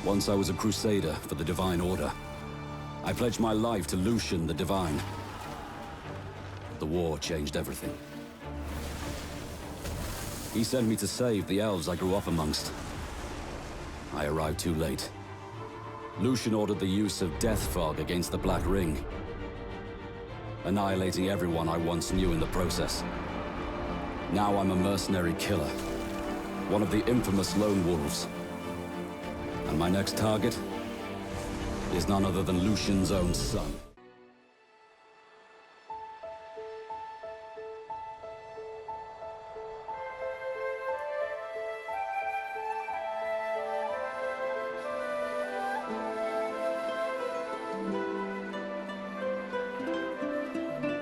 Once I was a crusader for the Divine Order. I pledged my life to Lucian the Divine. The war changed everything. He sent me to save the elves I grew up amongst. I arrived too late. Lucian ordered the use of death fog against the Black Ring, annihilating everyone I once knew in the process. Now I'm a mercenary killer, one of the infamous Lone Wolves. And my next target is none other than Lucian's own son.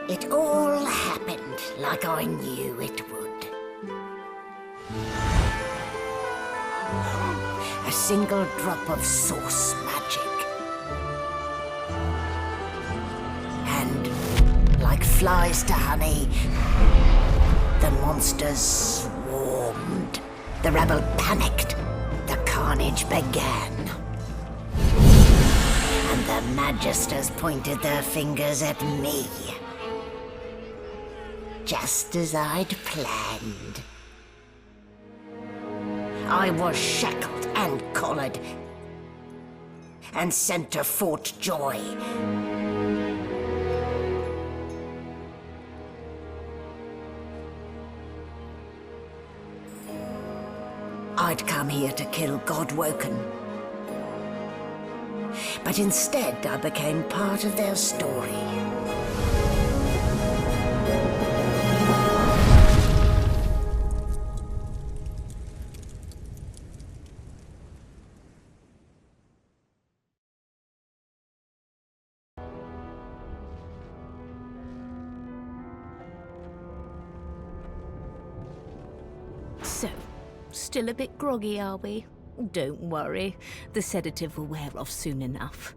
It all happened like I knew it would. A single drop of source magic. And, like flies to honey, the monsters swarmed. The rebel panicked. The carnage began. And the Magisters pointed their fingers at me. Just as I'd planned. I was shackled and collared, and sent to Fort Joy. I'd come here to kill Godwoken, but instead I became part of their story. So, still a bit groggy, are we? Don't worry, the sedative will wear off soon enough.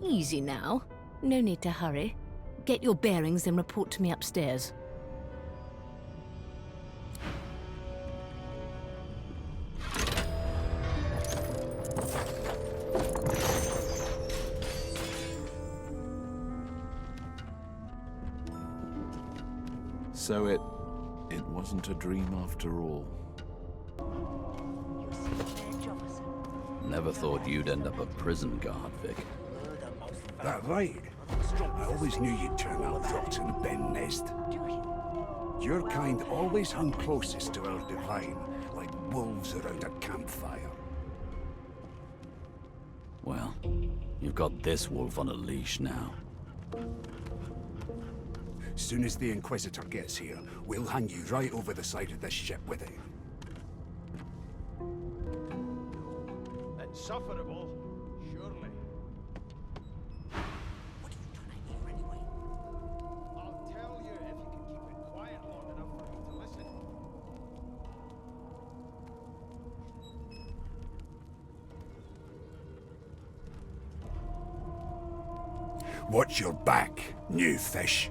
Easy now. No need to hurry. Get your bearings and report to me upstairs. So it wasn't a dream after all. Never thought you'd end up a prison guard, Vic. That right. I always knew you'd turn out rotten, Ben Mezd. Your kind always hung closest to our divine, like wolves around a campfire. Well, you've got this wolf on a leash now. Soon as the Inquisitor gets here, we'll hang you right over the side of this ship with him. Insufferable, surely. What are you trying to hear anyway? I'll tell you if you can keep it quiet long enough for me to listen. Watch your back, new fish.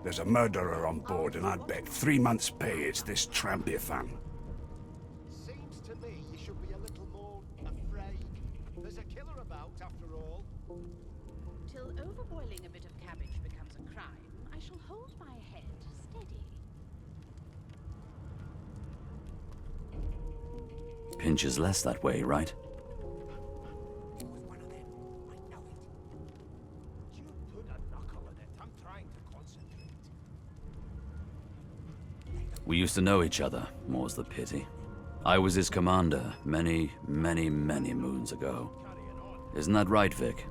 There's a murderer on board, and I'd bet 3 months' pay it's this tramp Ifan. Seems to me you should be a little more afraid. There's a killer about, after all. Till overboiling a bit of cabbage becomes a crime, I shall hold my head steady. Pinch is less that way, right? We used to know each other, more's the pity. I was his commander many, many, many moons ago. Isn't that right, Vic?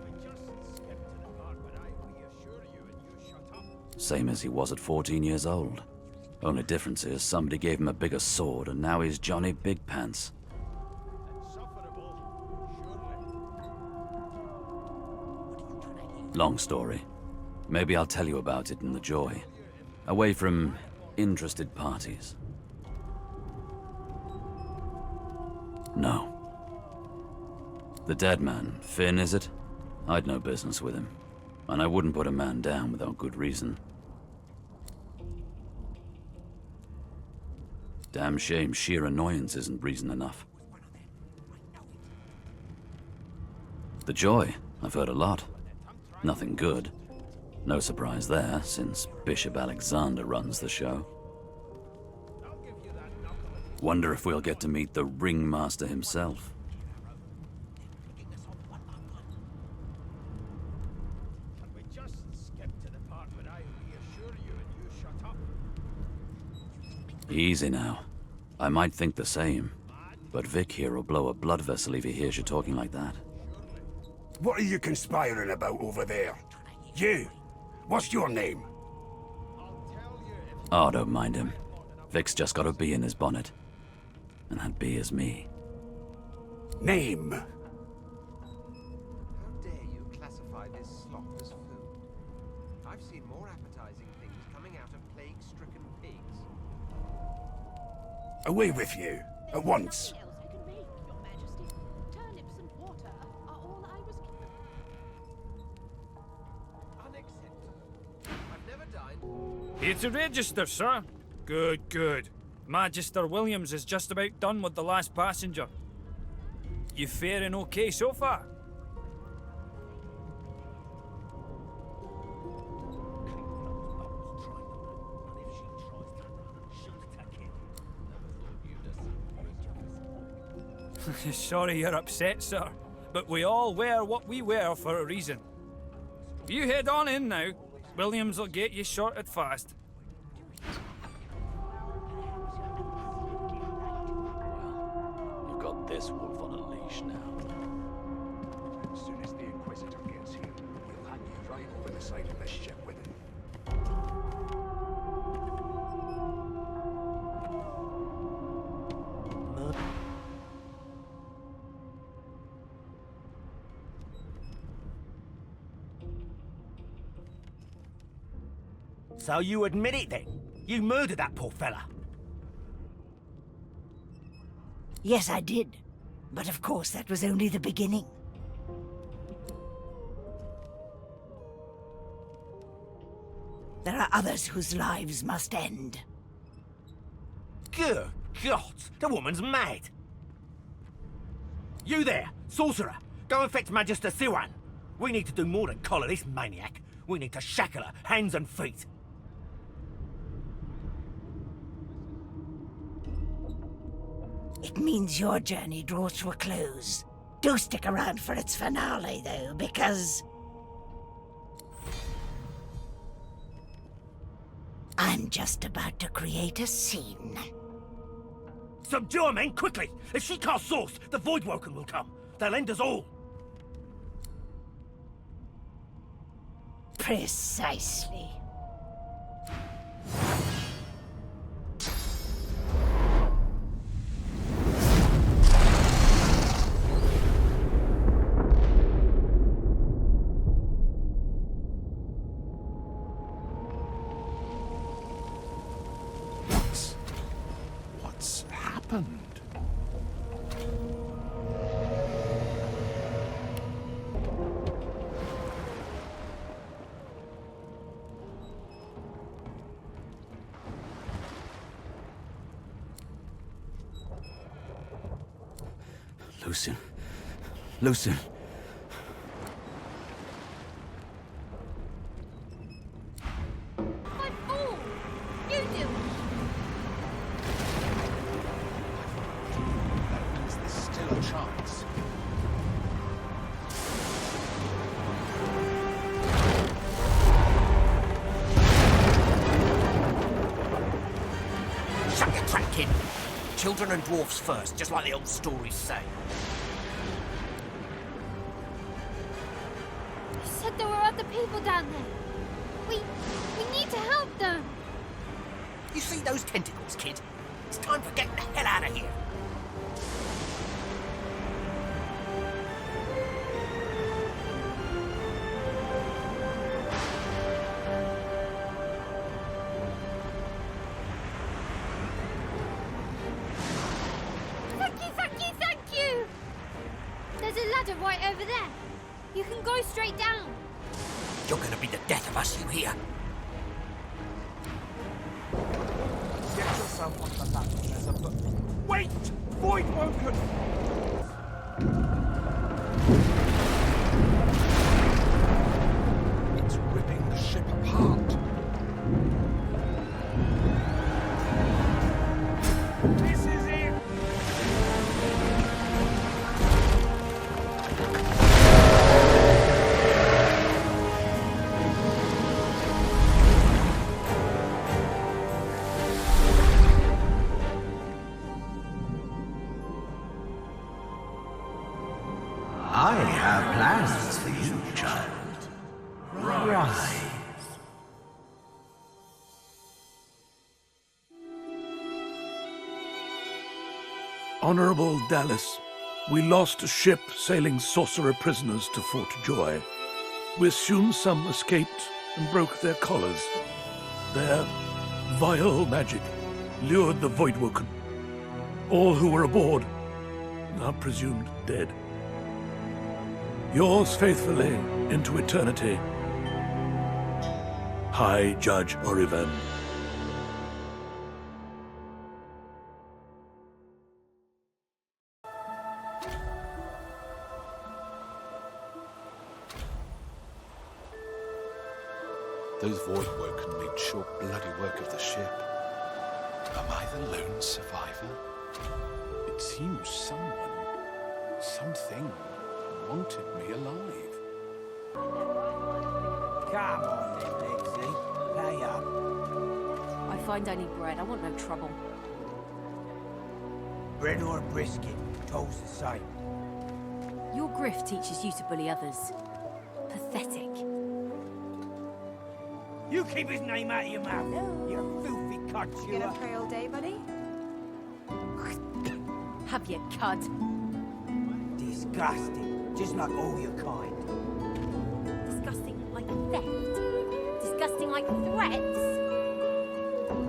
We just skipped to the part where I reassured same as he was at 14 years old. Only difference is somebody gave him a bigger sword and now he's Johnny Big Pants. Long story. Maybe I'll tell you about it in the joy. Away from interested parties. No. The dead man, Finn, is it? I'd no business with him. And I wouldn't put a man down without good reason. Damn shame sheer annoyance isn't reason enough. The joy, I've heard a lot. Nothing good. No surprise there, since Bishop Alexander runs the show. Wonder if we'll get to meet the ringmaster himself. Easy now. I might think the same, but Vic here will blow a blood vessel if he hears you talking like that. What are you conspiring about over there? You! What's your name? Oh, don't mind him. Vic's just got a bee in his bonnet. And that bee is me. Name? How dare you classify this slop as food? I've seen more appetizing things coming out of plague-stricken pigs. Away with you. At once. Nothing else I can make, Your Majesty. Turnips and water are all I was given. Unacceptable. I've never dined. Here to register, sir. Good, good. Magister Williams is just about done with the last passenger. You faring okay so far? Sorry you're upset, sir, but we all wear what we wear for a reason. You head on in now. Williams will get you sorted fast. You've got this wolf on a leash now. As soon as the Inquisitor gets here, we'll hang you right over the side of this ship with him. So you admit it then? You murdered that poor fella? Yes, I did. But of course, that was only the beginning. There are others whose lives must end. Good God, the woman's mad. You there, sorcerer, go and fetch Magister Siwan. We need to do more than collar this maniac. We need to shackle her, hands and feet. It means your journey draws to a close. Do stick around for its finale, though, because I'm just about to create a scene. Subdue her, men, quickly! If she casts source, the Voidwoken will come. They'll end us all. Precisely. What's happened? Lucian. Lucian. My fool! You do it! Is there still a chance? Shut your trap, kid. Children and dwarfs first, just like the old stories say. You said there were other people down there. We need to help them. You see those tentacles, kid? It's time for getting the hell out of here. Thank you! There's a ladder right over there. You can go straight down. You're gonna be the death of us, you hear? Get yourself off the ladder, there's a book. Wait! Void woken! It's ripping the ship apart. This is it! I have plans for you, child. Rise. Honorable Dallas, we lost a ship sailing sorcerer prisoners to Fort Joy. We assume some escaped and broke their collars. Their vile magic lured the Voidwoken. All who were aboard are presumed dead. Yours faithfully into eternity, High Judge Oriven. Those Voidwoken made short bloody work of the ship. Am I the lone survivor? It seems something wanted me alive. Come on then, Lexi. Pay up. I find only bread. I want no trouble. Bread or a brisket, toll's the same. Your grift teaches you to bully others. Pathetic. You keep his name out of your mouth, you filthy cunt, you Gonna pray all day, buddy? Have your cud. Disgusting, just like all your kind. Disgusting like theft. Disgusting like threats.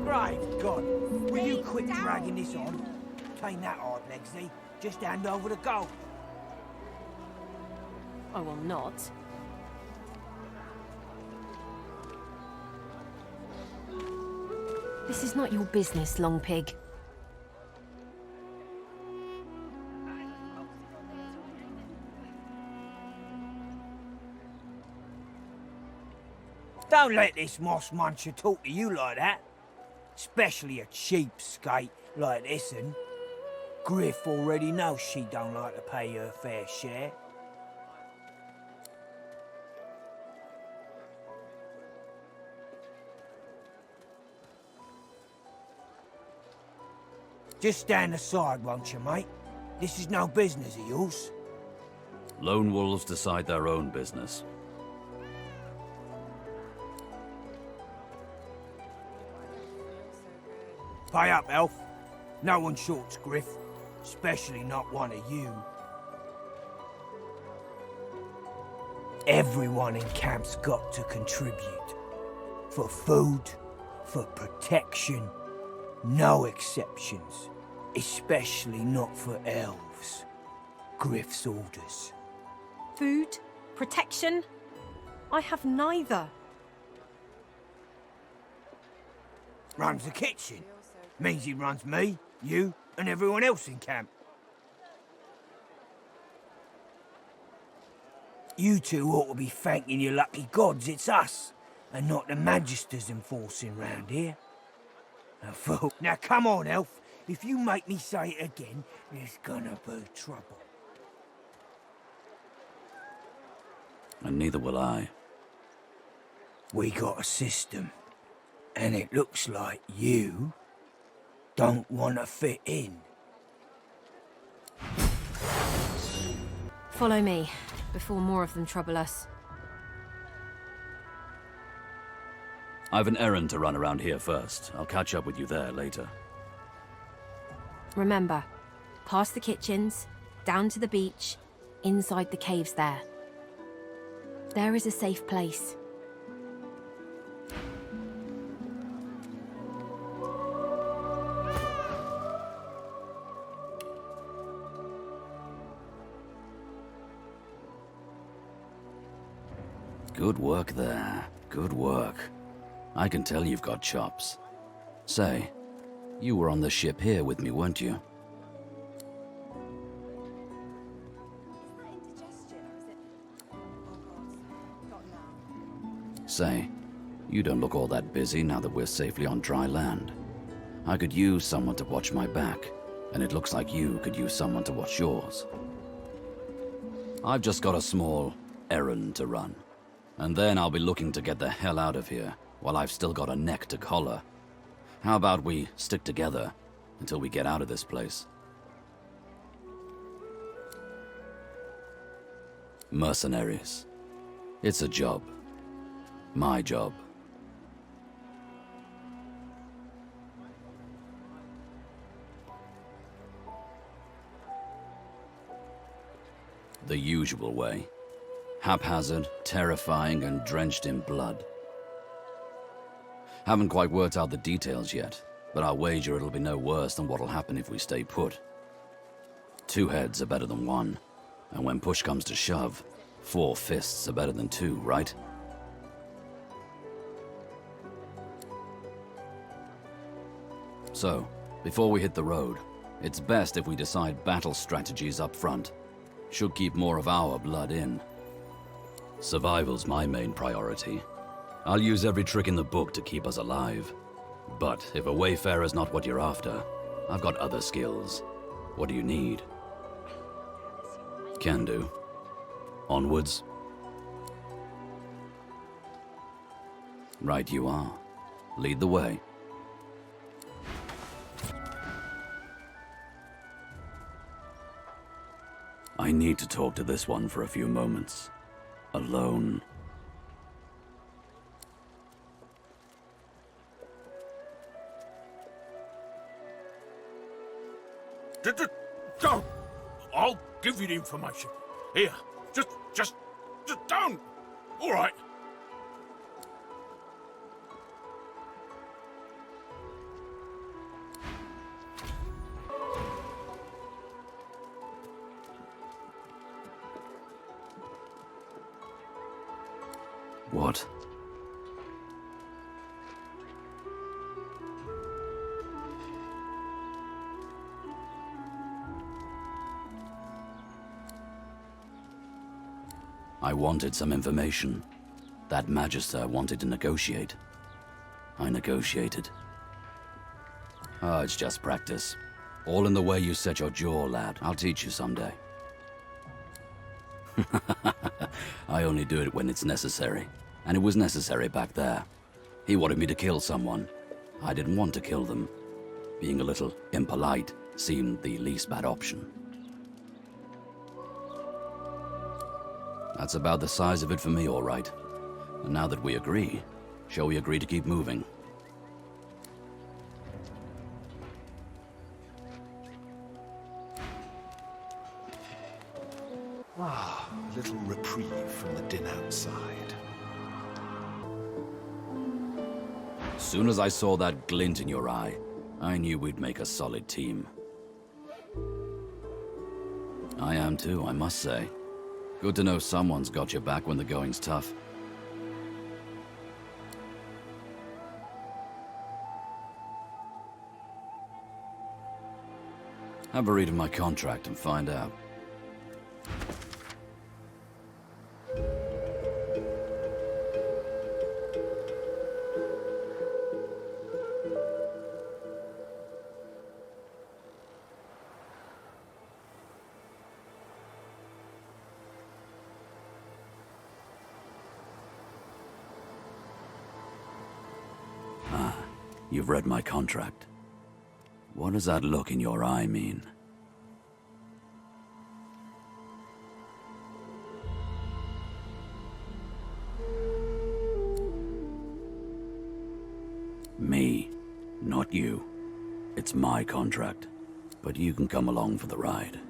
Great God, will you quit dragging this on? Tain't that hard, Lexi. Just hand over the gold. I will not. This is not your business, Long Pig. Don't let this moss muncher talk to you like that. Especially a cheapskate like this one. Griff already knows she don't like to pay her fair share. Just stand aside, won't you, mate? This is no business of yours. Lone wolves decide their own business. Pay up, elf. No one shorts Griff, especially not one of you. Everyone in camp's got to contribute. For food, for protection, no exceptions. Especially not for elves. Griff's orders. Food? Protection? I have neither. Runs the kitchen. Means he runs me, you, and everyone else in camp. You two ought to be thanking your lucky gods it's us, and not the Magisters enforcing round here. A fool. Now come on, elf. If you make me say it again, there's gonna be trouble. And neither will I. We got a system, and it looks like you don't want to fit in. Follow me, before more of them trouble us. I've an errand to run around here first. I'll catch up with you there later. Remember, past the kitchens, down to the beach, inside the caves there. There is a safe place. Good work there. Good work. I can tell you've got chops. Say, you were on the ship here with me, weren't you? Say, you don't look all that busy now that we're safely on dry land. I could use someone to watch my back, and it looks like you could use someone to watch yours. I've just got a small errand to run, and then I'll be looking to get the hell out of here while I've still got a neck to collar. How about we stick together until we get out of this place? Mercenaries. It's a job. My job. The usual way. Haphazard, terrifying, and drenched in blood. Haven't quite worked out the details yet, but I'll wager it'll be no worse than what'll happen if we stay put. 2 heads are better than 1, and when push comes to shove, 4 fists are better than 2, right? So, before we hit the road, it's best if we decide battle strategies up front. Should keep more of our blood in. Survival's my main priority. I'll use every trick in the book to keep us alive. But if a wayfarer's not what you're after, I've got other skills. What do you need? Can do. Onwards. Right you are. Lead the way. I need to talk to this one for a few moments. Alone. Don't! I'll give you the information. Here, just don't! All right. What? I wanted some information. That Magister wanted to negotiate. I negotiated. Oh, it's just practice. All in the way you set your jaw, lad. I'll teach you someday. I only do it when it's necessary. And it was necessary back there. He wanted me to kill someone. I didn't want to kill them. Being a little impolite seemed the least bad option. That's about the size of it for me, all right. And now that we agree, shall we agree to keep moving? Ah, a little reprieve from the din outside. As soon as I saw that glint in your eye, I knew we'd make a solid team. I am too, I must say. Good to know someone's got your back when the going's tough. Have a read of my contract and find out. You've read my contract. What does that look in your eye mean? Me, not you. It's my contract, but you can come along for the ride.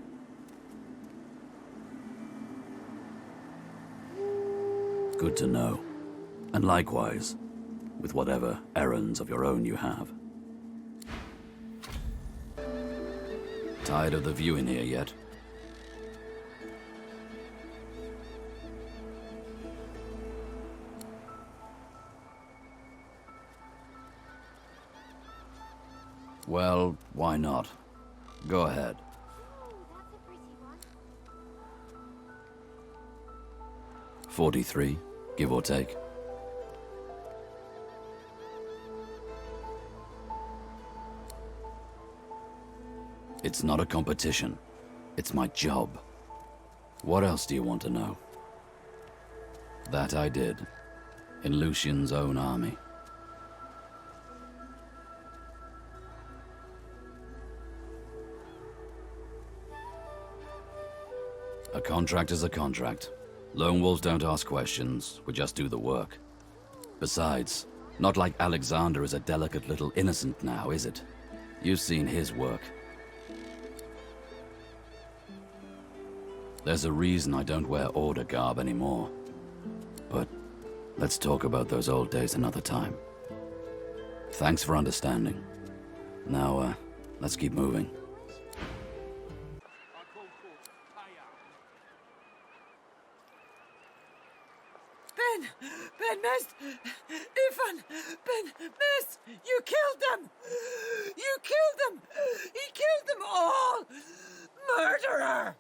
Good to know. And likewise, with whatever errands of your own you have. Tired of the view in here yet? Well, why not? Go ahead. 43, give or take. It's not a competition. It's my job. What else do you want to know? That I did. In Lucian's own army. A contract is a contract. Lone wolves don't ask questions, we just do the work. Besides, not like Alexander is a delicate little innocent now, is it? You've seen his work. There's a reason I don't wear order garb anymore. But let's talk about those old days another time. Thanks for understanding. Now, let's keep moving. Ben-Mezd! Ifan ben-Mezd! You killed them! You killed them! He killed them all! Murderer!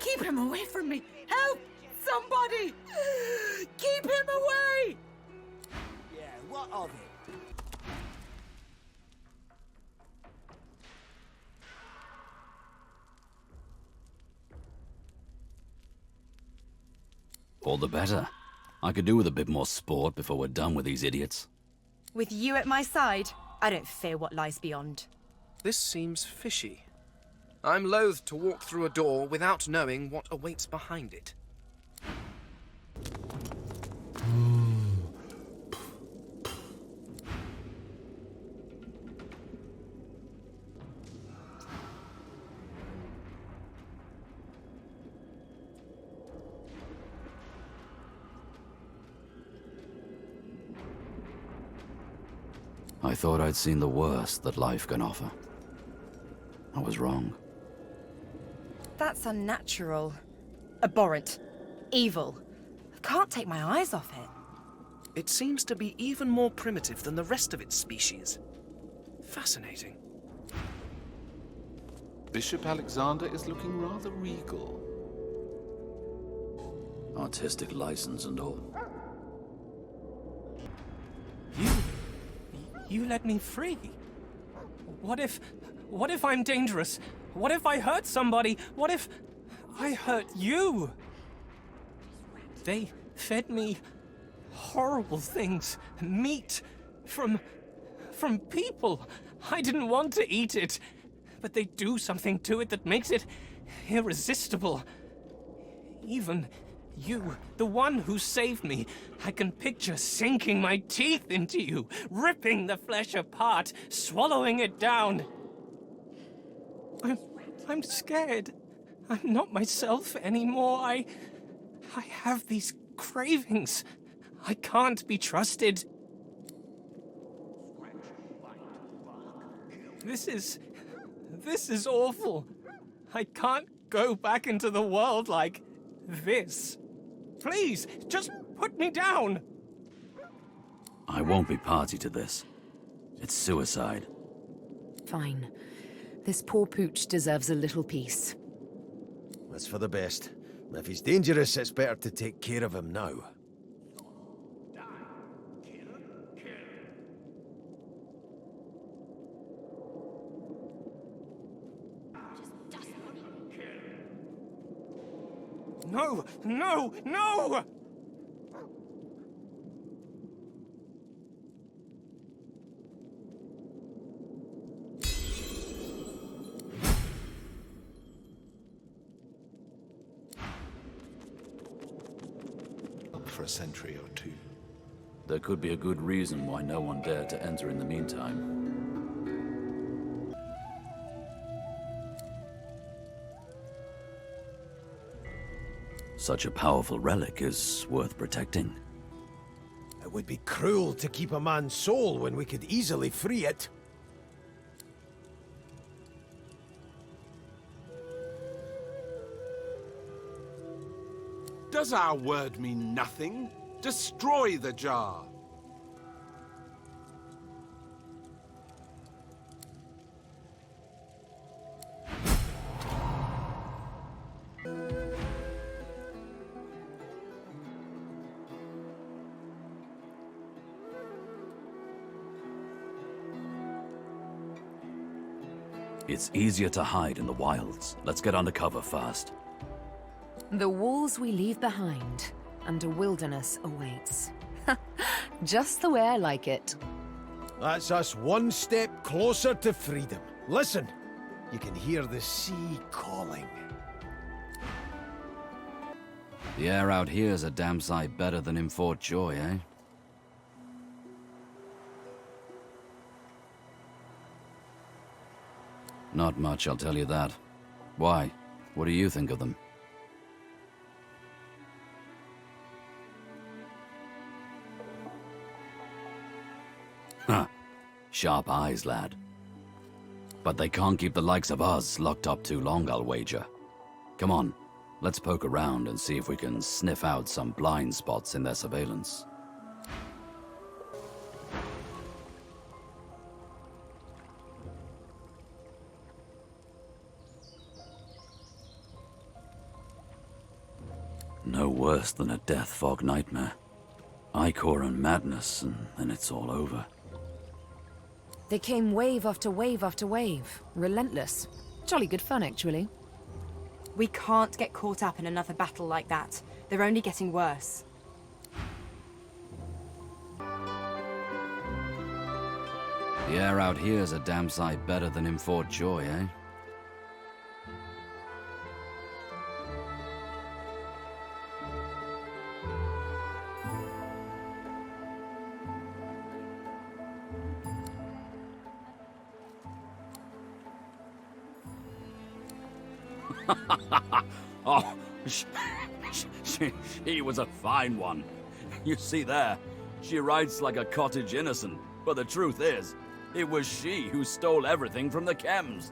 Keep him away from me! Help! Somebody! Keep him away! Yeah, what of it? All the better. I could do with a bit more sport before we're done with these idiots. With you at my side, I don't fear what lies beyond. This seems fishy. I'm loath to walk through a door without knowing what awaits behind it. I thought I'd seen the worst that life can offer. I was wrong. That's unnatural. Abhorrent. Evil. I can't take my eyes off it. It seems to be even more primitive than the rest of its species. Fascinating. Bishop Alexander is looking rather regal. Artistic license and all. You let me free. What if I'm dangerous? What if I hurt somebody? What if I hurt you? They fed me horrible things. Meat from people. I didn't want to eat it, but they do something to it that makes it irresistible. Even you, the one who saved me, I can picture sinking my teeth into you, ripping the flesh apart, swallowing it down. I'm scared. I'm not myself anymore. I have these cravings. I can't be trusted. This is awful. I can't go back into the world like this. Please, just put me down. I won't be party to this. It's suicide. Fine. This poor pooch deserves a little peace. That's for the best. If he's dangerous, it's better to take care of him now. No! No! No! for a century or two. There could be a good reason why no one dared to enter in the meantime. Such a powerful relic is worth protecting. It would be cruel to keep a man's soul when we could easily free it. Does our word mean nothing? Destroy the jar! It's easier to hide in the wilds. Let's get undercover fast. The walls we leave behind, and a wilderness awaits. Just the way I like it. That's us one step closer to freedom. Listen, you can hear the sea calling. The air out here's a damn sight better than in Fort Joy, eh? Not much, I'll tell you that. Why? What do you think of them? Huh. Sharp eyes, lad. But they can't keep the likes of us locked up too long, I'll wager. Come on, let's poke around and see if we can sniff out some blind spots in their surveillance. No worse than a death fog nightmare. Ichor and madness, and then it's all over. They came wave after wave after wave. Relentless. Jolly good fun, actually. We can't get caught up in another battle like that. They're only getting worse. The air out here's a damn sight better than in Fort Joy, eh? Oh, she was a fine one. You see there, she writes like a cottage innocent, but the truth is, it was she who stole everything from the Chems.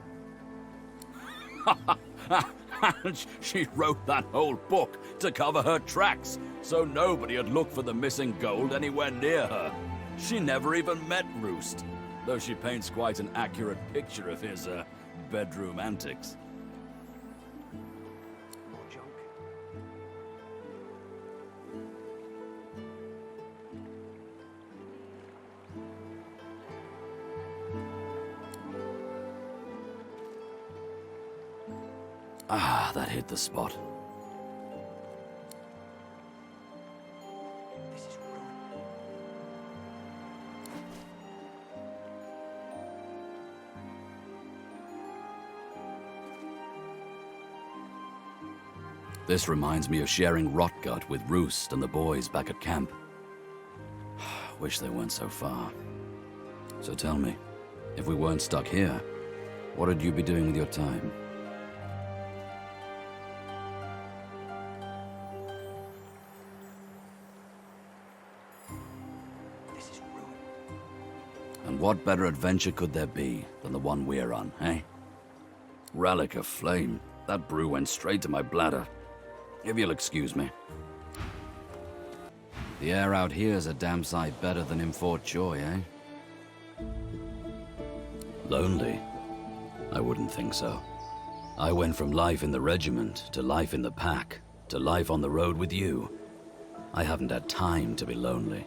She wrote that whole book to cover her tracks, so nobody would look for the missing gold anywhere near her. She never even met Roost, though she paints quite an accurate picture of his, bedroom antics. Ah, that hit the spot. This reminds me of sharing Rotgut with Roost and the boys back at camp. Wish they weren't so far. So tell me, if we weren't stuck here, what would you be doing with your time? And what better adventure could there be than the one we're on, eh? Relic of Flame. That brew went straight to my bladder. If you'll excuse me. The air out here's a damn sight better than in Fort Joy, eh? Lonely? I wouldn't think so. I went from life in the regiment, to life in the pack, to life on the road with you. I haven't had time to be lonely.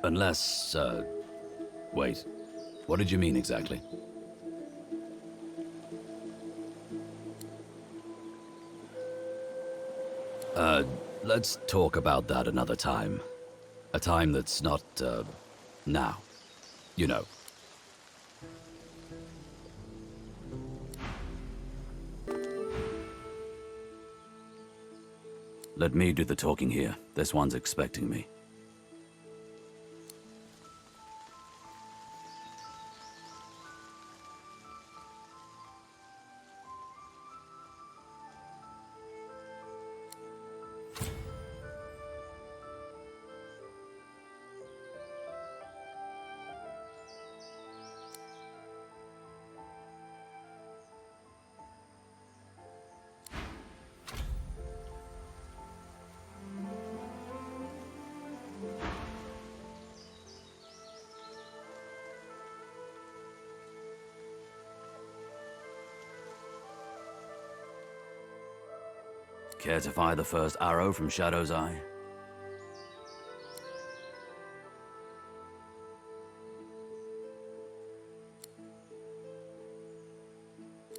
Unless, wait. What did you mean exactly? Let's talk about that another time. A time that's not, now. You know. Let me do the talking here. This one's expecting me. Care to fire the first arrow from Shadow's Eye?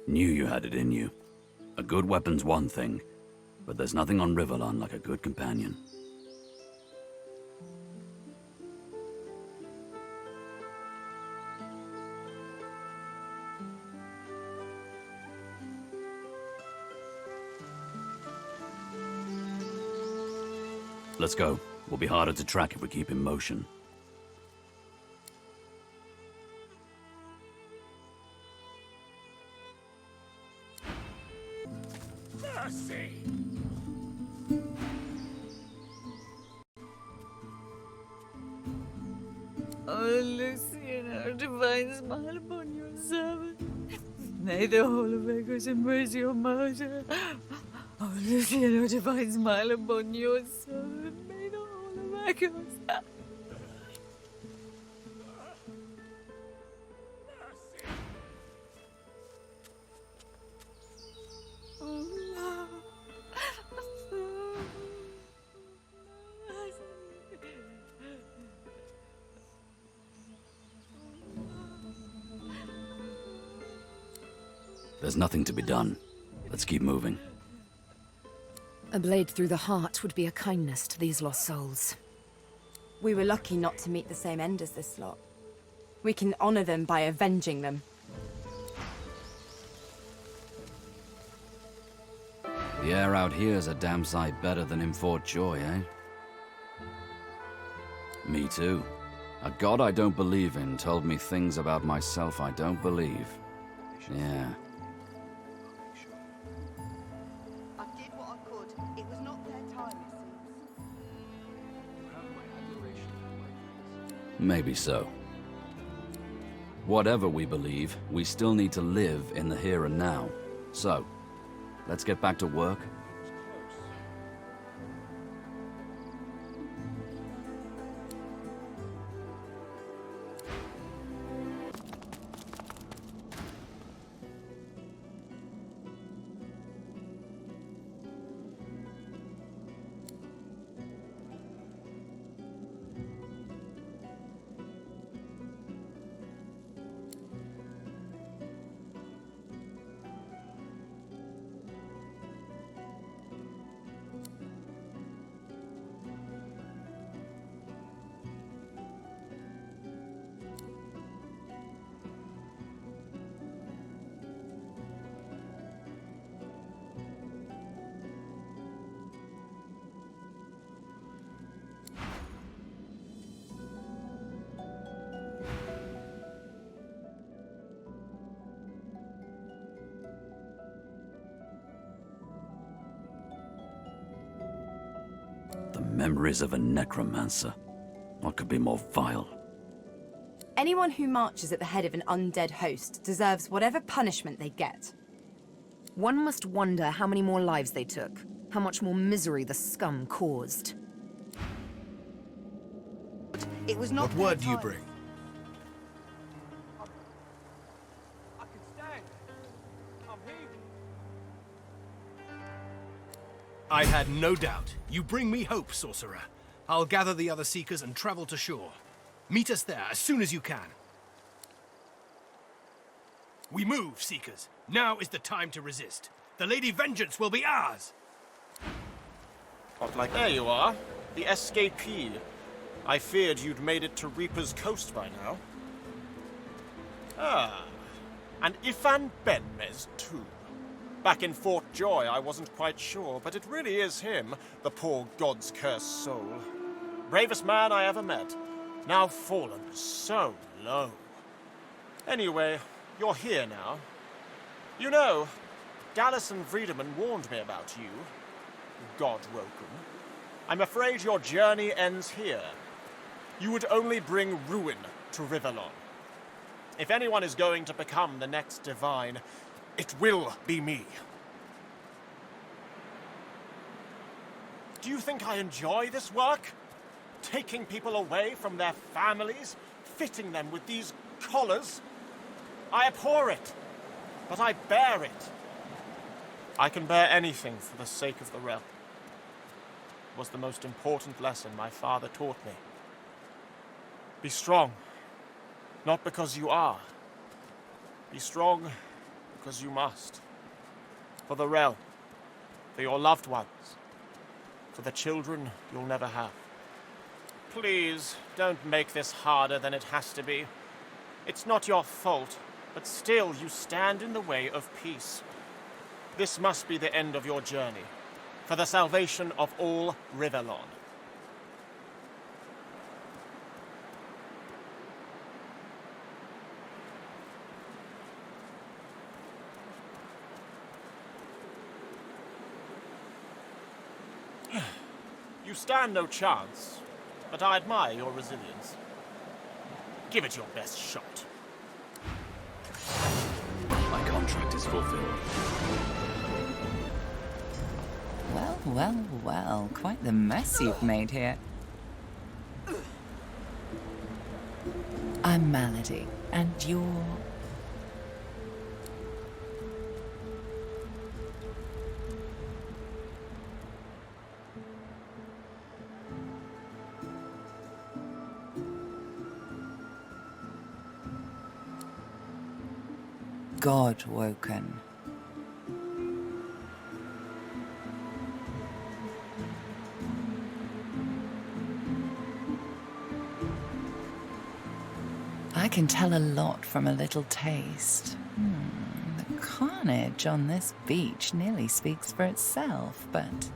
Knew you had it in you. A good weapon's one thing, but there's nothing on Riverland like a good companion. Let's go. We'll be harder to track if we keep in motion. Mercy! Oh, Lucian, divine smile upon your servant. May the whole of echoes embrace your martyr. Oh, Lucian, divine smile upon your servant. May the whole of echoes. There's nothing to be done. Let's keep moving. A blade through the heart would be a kindness to these lost souls. We were lucky not to meet the same end as this lot. We can honor them by avenging them. The air out here's a damn sight better than in Fort Joy, eh? Me too. A god I don't believe in told me things about myself I don't believe. Yeah. I did what I could. It was not their time, it seems. Maybe so. Whatever we believe, we still need to live in the here and now. So, let's get back to work. The memories of a necromancer. What could be more vile? Anyone who marches at the head of an undead host deserves whatever punishment they get. One must wonder how many more lives they took, how much more misery the scum caused. It was not. What word do you bring? I can stand. I'm here. I had no doubt. You bring me hope, sorcerer. I'll gather the other seekers and travel to shore. Meet us there as soon as you can. We move, seekers. Now is the time to resist. The Lady Vengeance will be ours! Not like there you are. The escapee. I feared you'd made it to Reaper's Coast by now. Ah, and Ifan ben-Mezd too. Back in Fort Joy, I wasn't quite sure, but it really is him, the poor god's cursed soul. Bravest man I ever met, now fallen so low. Anyway, you're here now. You know, Dallas and Friedemann warned me about you, God-woken. I'm afraid your journey ends here. You would only bring ruin to Rivellon. If anyone is going to become the next divine, it will be me. Do you think I enjoy this work? Taking people away from their families, fitting them with these collars? I abhor it, but I bear it. I can bear anything for the sake of the realm. It was the most important lesson my father taught me. Be strong, not because you are. Be strong because you must. For the realm, for your loved ones, for the children you'll never have. Please, don't make this harder than it has to be. It's not your fault, but still you stand in the way of peace. This must be the end of your journey, for the salvation of all Rivellon. You stand no chance, but I admire your resilience. Give it your best shot. My contract is fulfilled. Well, well, well. Quite the mess you've made here. I'm Malady, and you're... God-woken. I can tell a lot from a little taste. The carnage on this beach nearly speaks for itself, but...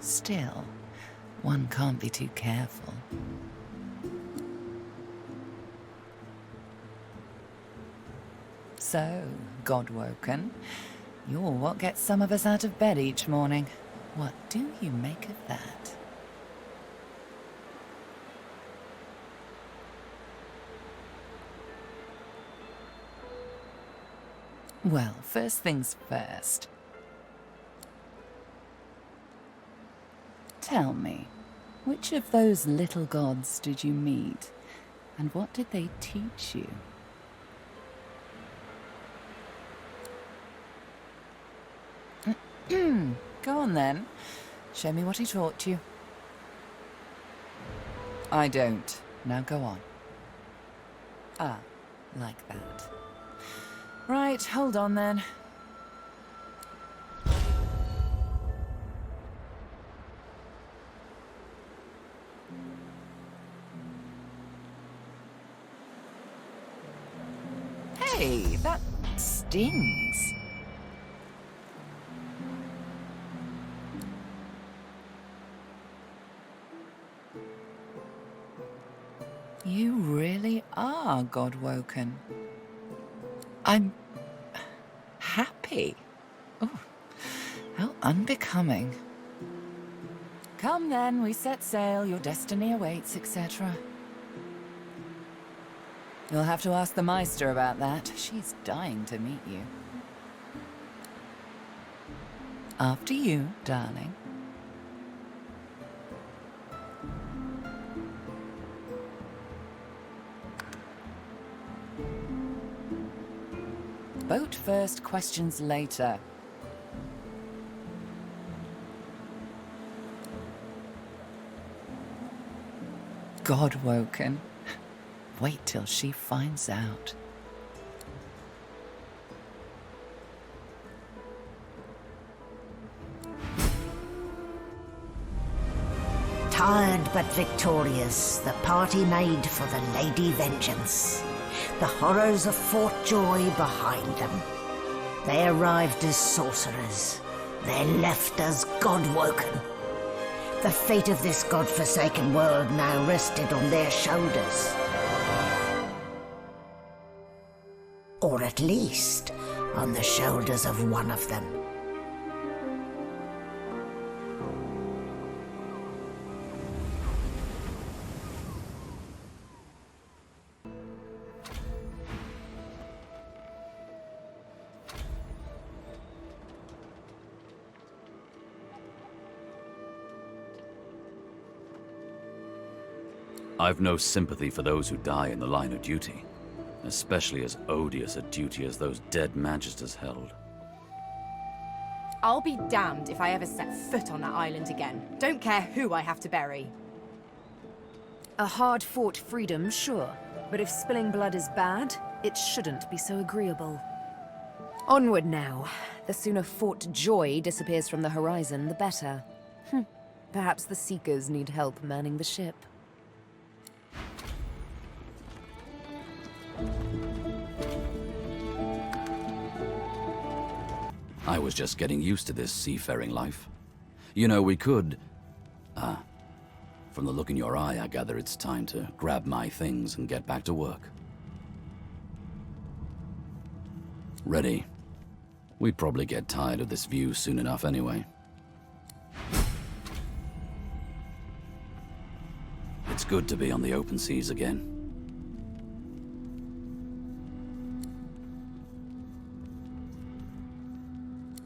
still, one can't be too careful. So, God-woken, you're what gets some of us out of bed each morning. What do you make of that? Well, first things first. Tell me, which of those little gods did you meet, and what did they teach you? Go on then. Show me what he taught you. I don't. Now go on. Ah, like that. Right, hold on then. Hey, that stings. You really are God-woken. I'm happy. Oh, how unbecoming. Come then, we set sail, your destiny awaits, etc. You'll have to ask the Meister about that. She's dying to meet you. After you, darling. Boat first, questions later. God-woken. Wait till she finds out. Tired but victorious, the party made for the Lady Vengeance. The horrors of Fort Joy behind them. They arrived as sorcerers. They left as God-woken. The fate of this God-forsaken world now rested on their shoulders. Or at least on the shoulders of one of them. I've no sympathy for those who die in the line of duty, especially as odious a duty as those dead magisters held. I'll be damned if I ever set foot on that island again. Don't care who I have to bury. A hard-fought freedom, sure. But if spilling blood is bad, it shouldn't be so agreeable. Onward now. The sooner fought joy disappears from the horizon, the better. Perhaps the Seekers need help manning the ship. I was just getting used to this seafaring life. You know, we could... from the look in your eye, I gather it's time to grab my things and get back to work. Ready? We'd probably get tired of this view soon enough anyway. It's good to be on the open seas again.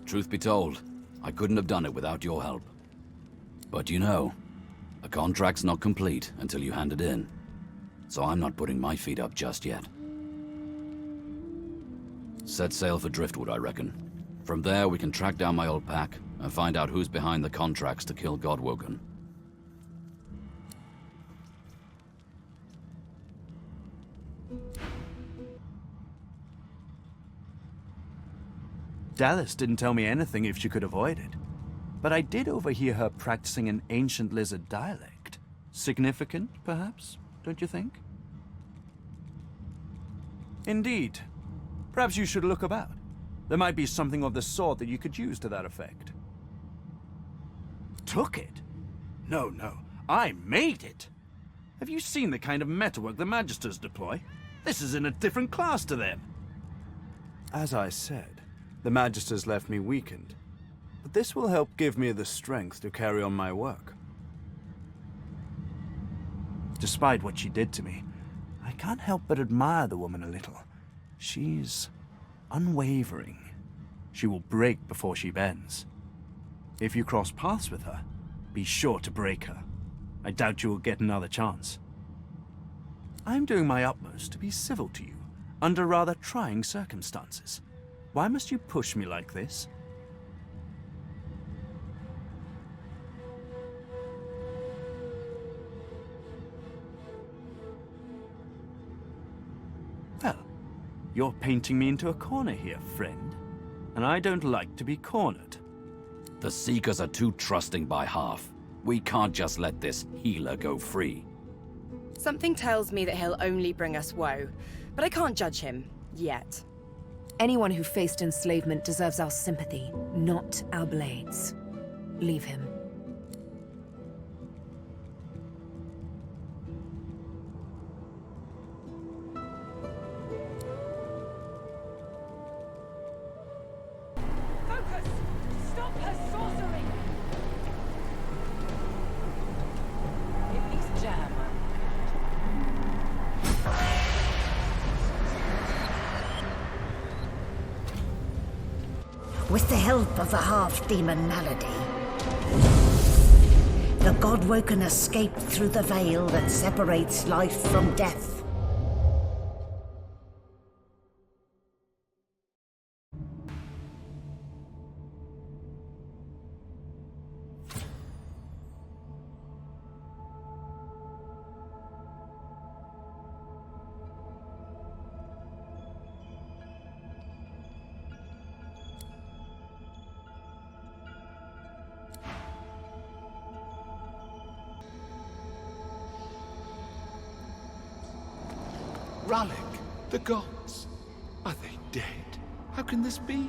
Truth be told, I couldn't have done it without your help. But you know, a contract's not complete until you hand it in. So I'm not putting my feet up just yet. Set sail for Driftwood, I reckon. From there, we can track down my old pack and find out who's behind the contracts to kill Godwoken. Dallas didn't tell me anything if she could avoid it. But I did overhear her practicing an ancient lizard dialect. Significant, perhaps, don't you think? Indeed. Perhaps you should look about. There might be something of the sort that you could use to that effect. Took it? No, no. I made it! Have you seen the kind of metalwork the Magisters deploy? This is in a different class to them. As I said, the Magisters left me weakened. But this will help give me the strength to carry on my work. Despite what she did to me, I can't help but admire the woman a little. She's unwavering. She will break before she bends. If you cross paths with her, be sure to break her. I doubt you will get another chance. I'm doing my utmost to be civil to you, under rather trying circumstances. Why must you push me like this? Well, you're painting me into a corner here, friend. And I don't like to be cornered. The Seekers are too trusting by half. We can't just let this healer go free. Something tells me that he'll only bring us woe, but I can't judge him, yet. Anyone who faced enslavement deserves our sympathy, not our blades. Leave him. Focus! Stop her sorcery! At least jam. With the help of the half-demon malady, the Godwoken escaped through the veil that separates life from death. Rallic, the gods. Are they dead? How can this be?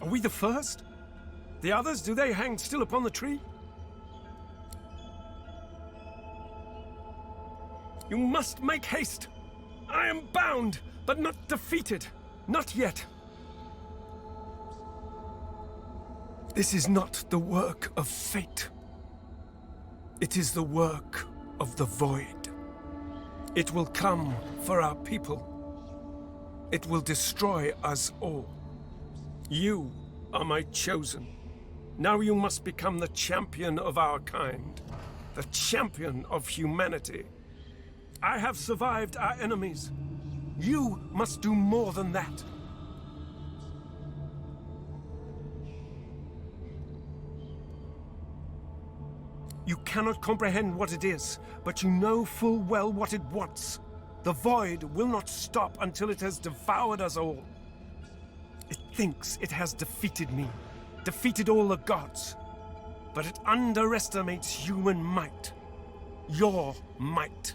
Are we the first? The others, do they hang still upon the tree? You must make haste. I am bound, but not defeated. Not yet. This is not the work of fate. It is the work of the void. It will come for our people. It will destroy us all. You are my chosen. Now you must become the champion of our kind. The champion of humanity. I have survived our enemies. You must do more than that. You cannot comprehend what it is, but you know full well what it wants. The void will not stop until it has devoured us all. It thinks it has defeated me, defeated all the gods, but it underestimates human might. Your might.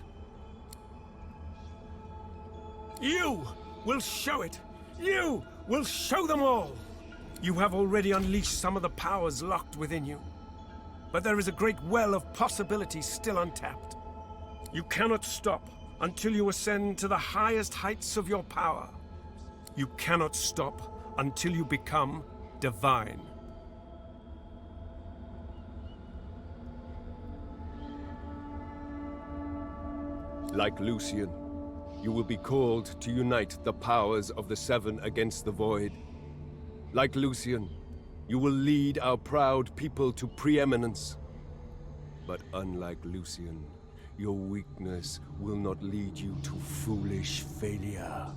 You will show it. You will show them all. You have already unleashed some of the powers locked within you, but there is a great well of possibilities still untapped. You cannot stop until you ascend to the highest heights of your power. You cannot stop until you become divine. Like Lucian, you will be called to unite the powers of the Seven against the Void. Like Lucian, you will lead our proud people to preeminence. But unlike Lucian, your weakness will not lead you to foolish failure.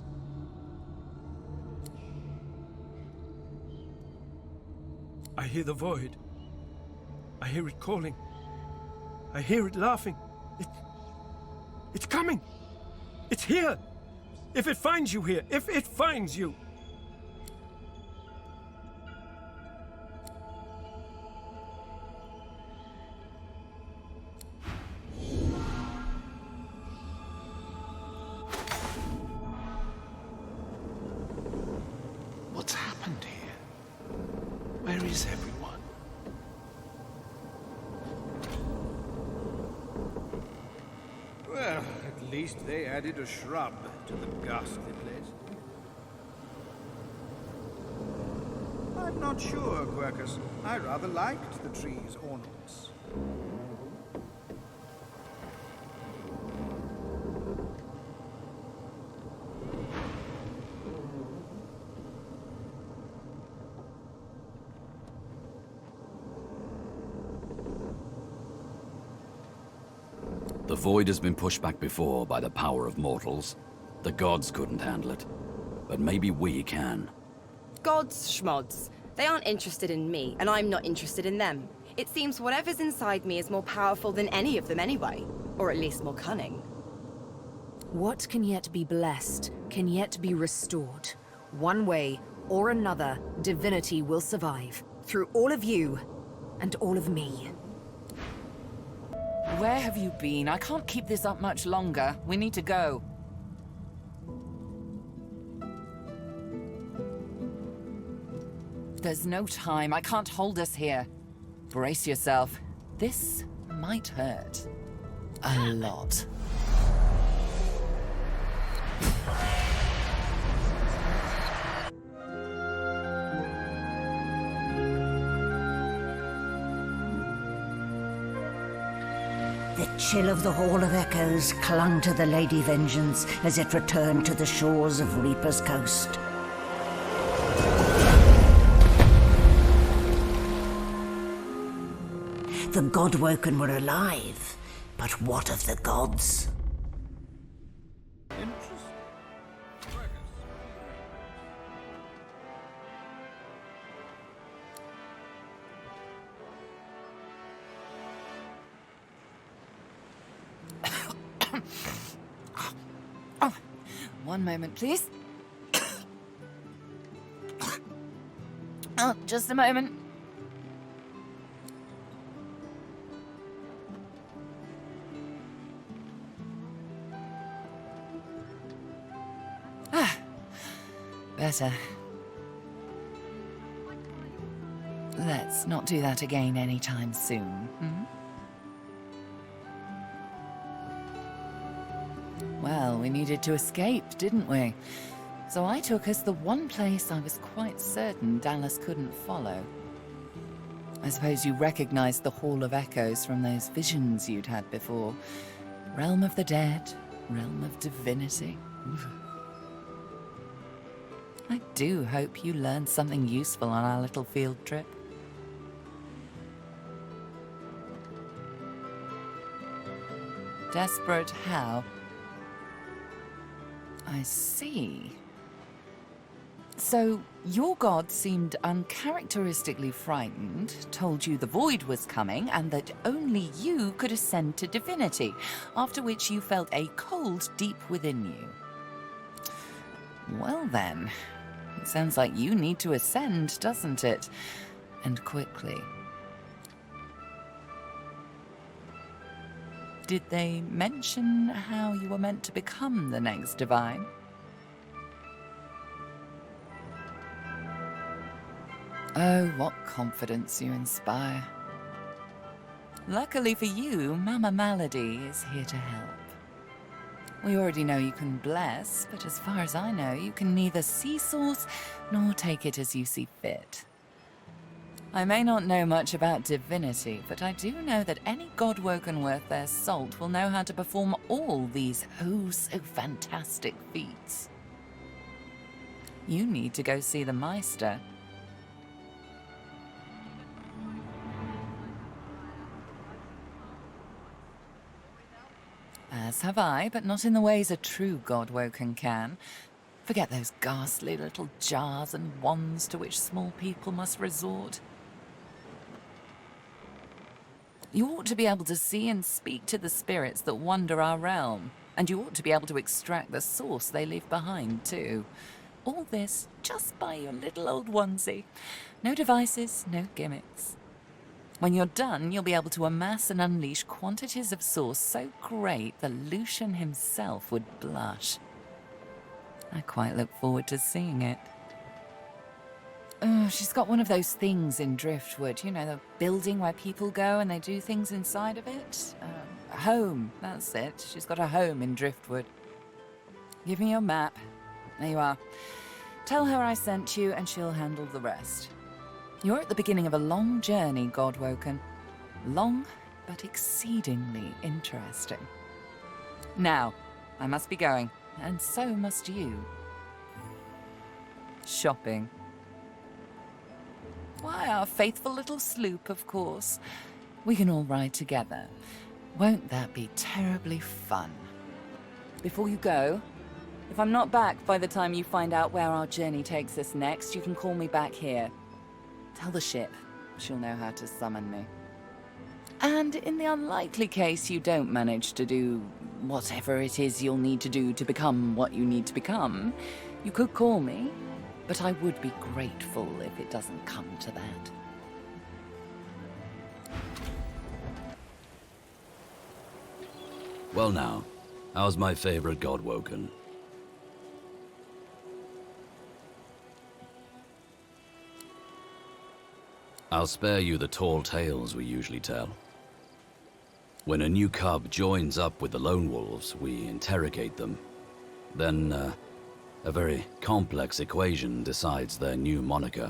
I hear the void. I hear it calling. I hear it laughing. It's coming! It's here! If it finds you here, if it finds you! What's happened here? Where is everyone? Well, at least they added a shrub to the ghastly place. I'm not sure, Quercus. I rather liked the tree's ornaments. The void has been pushed back before by the power of mortals. The gods couldn't handle it, but maybe we can. Gods, schmods. They aren't interested in me, and I'm not interested in them. It seems whatever's inside me is more powerful than any of them anyway. Or at least more cunning. What can yet be blessed, can yet be restored. One way or another, divinity will survive. Through all of you, and all of me. Where have you been? I can't keep this up much longer. We need to go. There's no time. I can't hold us here. Brace yourself. This might hurt. A lot. The chill of the Hall of Echoes clung to the Lady Vengeance as it returned to the shores of Reaper's Coast. The Godwoken were alive, but what of the gods? Oh, one moment, please. Oh, just a moment. Better. Let's not do that again anytime soon, hmm? Well, we needed to escape, didn't we? So I took us the one place I was quite certain Dallas couldn't follow. I suppose you recognized the Hall of Echoes from those visions you'd had before. Realm of the dead, realm of divinity. I do hope you learned something useful on our little field trip. Desperate how? I see. So, your god seemed uncharacteristically frightened, told you the void was coming, and that only you could ascend to divinity, after which you felt a cold deep within you. Well then, it sounds like you need to ascend, doesn't it? And quickly. Did they mention how you were meant to become the next divine? Oh, what confidence you inspire. Luckily for you, Mama Malady is here to help. We already know you can bless, but as far as I know, you can neither see source nor take it as you see fit. I may not know much about divinity, but I do know that any godwoken worth their salt will know how to perform all these oh-so-fantastic feats. You need to go see the Meister. As have I, but not in the ways a true godwoken can. Forget those ghastly little jars and wands to which small people must resort. You ought to be able to see and speak to the spirits that wander our realm, and you ought to be able to extract the source they leave behind, too. All this just by your little old onesie. No devices, no gimmicks. When you're done, you'll be able to amass and unleash quantities of source so great that Lucian himself would blush. I quite look forward to seeing it. Oh, she's got one of those things in Driftwood, you know, the building where people go and they do things inside of it. A home, that's it. She's got a home in Driftwood. Give me your map. There you are. Tell her I sent you and she'll handle the rest. You're at the beginning of a long journey, Godwoken. Long, but exceedingly interesting. Now, I must be going, and so must you. Shopping. Why, our faithful little sloop, of course. We can all ride together. Won't that be terribly fun? Before you go, if I'm not back by the time you find out where our journey takes us next, you can call me back here. Tell the ship. She'll know how to summon me. And in the unlikely case you don't manage to do whatever it is you'll need to do to become what you need to become, you could call me. But I would be grateful if it doesn't come to that. Well now, how's my favorite Godwoken? I'll spare you the tall tales we usually tell. When a new cub joins up with the lone wolves, we interrogate them. Then, a very complex equation decides their new moniker.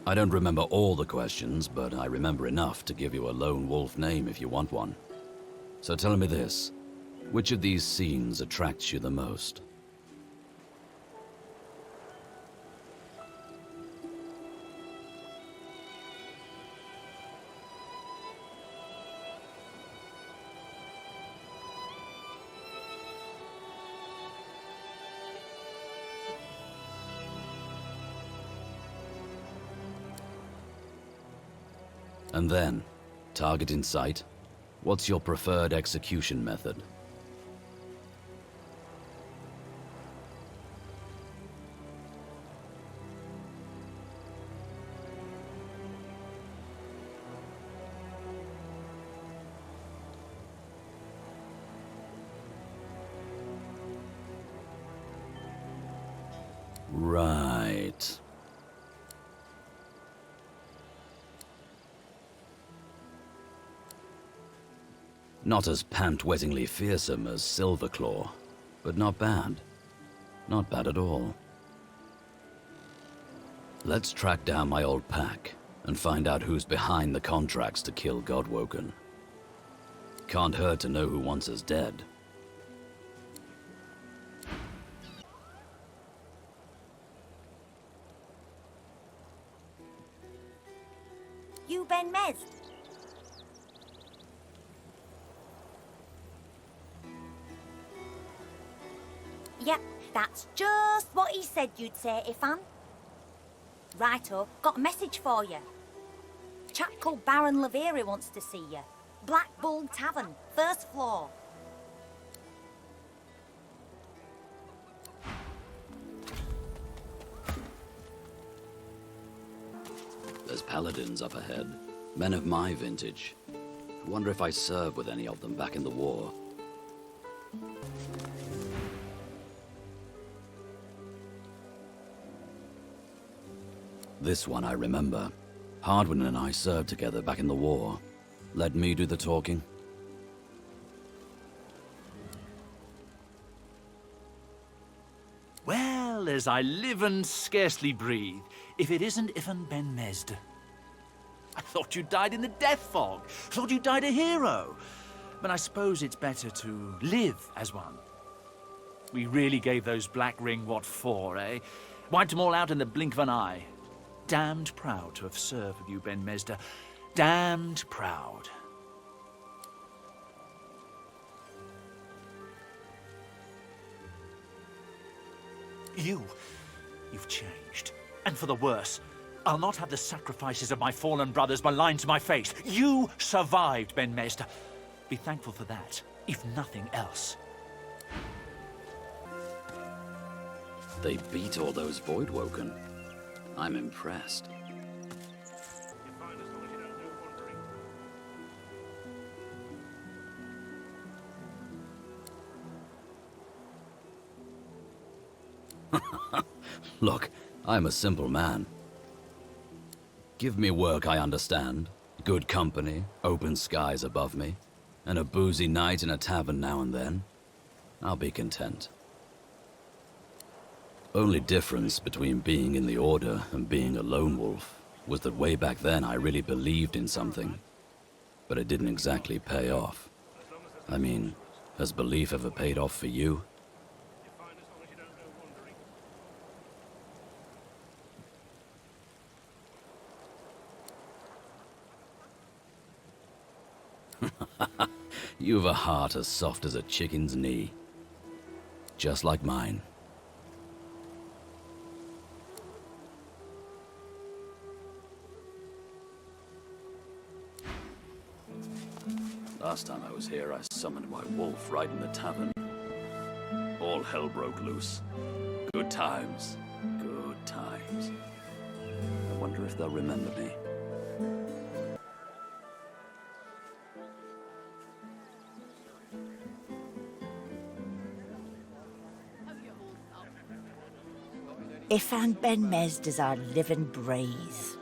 I don't remember all the questions, but I remember enough to give you a lone wolf name if you want one. So tell me this, which of these scenes attracts you the most? And then, target in sight, what's your preferred execution method? Right. Not as pant-wettingly fearsome as Silverclaw, but not bad. Not bad at all. Let's track down my old pack and find out who's behind the contracts to kill Godwoken. Can't hurt to know who wants us dead. You Ben Mezd. Yep, that's just what he said you'd say, Ifan. Righto, got a message for you. A chap called Baron Laveri wants to see you. Black Bull Tavern, first floor. There's paladins up ahead. Men of my vintage. I wonder if I served with any of them back in the war. This one I remember. Hardwin and I served together back in the war. Let me do the talking. Well, as I live and scarcely breathe, if it isn't Ifan ben Mezd. I thought you died in the death fog. Thought you died a hero. But I suppose it's better to live as one. We really gave those Black Ring what for, eh? Wiped them all out in the blink of an eye. Damned proud to have served with you, Ben Mezda. Damned proud. You've changed. And for the worse. I'll not have the sacrifices of my fallen brothers maligned to my face. You survived, Ben Mezda. Be thankful for that, if nothing else. They beat all those Voidwoken. I'm impressed. Look, I'm a simple man. Give me work I understand, good company, open skies above me, and a boozy night in a tavern now and then. I'll be content. Only difference between being in the Order and being a lone wolf was that way back then I really believed in something, but it didn't exactly pay off. I mean, has belief ever paid off for you? You've a heart as soft as a chicken's knee. Just like mine. Last time I was here, I summoned my wolf right in the tavern. All hell broke loose. Good times. Good times. I wonder if they'll remember me. Ifan ben Mezd is our living breeze.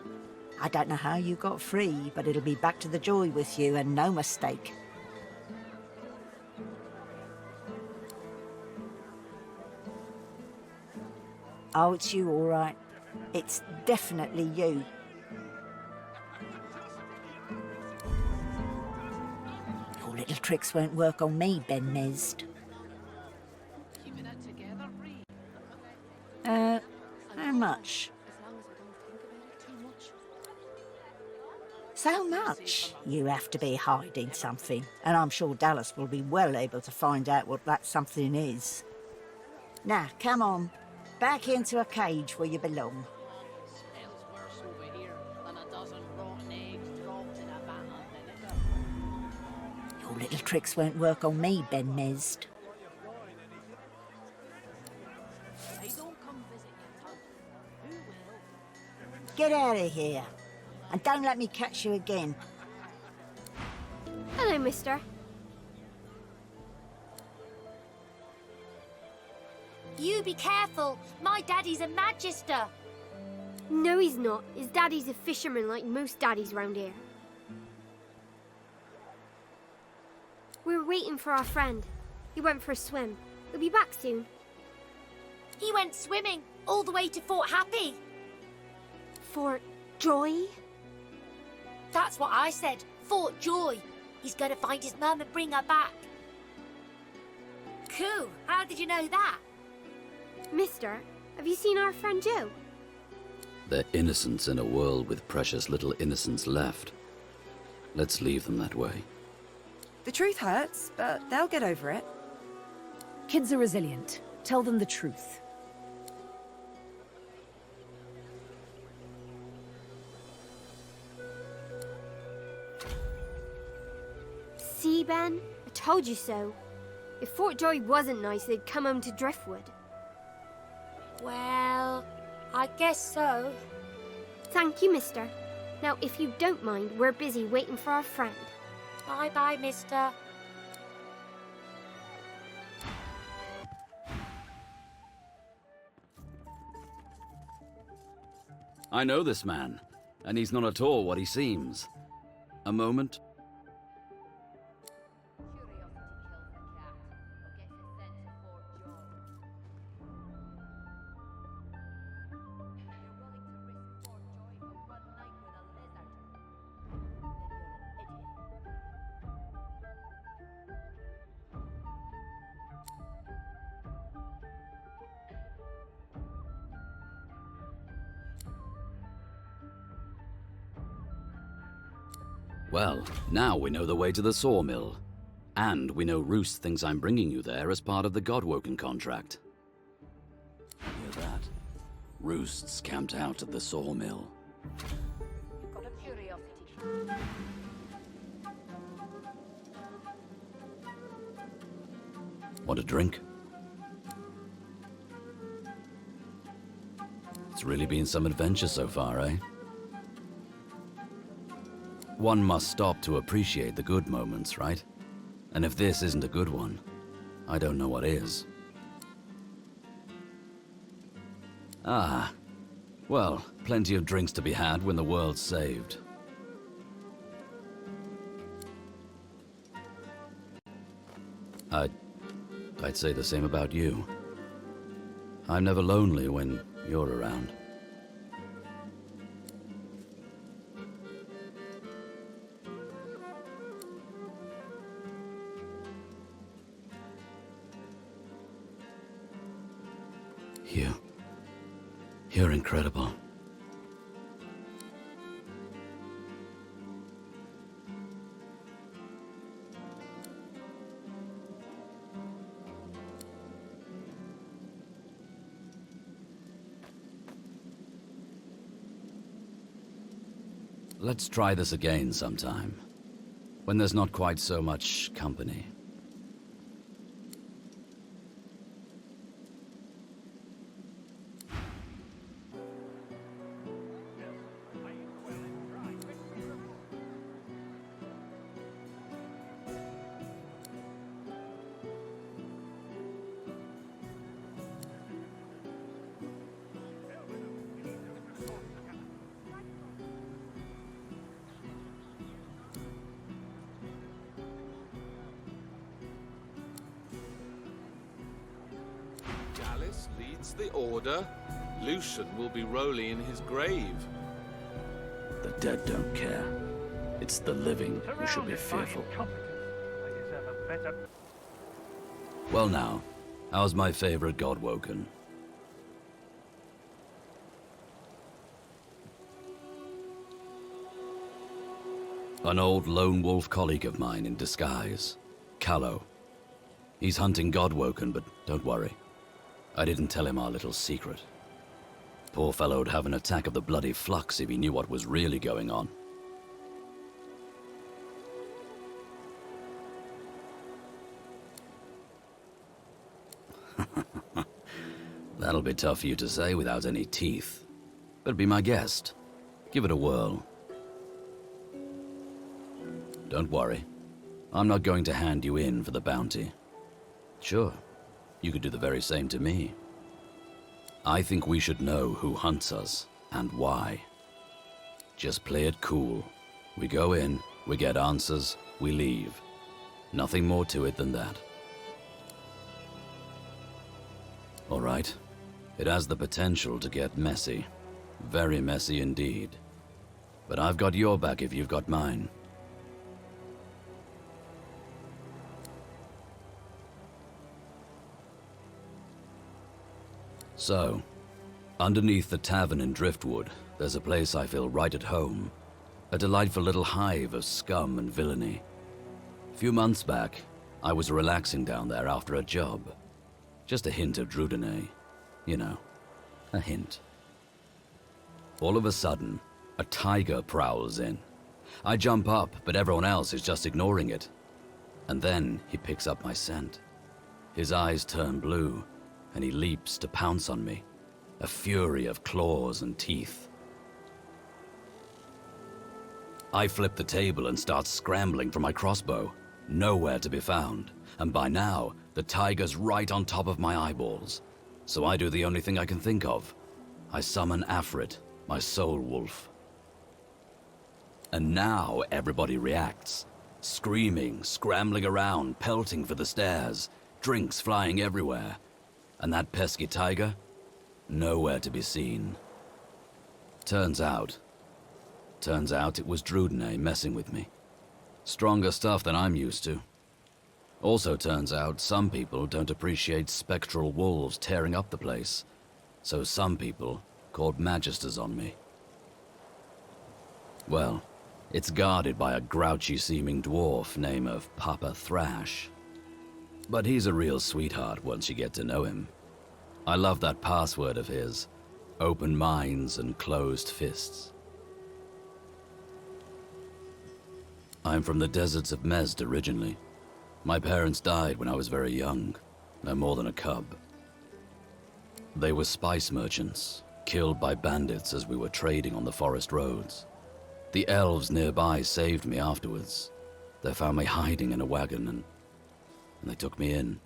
I don't know how you got free, but it'll be back to the joy with you, and no mistake. Oh, it's you, all right. It's definitely you. little tricks won't work on me, Ben Mezd. How much? So much? You have to be hiding something, and I'm sure Dallas will be well able to find out what that something is. Now, come on. Back into a cage where you belong. Your little tricks won't work on me, Ben Mezd. Get out of here. And don't let me catch you again. Hello, mister. You be careful. My daddy's a magister. No, he's not. His daddy's a fisherman like most daddies round here. We're waiting for our friend. He went for a swim. He'll be back soon. He went swimming all the way to Fort Happy. Fort Joy? That's what I said. Fort Joy. He's going to find his mum and bring her back. Cool. How did you know that? Mister, have you seen our friend Joe? They're innocents in a world with precious little innocence left. Let's leave them that way. The truth hurts, but they'll get over it. Kids are resilient. Tell them the truth. See, Ben? I told you so. If Fort Joy wasn't nice, they'd come home to Driftwood. Well, I guess so. Thank you, mister. Now, if you don't mind, we're busy waiting for our friend. Bye-bye, mister. I know this man, and he's not at all what he seems. A moment. Well, now we know the way to the sawmill. And we know Roost thinks I'm bringing you there as part of the Godwoken contract. Hear that? Roost's camped out at the sawmill. Got a curiosity. Want a drink? It's really been some adventure so far, eh? One must stop to appreciate the good moments, right? And if this isn't a good one, I don't know what is. Ah, well, plenty of drinks to be had when the world's saved. I'd say the same about you. I'm never lonely when you're around. You're incredible. Let's try this again sometime, when there's not quite so much company. Leads the order, Lucian will be rolling in his grave. The dead don't care. It's the living who should be fearful. Well now, how's my favorite god woken? An old lone wolf colleague of mine in disguise, Callow. He's hunting Godwoken, but don't worry. I didn't tell him our little secret. Poor fellow'd have an attack of the bloody flux if he knew what was really going on. That'll be tough for you to say without any teeth. But be my guest. Give it a whirl. Don't worry. I'm not going to hand you in for the bounty. Sure, you could do the very same to me. I think we should know who hunts us and why. Just play it cool. We go in, we get answers, we leave. Nothing more to it than that. All right. It has the potential to get messy. Very messy indeed. But I've got your back if you've got mine. So, underneath the tavern in Driftwood, there's a place I feel right at home. A delightful little hive of scum and villainy. A few months back, I was relaxing down there after a job. Just a hint of Drudene. You know, a hint. All of a sudden, a tiger prowls in. I jump up, but everyone else is just ignoring it. And then he picks up my scent. His eyes turn blue, and he leaps to pounce on me. A fury of claws and teeth. I flip the table and start scrambling for my crossbow. Nowhere to be found, and by now, the tiger's right on top of my eyeballs. So I do the only thing I can think of. I summon Afrit, my soul wolf. And now everybody reacts. Screaming, scrambling around, pelting for the stairs, drinks flying everywhere. And that pesky tiger? Nowhere to be seen. Turns out it was Drudene messing with me. Stronger stuff than I'm used to. Also turns out some people don't appreciate spectral wolves tearing up the place. So some people called magisters on me. Well, it's guarded by a grouchy-seeming dwarf named of Papa Thrash. But he's a real sweetheart once you get to know him. I love that password of his. Open minds and closed fists. I'm from the deserts of Mezd originally. My parents died when I was very young, no more than a cub. They were spice merchants, killed by bandits as we were trading on the forest roads. The elves nearby saved me afterwards. They found me hiding in a wagon and they took me in.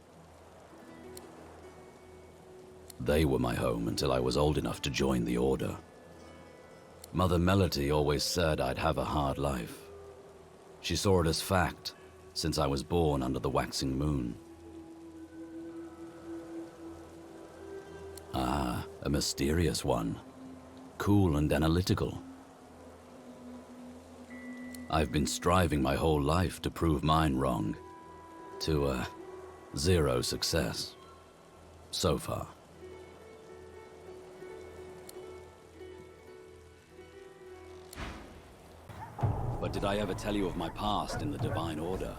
They were my home until I was old enough to join the Order. Mother Melody always said I'd have a hard life. She saw it as fact, since I was born under the waxing moon. Ah, a mysterious one. Cool and analytical. I've been striving my whole life to prove mine wrong. To, zero success. So far. But did I ever tell you of my past in the Divine Order?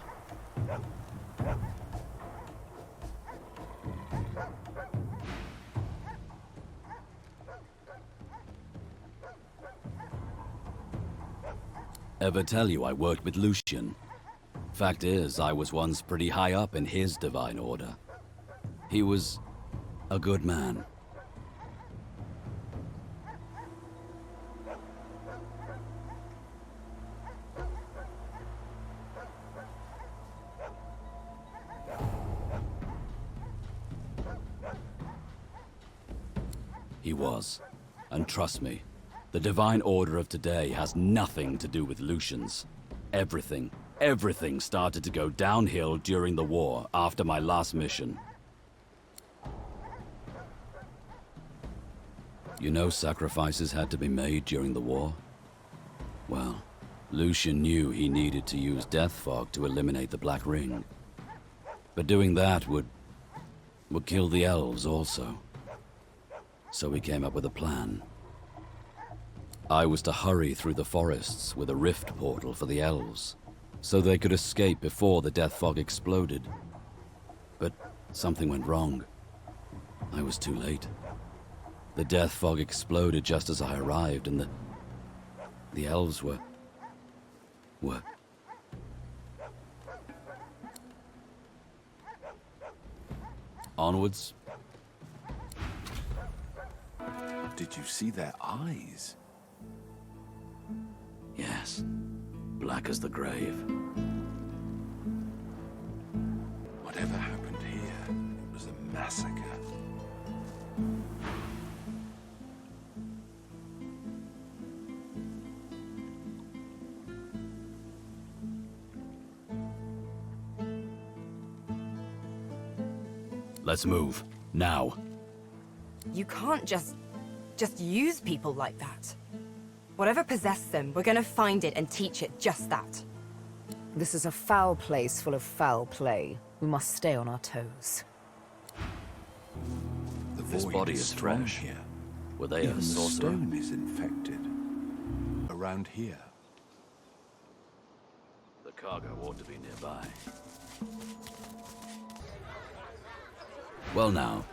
Ever tell you I worked with Lucian? Fact is, I was once pretty high up in his Divine Order. He was a good man. He was. And trust me, the Divine Order of today has nothing to do with Lucians. Everything started to go downhill during the war after my last mission. You know sacrifices had to be made during the war? Well, Lucian knew he needed to use death fog to eliminate the Black Ring. But doing that would kill the elves also. So we came up with a plan. I was to hurry through the forests with a rift portal for the elves, so they could escape before the death fog exploded. But something went wrong. I was too late. The death fog exploded just as I arrived, and the elves were... Onwards. Did you see their eyes? Yes. Black as the grave. Whatever happened here, it was a massacre. Let's move. Now. You can't just use people like that. Whatever possessed them, we're gonna find it and teach it just that. This is a foul place full of foul play. We must stay on our toes. This body is fresh. Here. Were they Even a sorcerer? The stone is infected. Around here. The cargo ought to be nearby. Well now,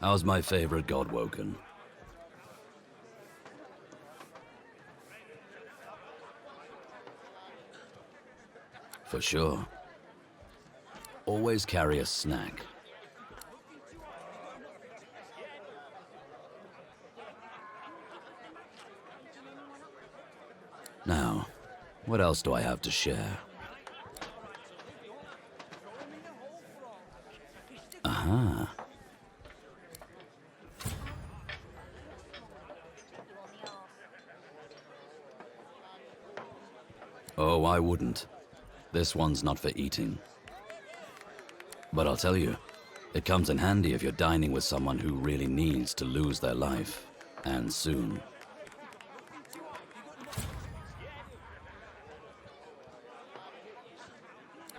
how's my favorite god woken? For sure. Always carry a snack. Now, what else do I have to share? Aha. Oh, I wouldn't. This one's not for eating. But I'll tell you, it comes in handy if you're dining with someone who really needs to lose their life, and soon.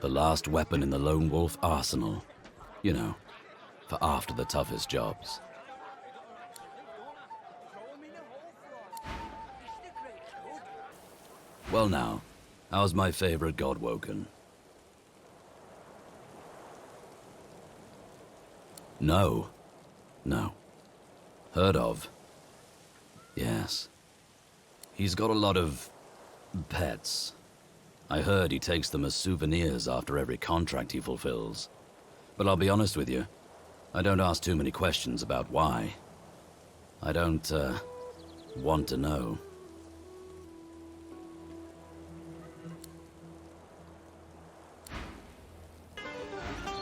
The last weapon in the lone wolf arsenal. You know, for after the toughest jobs. Well now, how's my favorite god woken? No. No. Heard of. Yes. He's got a lot of pets. I heard he takes them as souvenirs after every contract he fulfills. But I'll be honest with you, I don't ask too many questions about why. I don't, want to know.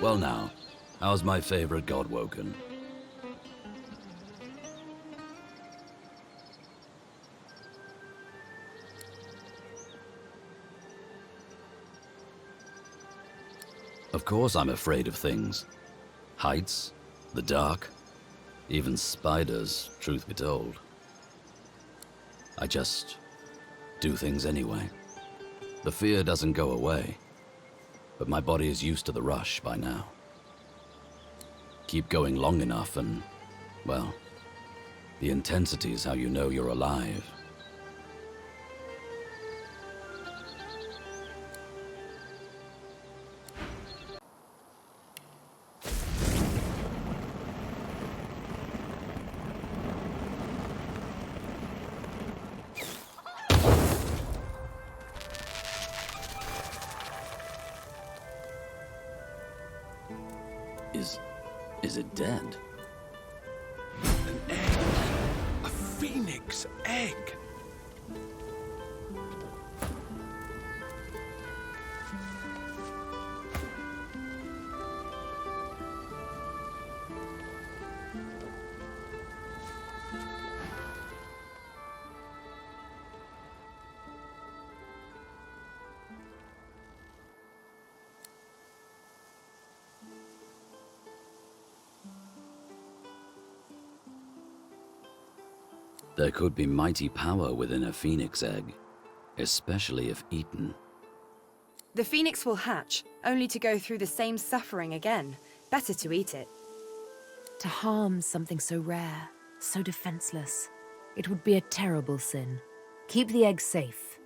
Well now, how's my favorite god woken? Of course I'm afraid of things. Heights, the dark, even spiders, truth be told. I just do things anyway. The fear doesn't go away, but my body is used to the rush by now. Keep going long enough and, well, the intensity is how you know you're alive. Is it dead? An egg. A phoenix egg. There could be mighty power within a phoenix egg, especially if eaten. The phoenix will hatch, only to go through the same suffering again. Better to eat it. To harm something so rare, so defenseless, it would be a terrible sin. Keep the egg safe.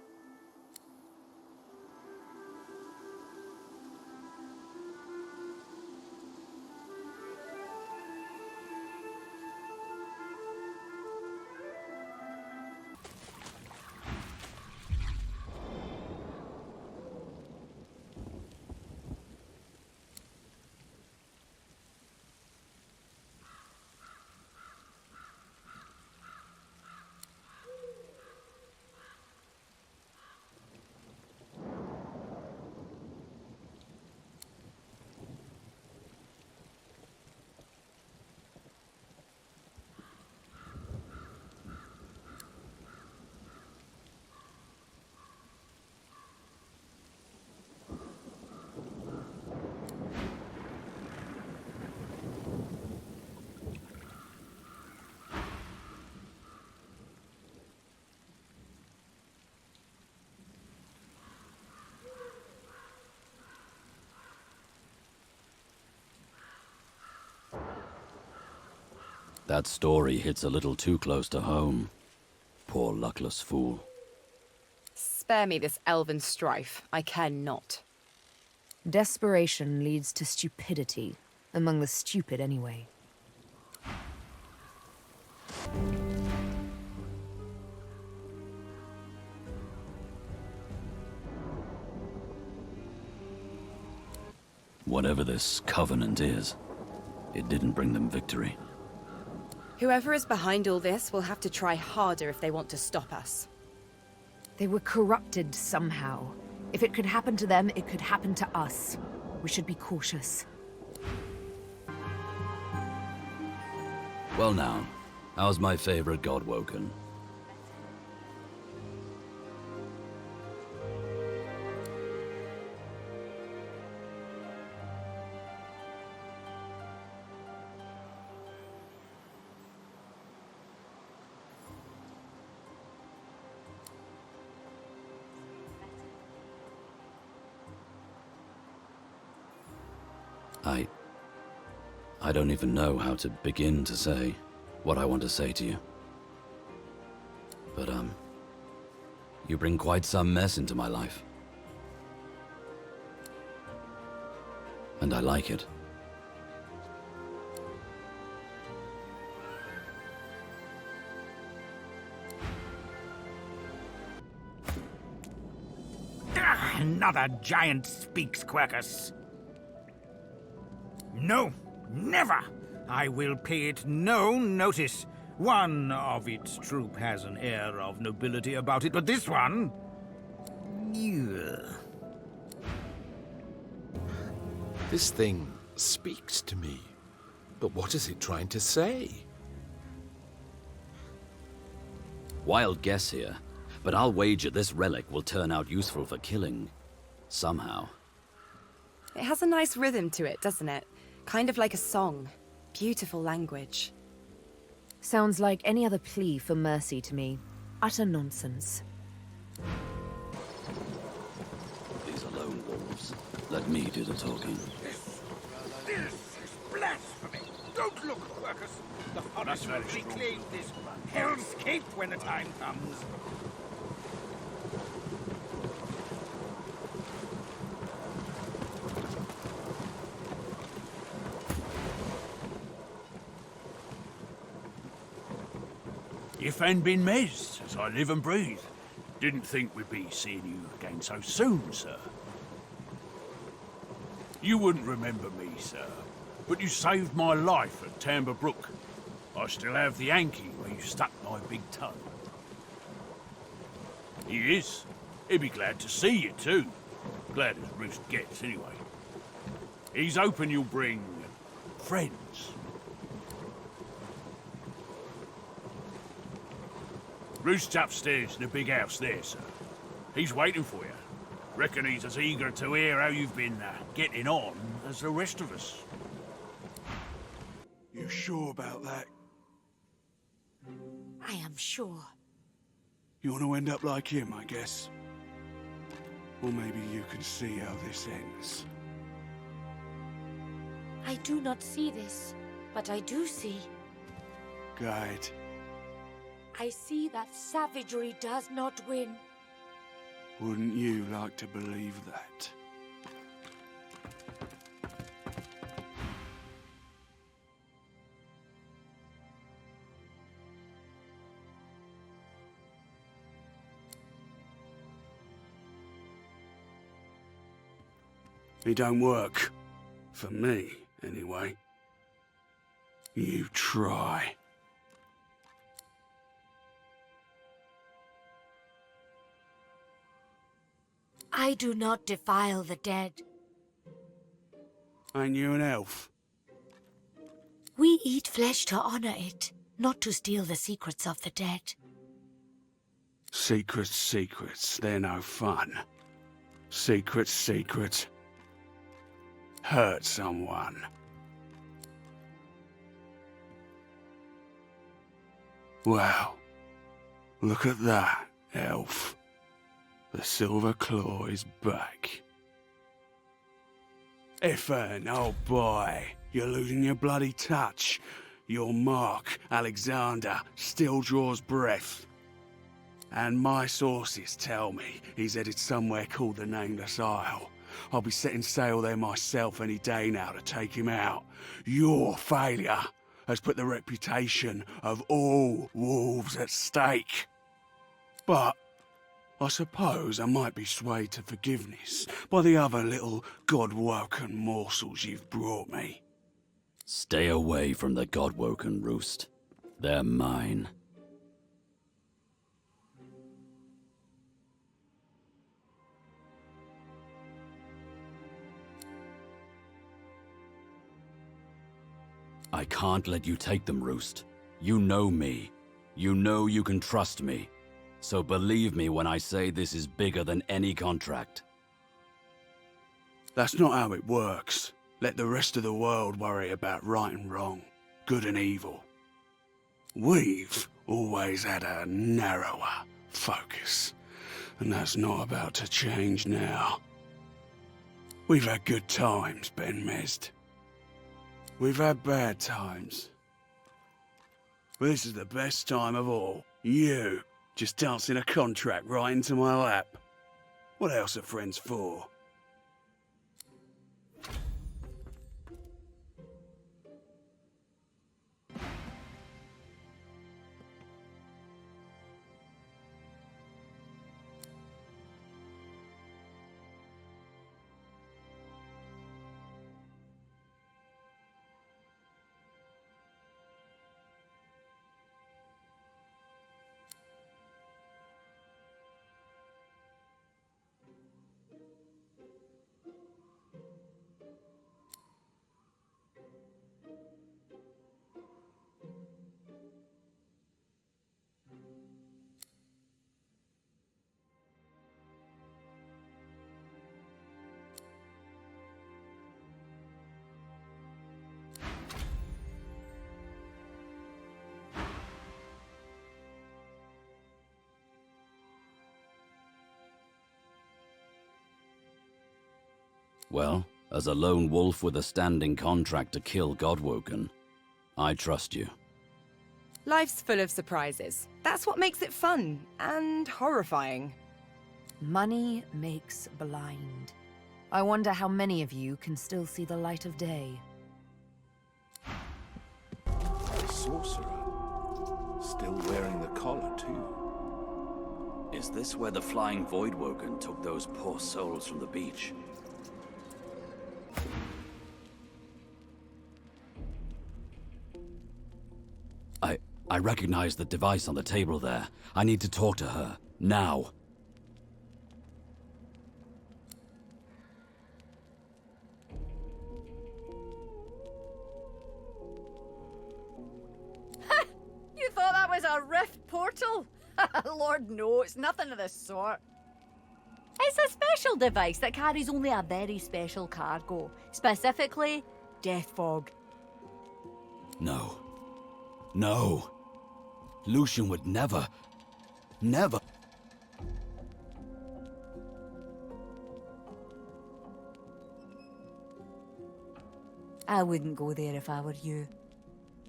That story hits a little too close to home. Poor luckless fool. Spare me this elven strife. I care not. Desperation leads to stupidity. Among the stupid, anyway. Whatever this covenant is, it didn't bring them victory. Whoever is behind all this will have to try harder if they want to stop us. They were corrupted somehow. If it could happen to them, it could happen to us. We should be cautious. Well now, how's my favorite god woken? I don't even know how to begin to say what I want to say to you. But, you bring quite some mess into my life. And I like it. Another giant speaks, Quercus. No, never! I will pay it no notice. One of its troop has an air of nobility about it, but this one... Ugh. This thing speaks to me. But what is it trying to say? Wild guess here, but I'll wager this relic will turn out useful for killing. Somehow. It has a nice rhythm to it, doesn't it? Kind of like a song. Beautiful language. Sounds like any other plea for mercy to me. Utter nonsense. These are lone wolves. Let me do the talking. This is blasphemy! Don't look, Quercus! The forest will reclaim this hellscape when the time comes. Ifan ben Mezd, as I live and breathe. Didn't think we'd be seeing you again so soon, sir. You wouldn't remember me, sir, but you saved my life at Tamber Brook. I still have the hanky where you stuck my big toe. He is. He'd be glad to see you, too. Glad as Roost gets, anyway. He's hoping you'll bring... friends. Roost's upstairs in the big house there, sir. He's waiting for you. Reckon he's as eager to hear how you've been getting on as the rest of us. You sure about that? I am sure. You want to end up like him, I guess. Or maybe you can see how this ends. I do not see this, but I do see. Good. I see that savagery does not win. Wouldn't you like to believe that? It don't work. For me, anyway. You try. I do not defile the dead. Ain't you an elf? We eat flesh to honor it, not to steal the secrets of the dead. Secrets, secrets, they're no fun. Secrets, secrets. Hurt someone. Well, look at that, elf. The silver claw is back. Ifan, oh boy, you're losing your bloody touch. Your mark, Alexander, still draws breath. And my sources tell me he's headed somewhere called the Nameless Isle. I'll be setting sail there myself any day now to take him out. Your failure has put the reputation of all wolves at stake. But I suppose I might be swayed to forgiveness by the other little God-woken morsels you've brought me. Stay away from the God-woken roost. They're mine. I can't let you take them, Roost. You know me. You know you can trust me. So believe me when I say this is bigger than any contract. That's not how it works. Let the rest of the world worry about right and wrong, good and evil. We've always had a narrower focus, and that's not about to change now. We've had good times, Ben Mezd. We've had bad times. But this is the best time of all. You just dancing a contract right into my lap. What else are friends for? Well, as a lone wolf with a standing contract to kill Godwoken, I trust you. Life's full of surprises. That's what makes it fun and horrifying. Money makes blind. I wonder how many of you can still see the light of day. The sorcerer. Still wearing the collar, too. Is this where the flying Voidwoken took those poor souls from the beach? I recognize the device on the table there. I need to talk to her, now. You thought that was a rift portal? Lord, no, it's nothing of the sort. It's a special device that carries only a very special cargo. Specifically, death fog. No. No. Lucian would never... never... I wouldn't go there if I were you.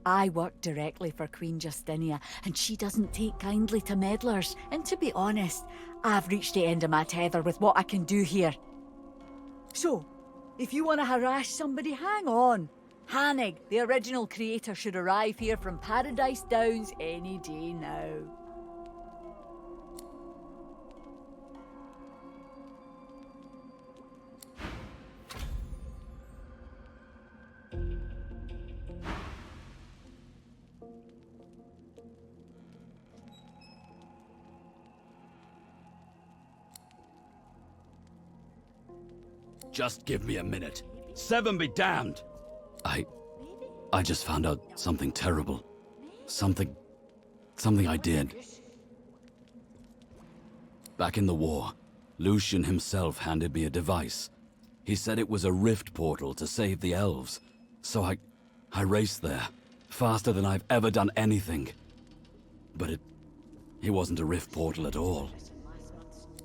I work directly for Queen Justinia, and she doesn't take kindly to meddlers. And to be honest, I've reached the end of my tether with what I can do here. So, if you want to harass somebody, hang on. Hanig, the original creator, should arrive here from Paradise Downs any day now. Just give me a minute. Seven be damned! I just found out something terrible. Something I did. Back in the war, Lucian himself handed me a device. He said it was a rift portal to save the elves. So I raced there, faster than I've ever done anything. But it wasn't a rift portal at all.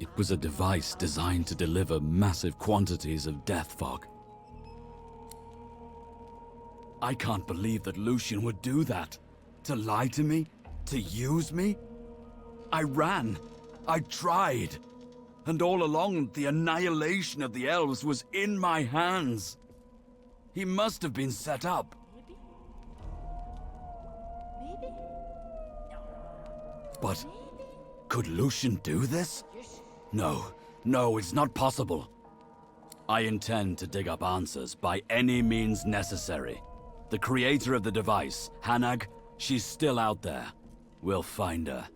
It was a device designed to deliver massive quantities of death fog. I can't believe that Lucian would do that. To lie to me? To use me? I ran. I tried. And all along, the annihilation of the elves was in my hands. He must have been set up. But could Lucian do this? No, it's not possible. I intend to dig up answers by any means necessary. The creator of the device, Hanag, she's still out there. We'll find her.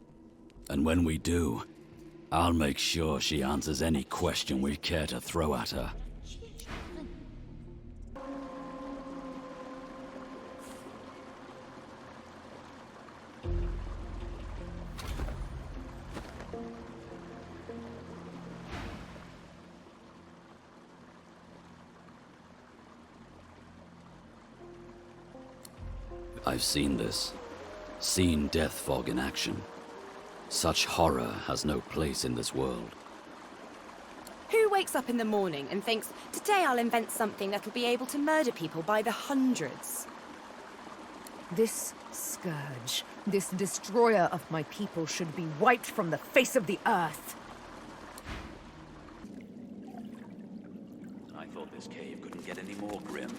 And when we do, I'll make sure she answers any question we care to throw at her. I've seen this. Seen death fog in action. Such horror has no place in this world. Who wakes up in the morning and thinks, today I'll invent something that'll be able to murder people by the hundreds? This scourge, this destroyer of my people should be wiped from the face of the earth. I thought this cave couldn't get any more grim.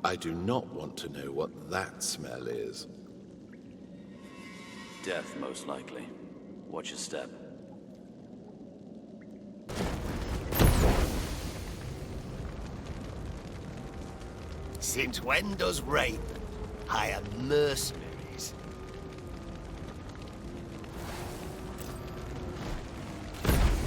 I do not want to know what that smell is. Death, most likely. Watch your step. Since when does rape hire mercenaries?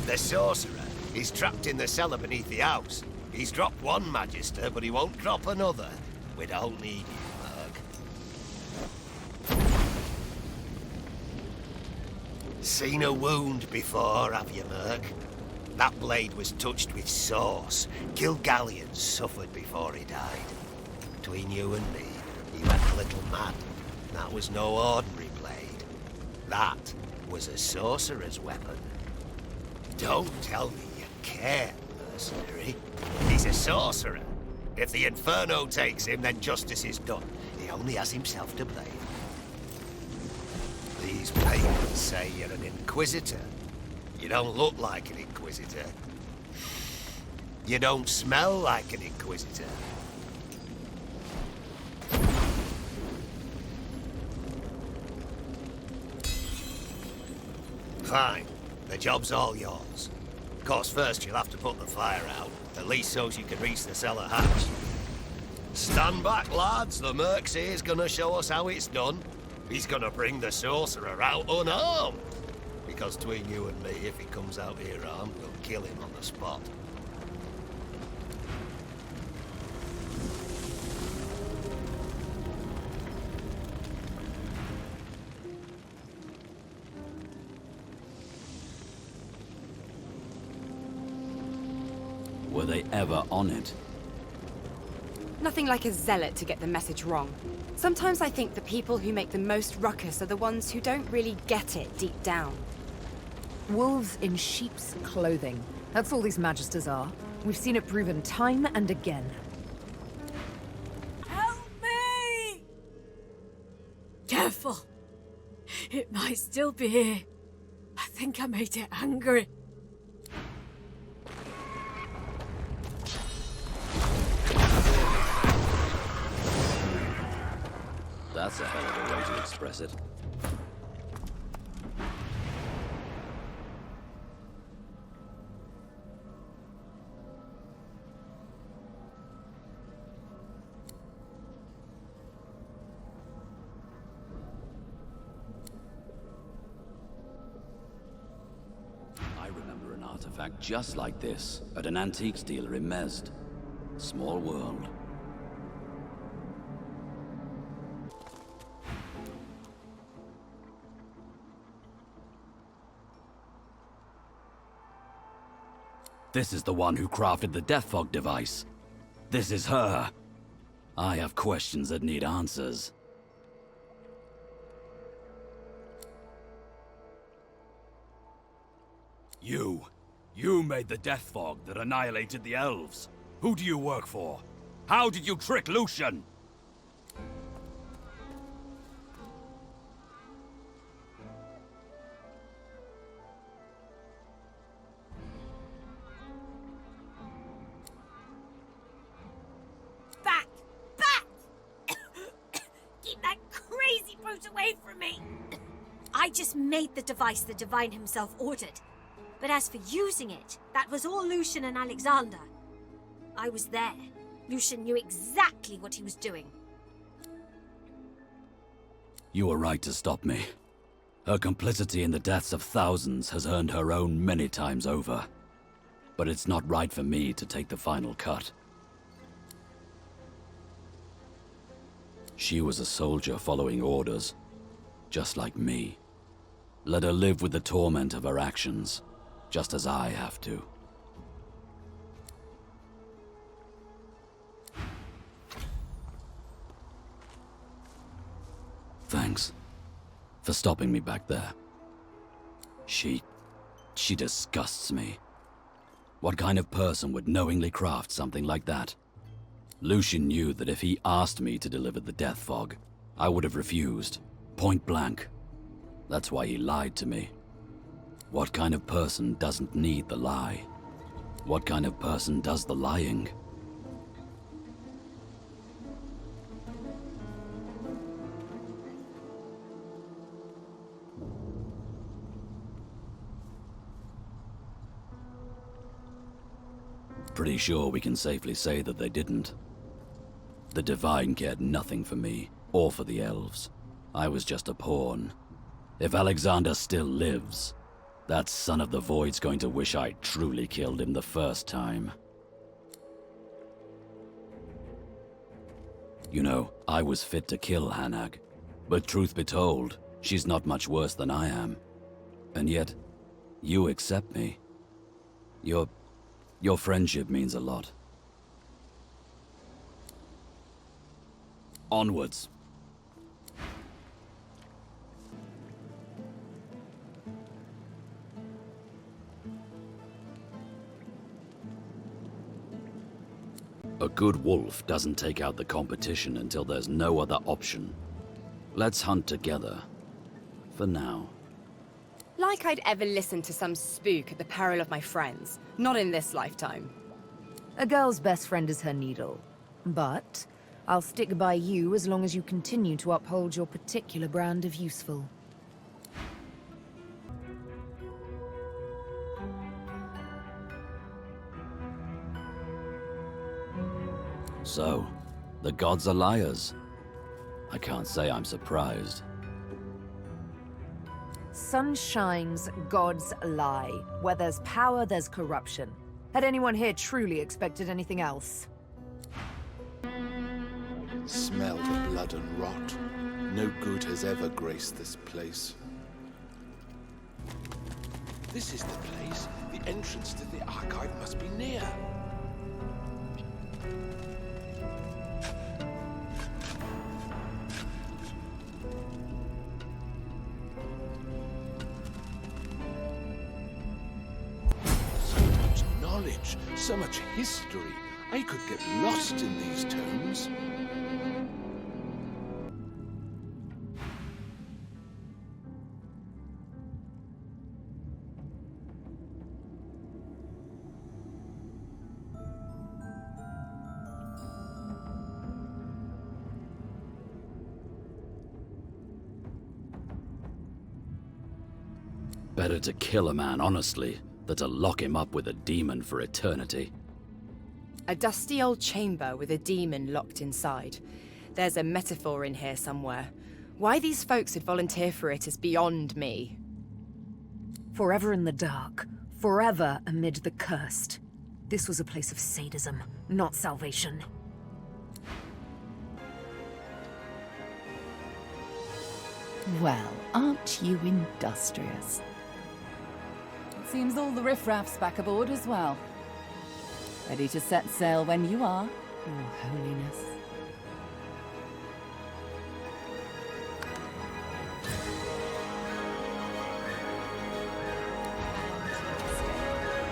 The sorcerer is trapped in the cellar beneath the house. He's dropped one magister, but he won't drop another. We don't need you, Merc. Seen a wound before, have you, Merc? That blade was touched with sauce. Gilgallion suffered before he died. Between you and me, he went a little mad. That was no ordinary blade. That was a sorcerer's weapon. Don't tell me you care, mercenary. He's a sorcerer. If the Inferno takes him, then justice is done. He only has himself to blame. These papers say you're an Inquisitor. You don't look like an Inquisitor. You don't smell like an Inquisitor. Fine. The job's all yours. Of course, first you'll have to put the fire out, at least so you can reach the cellar hatch. Stand back, lads. The Merc's here's gonna show us how it's done. He's gonna bring the sorcerer out unarmed. Because between you and me, if he comes out here armed, we'll kill him on the spot. Were they ever on it? Nothing like a zealot to get the message wrong. Sometimes I think the people who make the most ruckus are the ones who don't really get it deep down. Wolves in sheep's clothing. That's all these magisters are. We've seen it proven time and again. It might still be here. I think I made it angry. That's a hell of a way to express it. I remember an artifact just like this at an antiques dealer in Mezd. Small world. This is the one who crafted the Death Fog device. This is her. I have questions that need answers. You made the Death Fog that annihilated the elves. Who do you work for? How did you trick Lucian? Keep that crazy brute away from me! I just made the device the Divine himself ordered. But as for using it, that was all Lucian and Alexander. I was there. Lucian knew exactly what he was doing. You were right to stop me. Her complicity in the deaths of thousands has earned her own many times over. But it's not right for me to take the final cut. She was a soldier following orders, just like me. Let her live with the torment of her actions, just as I have to. Thanks for stopping me back there. She disgusts me. What kind of person would knowingly craft something like that? Lucian knew that if he asked me to deliver the Death Fog, I would have refused, point blank. That's why he lied to me. What kind of person doesn't need the lie? What kind of person does the lying? Pretty sure we can safely say that they didn't. The Divine cared nothing for me, or for the elves. I was just a pawn. If Alexander still lives, that son of the Void's going to wish I'd truly killed him the first time. You know, I was fit to kill Hanag, but truth be told, she's not much worse than I am. And yet, you accept me. Your friendship means a lot. Onwards. A good wolf doesn't take out the competition until there's no other option. Let's hunt together. For now. Like I'd ever listen to some spook at the peril of my friends. Not in this lifetime. A girl's best friend is her needle. But I'll stick by you as long as you continue to uphold your particular brand of useful. So, the gods are liars. I can't say I'm surprised. Sun shines, gods lie. Where there's power, there's corruption. Had anyone here truly expected anything else? Smell the blood and rot. No good has ever graced this place. This is the place. The entrance to the archive must be near. So much history. I could get lost in these tomes. Better to kill a man honestly than to lock him up with a demon for eternity. A dusty old chamber with a demon locked inside. There's a metaphor in here somewhere. Why these folks would volunteer for it is beyond me. Forever in the dark, forever amid the cursed. This was a place of sadism, not salvation. Well, aren't you industrious? It seems all the riffraff's back aboard as well. Ready to set sail when you are, Your Holiness.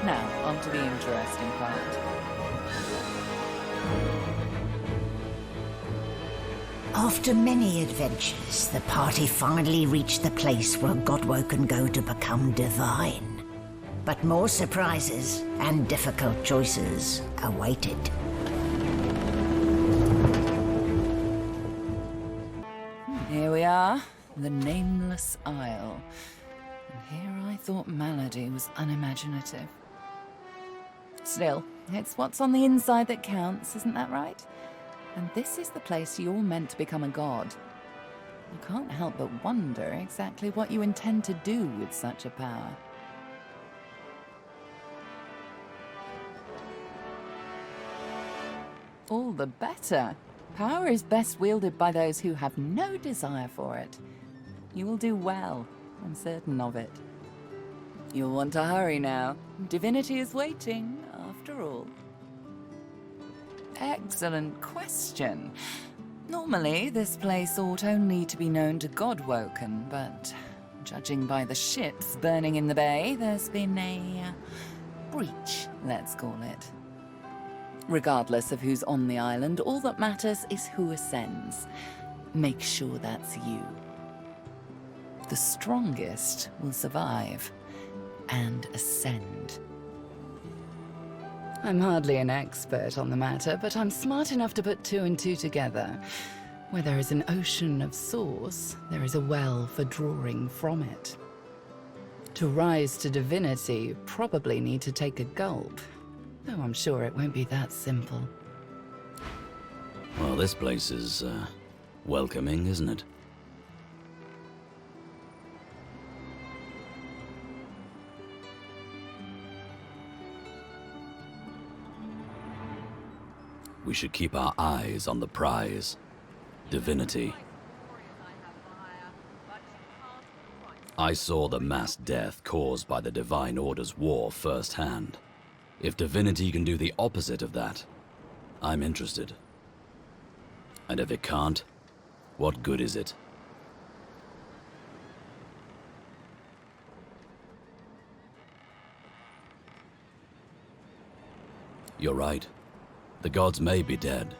Now, on to the interesting part. After many adventures, the party finally reached the place where Godwo can go to become divine. But more surprises and difficult choices awaited. Here we are, the Nameless Isle. And here I thought Malady was unimaginative. Still, it's what's on the inside that counts, isn't that right? And this is the place you're meant to become a god. I can't help but wonder exactly what you intend to do with such a power. All the better. Power is best wielded by those who have no desire for it. You will do well, I'm certain of it. You'll want to hurry now. Divinity is waiting, after all. Excellent question. Normally, this place ought only to be known to Godwoken, but judging by the ships burning in the bay, there's been a breach, let's call it. Regardless of who's on the island, all that matters is who ascends. Make sure that's you. The strongest will survive and ascend. I'm hardly an expert on the matter, but I'm smart enough to put two and two together. Where there is an ocean of source, there is a well for drawing from it. To rise to divinity, you probably need to take a gulp, though I'm sure it won't be that simple. Well, this place is, welcoming, isn't it? We should keep our eyes on the prize. Divinity. I saw the mass death caused by the Divine Order's war firsthand. If Divinity can do the opposite of that, I'm interested. And if it can't, what good is it? You're right. The gods may be dead,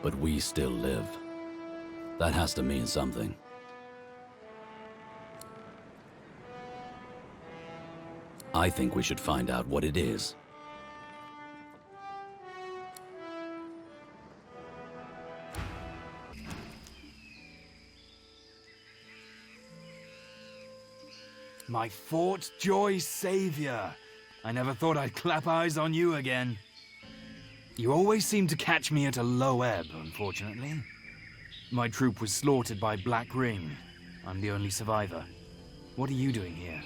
but we still live. That has to mean something. I think we should find out what it is. My Fort Joy savior. I never thought I'd clap eyes on you again. You always seem to catch me at a low ebb, unfortunately. My troop was slaughtered by Black Ring. I'm the only survivor. What are you doing here?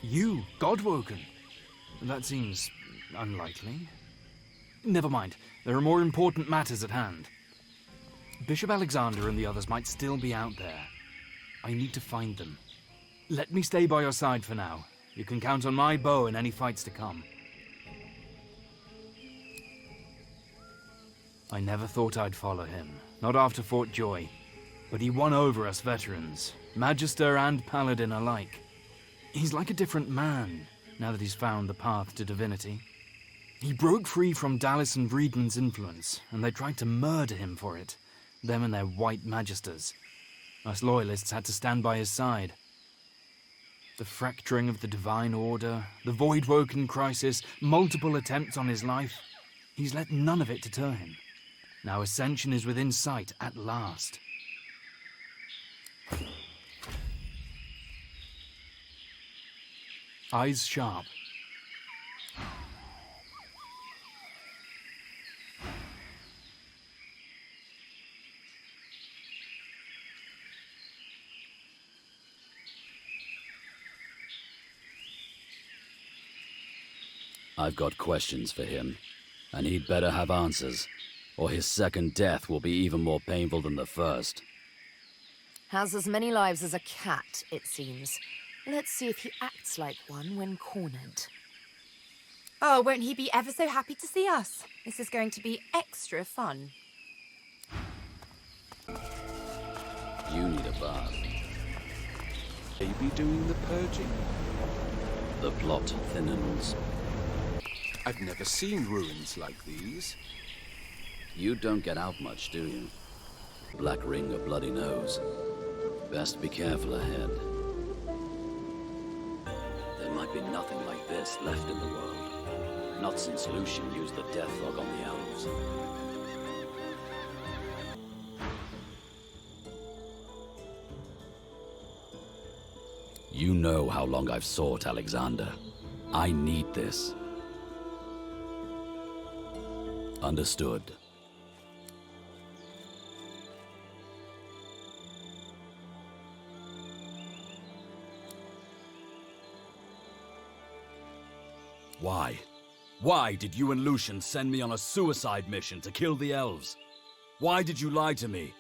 You, Godwoken? That seems unlikely. Never mind. There are more important matters at hand. Bishop Alexander and the others might still be out there. I need to find them. Let me stay by your side for now. You can count on my bow in any fights to come. I never thought I'd follow him, not after Fort Joy. But he won over us veterans, Magister and Paladin alike. He's like a different man, now that he's found the path to divinity. He broke free from Dallas and Vriedman's influence, and they tried to murder him for it. Them and their white magisters. Us loyalists had to stand by his side. The fracturing of the Divine Order, the Voidwoken crisis, multiple attempts on his life. He's let none of it deter him. Now ascension is within sight at last. Eyes sharp. I've got questions for him, and he'd better have answers, or his second death will be even more painful than the first. Has as many lives as a cat, it seems. Let's see if he acts like one when cornered. Oh, won't he be ever so happy to see us? This is going to be extra fun. You need a bath. Maybe doing the purging? The plot thinnens. I've never seen ruins like these. You don't get out much, do you? Black ring, a bloody nose. Best be careful ahead. There might be nothing like this left in the world. Not since Lucian used the death log on the elves. You know how long I've sought Alexander. I need this. Understood. Why? Why did you and Lucian send me on a suicide mission to kill the elves? Why did you lie to me?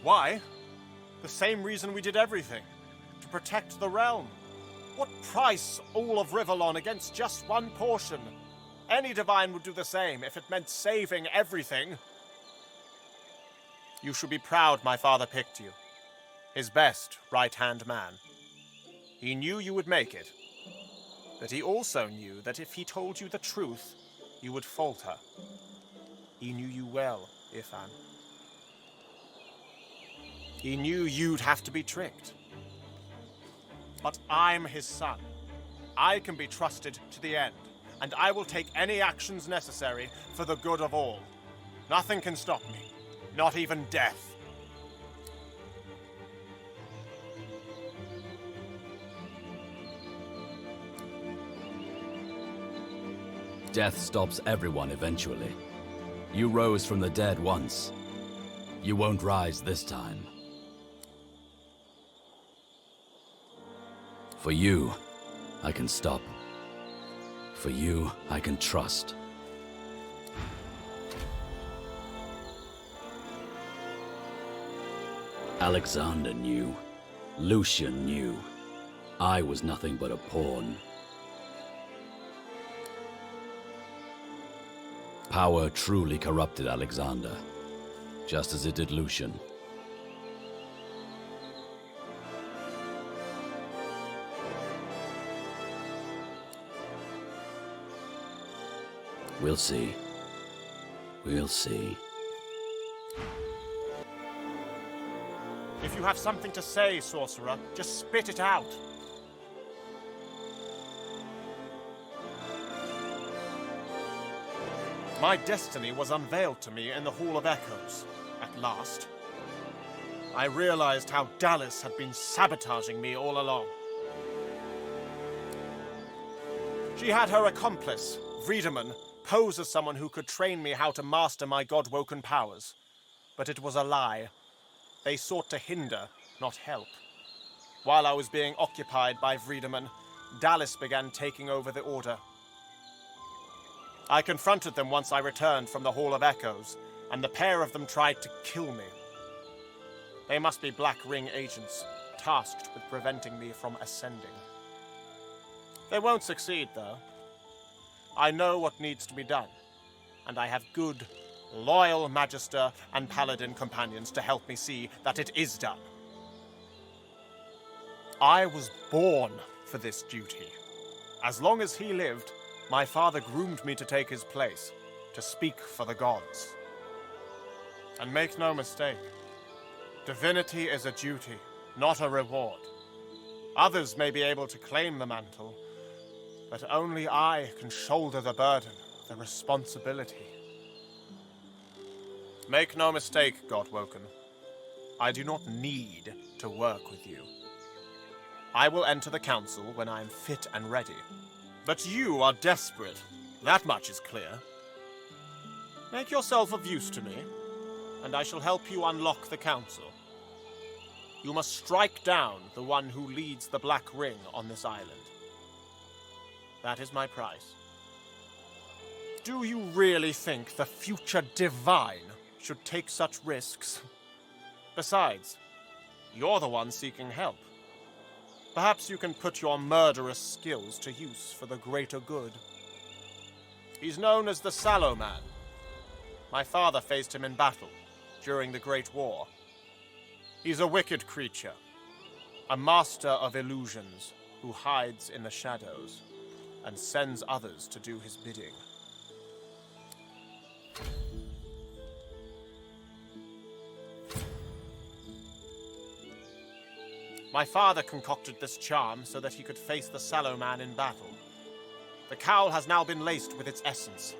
Why? The same reason we did everything. To protect the realm. What price all of Rivellon against just one portion? Any divine would do the same if it meant saving everything. You should be proud my father picked you. His best right-hand man. He knew you would make it. But he also knew that if he told you the truth, you would falter. He knew you well, Ifan. He knew you'd have to be tricked. But I'm his son. I can be trusted to the end, and I will take any actions necessary for the good of all. Nothing can stop me, not even death. Death stops everyone eventually. You rose from the dead once. You won't rise this time. For you, I can stop. For you, I can trust. Alexander knew. Lucian knew. I was nothing but a pawn. Power truly corrupted Alexander, just as it did Lucian. We'll see. We'll see. If you have something to say, sorcerer, just spit it out. My destiny was unveiled to me in the Hall of Echoes, at last. I realized how Dallas had been sabotaging me all along. She had her accomplice, Wiedemann, pose as someone who could train me how to master my god-woken powers. But it was a lie. They sought to hinder, not help. While I was being occupied by Wiedemann, Dallas began taking over the Order. I confronted them once I returned from the Hall of Echoes, and the pair of them tried to kill me. They must be Black Ring agents, tasked with preventing me from ascending. They won't succeed, though. I know what needs to be done, and I have good, loyal Magister and Paladin companions to help me see that it is done. I was born for this duty. As long as he lived, my father groomed me to take his place, to speak for the gods. And make no mistake, divinity is a duty, not a reward. Others may be able to claim the mantle, but only I can shoulder the burden, the responsibility. Make no mistake, Godwoken. I do not need to work with you. I will enter the council when I am fit and ready. But you are desperate. That much is clear. Make yourself of use to me, and I shall help you unlock the council. You must strike down the one who leads the Black Ring on this island. That is my price. Do you really think the future divine should take such risks? Besides, you're the one seeking help. Perhaps you can put your murderous skills to use for the greater good. He's known as the Sallow Man. My father faced him in battle during the Great War. He's a wicked creature, a master of illusions who hides in the shadows and sends others to do his bidding. My father concocted this charm so that he could face the Sallow Man in battle. The cowl has now been laced with its essence.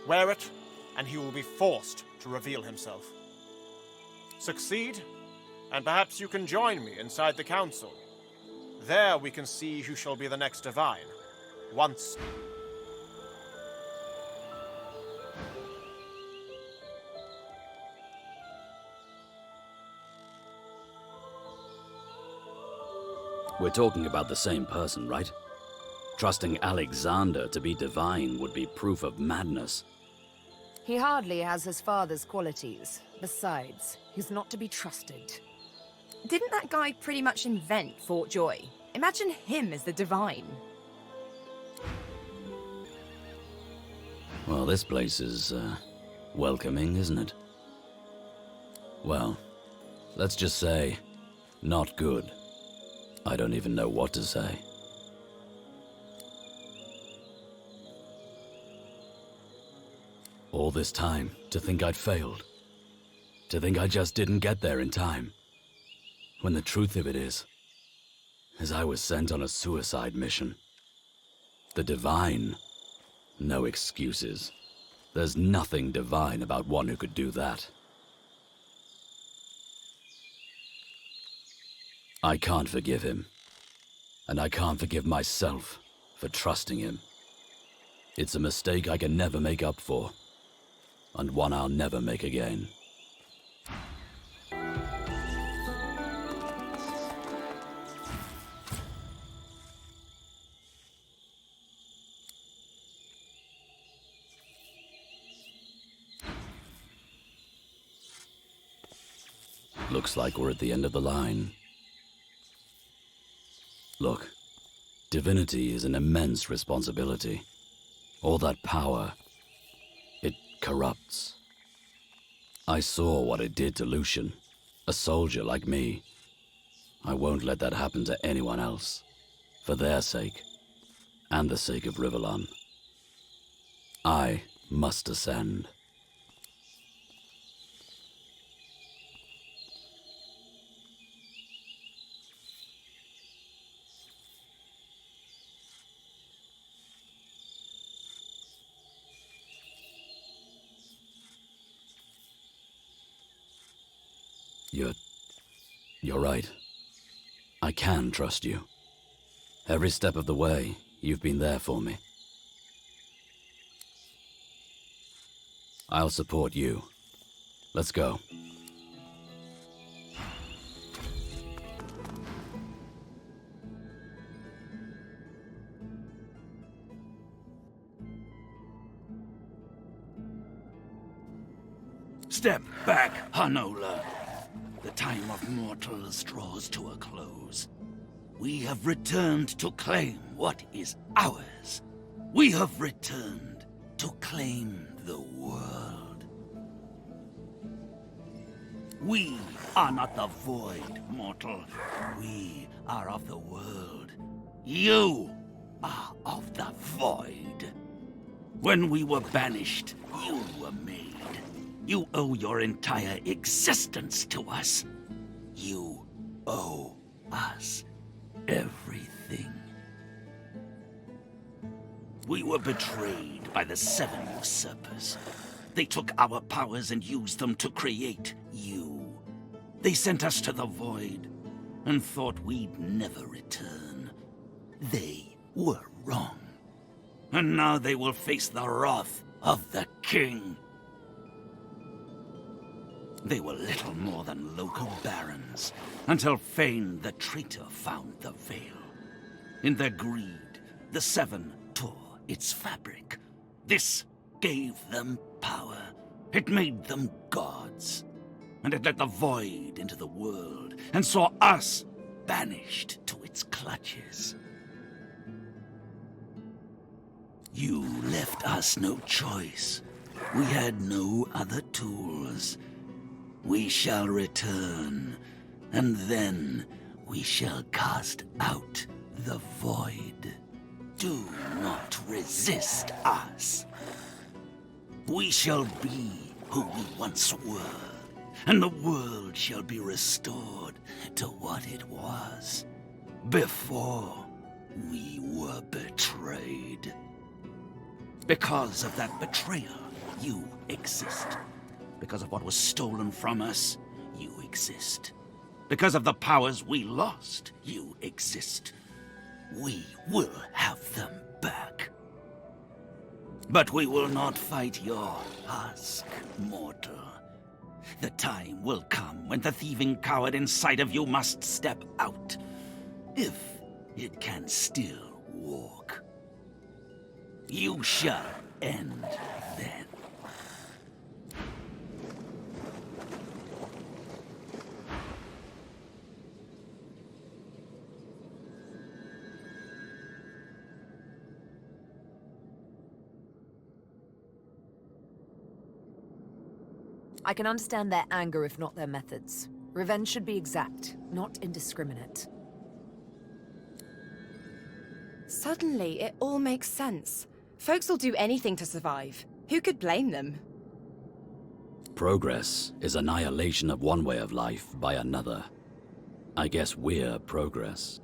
Wear it, and he will be forced to reveal himself. Succeed, and perhaps you can join me inside the council. There we can see who shall be the next divine. Once... We're talking about the same person, right? Trusting Alexander to be divine would be proof of madness. He hardly has his father's qualities. Besides, he's not to be trusted. Didn't that guy pretty much invent Fort Joy? Imagine him as the divine. Well, this place is, welcoming, isn't it? Well, let's just say, not good. I don't even know what to say. All this time, to think I'd failed. To think I just didn't get there in time. When the truth of it is I was sent on a suicide mission. The divine, no excuses. There's nothing divine about one who could do that. I can't forgive him. And I can't forgive myself for trusting him. It's a mistake I can never make up for. And one I'll never make again. Looks like we're at the end of the line. Look, divinity is an immense responsibility. All that power, it corrupts. I saw what it did to Lucian, a soldier like me. I won't let that happen to anyone else, for their sake, and the sake of Rivellon. I must ascend. You're right. I can trust you. Every step of the way, you've been there for me. I'll support you. Let's go. Step back, Hanola. The time of mortals draws to a close. We have returned to claim what is ours. We have returned to claim the world. We are not the void, mortal. We are of the world. You are of the void. When we were banished, you were made. You owe your entire existence to us. You owe us everything. We were betrayed by the 7 usurpers. They took our powers and used them to create you. They sent us to the void and thought we'd never return. They were wrong. And now they will face the wrath of the king. They were little more than local barons, until Fane the traitor found the veil. In their greed, the Seven tore its fabric. This gave them power. It made them gods. And it let the void into the world, and saw us banished to its clutches. You left us no choice. We had no other tools. We shall return, and then we shall cast out the void. Do not resist us. We shall be who we once were, and the world shall be restored to what it was before we were betrayed. Because of that betrayal, you exist. Because of what was stolen from us, you exist. Because of the powers we lost, you exist. We will have them back. But we will not fight your husk, mortal. The time will come when the thieving coward inside of you must step out, if it can still walk. You shall end then. I can understand their anger if not their methods. Revenge should be exact, not indiscriminate. Suddenly, it all makes sense. Folks will do anything to survive. Who could blame them? Progress is annihilation of one way of life by another. I guess we're progress.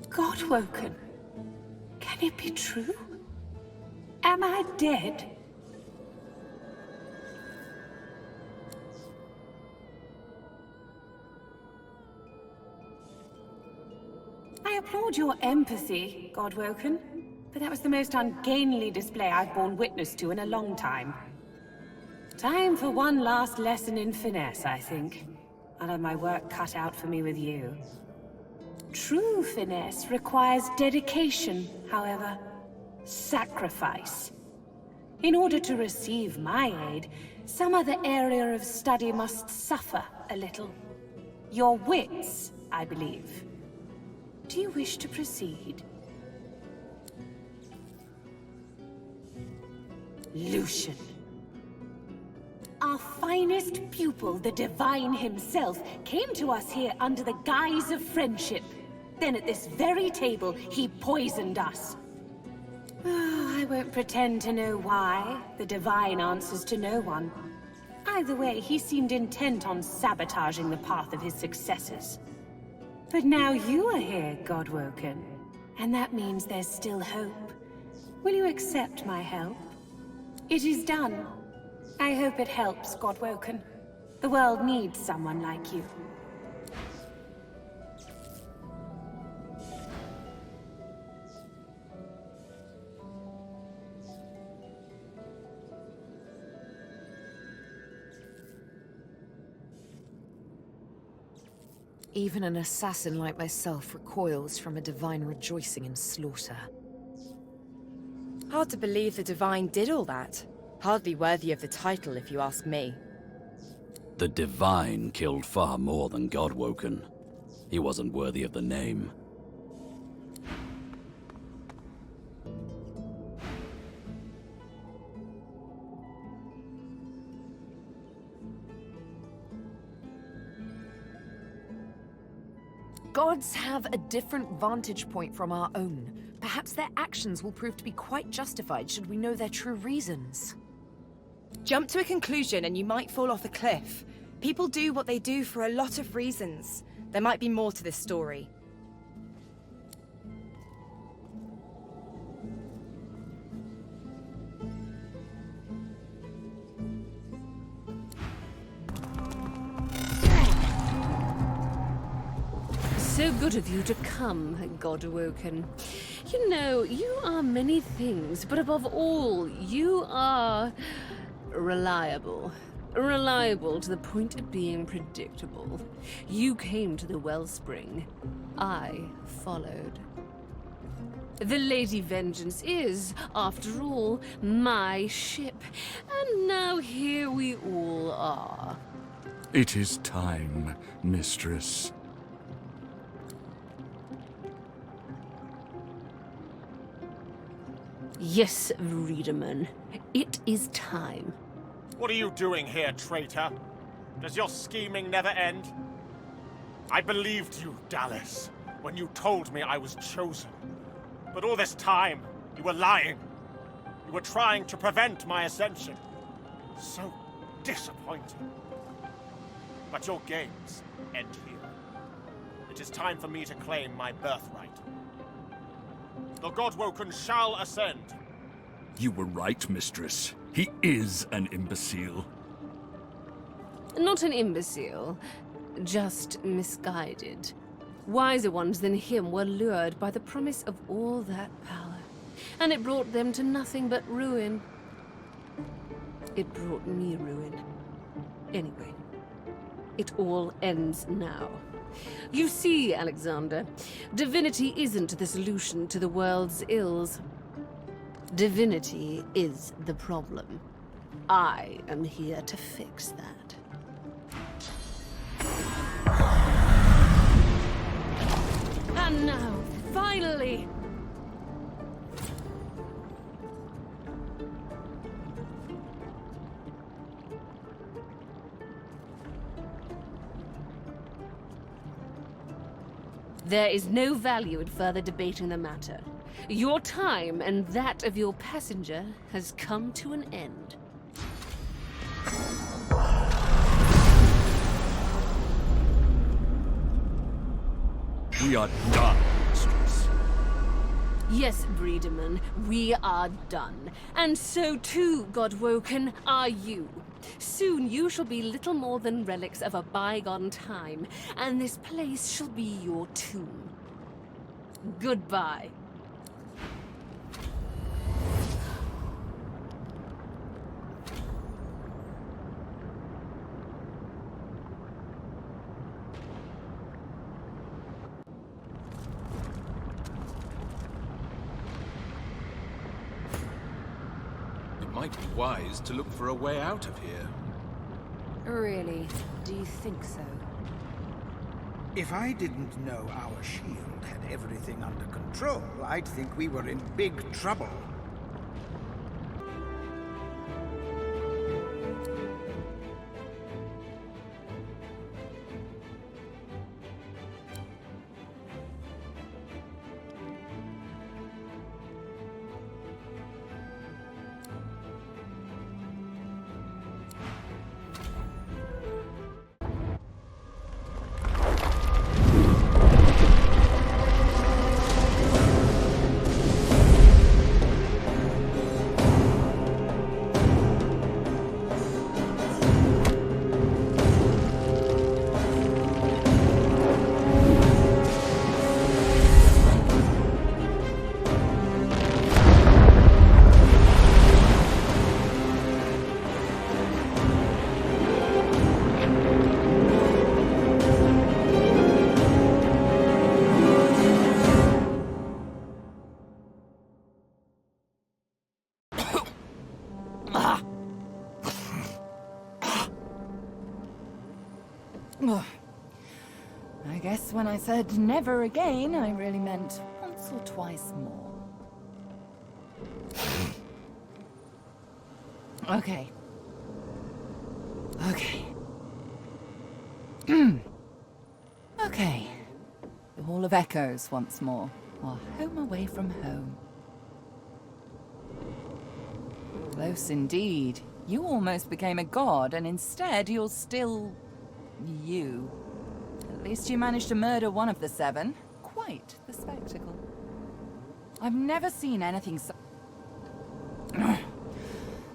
God-woken. Can it be true? Am I dead? I applaud your empathy, God-woken, but that was the most ungainly display I've borne witness to in a long time. Time for one last lesson in finesse, I think. I'll have my work cut out for me with you. True finesse requires dedication, however. Sacrifice. In order to receive my aid, some other area of study must suffer a little. Your wits, I believe. Do you wish to proceed? Lucian. Our finest pupil, the Divine himself, came to us here under the guise of friendship. Then at this very table, he poisoned us. Oh, I won't pretend to know why. The Divine answers to no one. Either way, he seemed intent on sabotaging the path of his successors. But now you are here, God-woken. And that means there's still hope. Will you accept my help? It is done. I hope it helps, God-woken. The world needs someone like you. Even an assassin like myself recoils from a divine rejoicing in slaughter. Hard to believe the Divine did all that. Hardly worthy of the title, if you ask me. The Divine killed far more than God-woken. He wasn't worthy of the name. Gods have a different vantage point from our own. Perhaps their actions will prove to be quite justified should we know their true reasons. Jump to a conclusion and you might fall off a cliff. People do what they do for a lot of reasons. There might be more to this story. So good of you to come, God-woken. You know, you are many things, but above all, you are reliable. Reliable to the point of being predictable. You came to the wellspring. I followed. The Lady Vengeance is, after all, my ship. And now here we all are. It is time, mistress. Yes, Readerman. It is time. What are you doing here, traitor? Does your scheming never end? I believed you, Dallas, when you told me I was chosen. But all this time, you were lying. You were trying to prevent my ascension. So disappointing. But your games end here. It is time for me to claim my birthright. The Godwoken shall ascend. You were right, mistress. He is an imbecile. Not an imbecile, just misguided. Wiser ones than him were lured by the promise of all that power, and it brought them to nothing but ruin. It brought me ruin. Anyway, it all ends now. You see, Alexander, divinity isn't the solution to the world's ills. Divinity is the problem. I am here to fix that. And now, finally! There is no value in further debating the matter. Your time and that of your passenger has come to an end. We are done, mistress. Yes, Breederman, we are done. And so too, Godwoken, are you. Soon you shall be little more than relics of a bygone time, and this place shall be your tomb. Goodbye. It might be wise to look for a way out of here. Really? Do you think so? If I didn't know our shield had everything under control, I'd think we were in big trouble. I guess when I said never again, I really meant once or twice more. Okay. Okay. Okay. The Hall of Echoes once more. Our home away from home. Close indeed. You almost became a god, and instead you're still... you. At least you managed to murder one of the seven. Quite the spectacle. I've never seen anything so...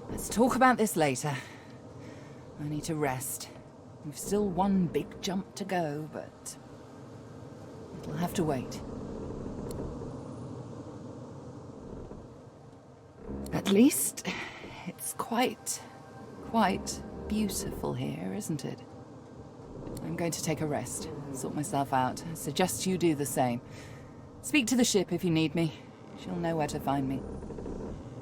Let's talk about this later. I need to rest. We've still one big jump to go, but... It'll have to wait. At least, it's quite beautiful here, isn't it? I'm going to take a rest, sort myself out. I suggest you do the same. Speak to the ship if you need me. She'll know where to find me.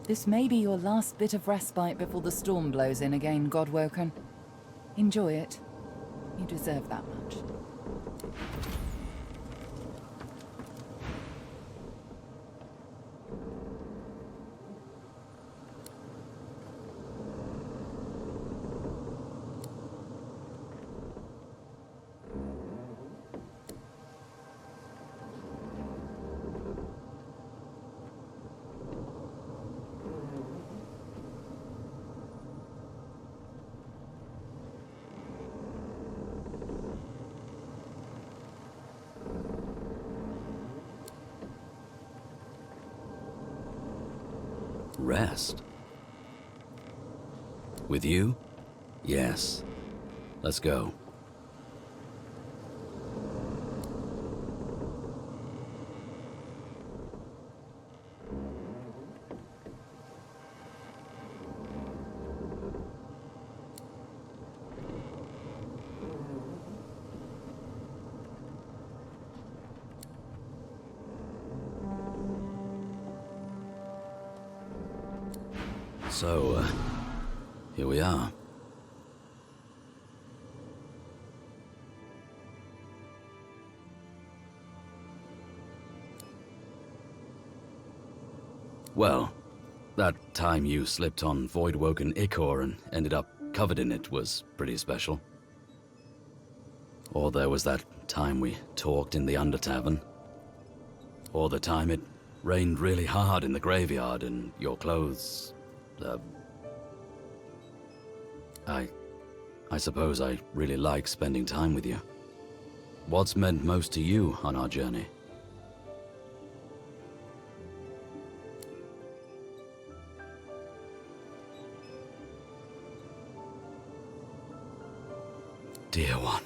This may be your last bit of respite before the storm blows in again, Godwoken. Enjoy it. You deserve that much. Rest? With you? Yes. Let's go. So, here we are. Well, that time you slipped on void-woken ichor and ended up covered in it was pretty special. Or there was that time we talked in the Under Tavern. Or the time it rained really hard in the graveyard and your clothes... I suppose I really like spending time with you. What's meant most to you on our journey? Dear one.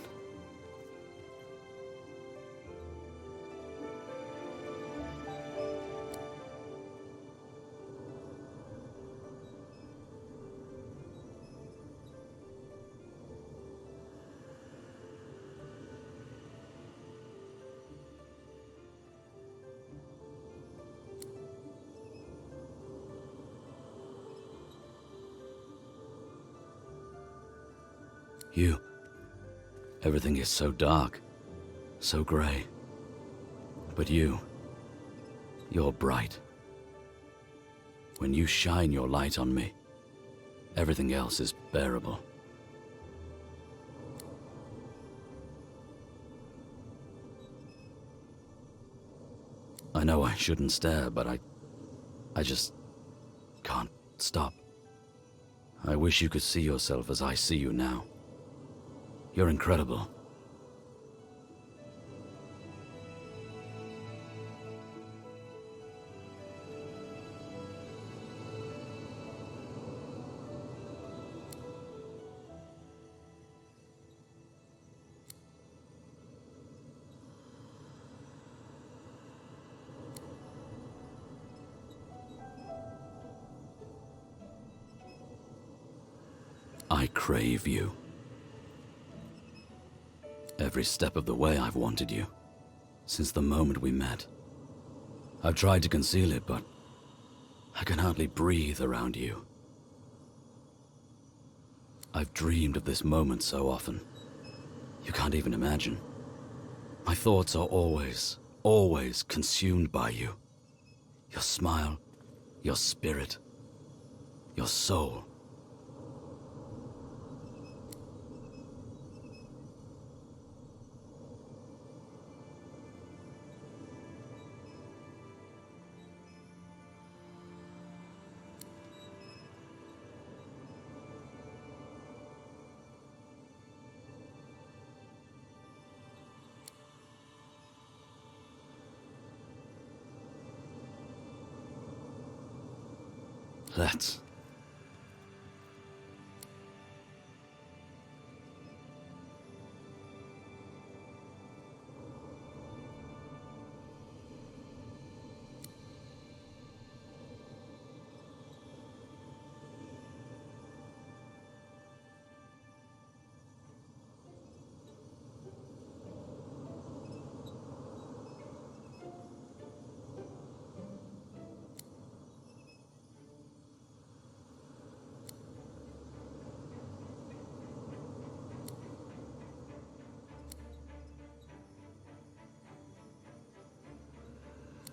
You. Everything is so dark, so grey. But you're bright. When you shine your light on me, everything else is bearable. I know I shouldn't stare, but I just can't stop. I wish you could see yourself as I see you now. You're incredible. I crave you. Every step of the way I've wanted you, since the moment we met. I've tried to conceal it, but I can hardly breathe around you. I've dreamed of this moment so often. You can't even imagine. My thoughts are always consumed by you. Your smile, your spirit, your soul. Let's.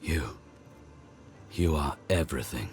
You are everything.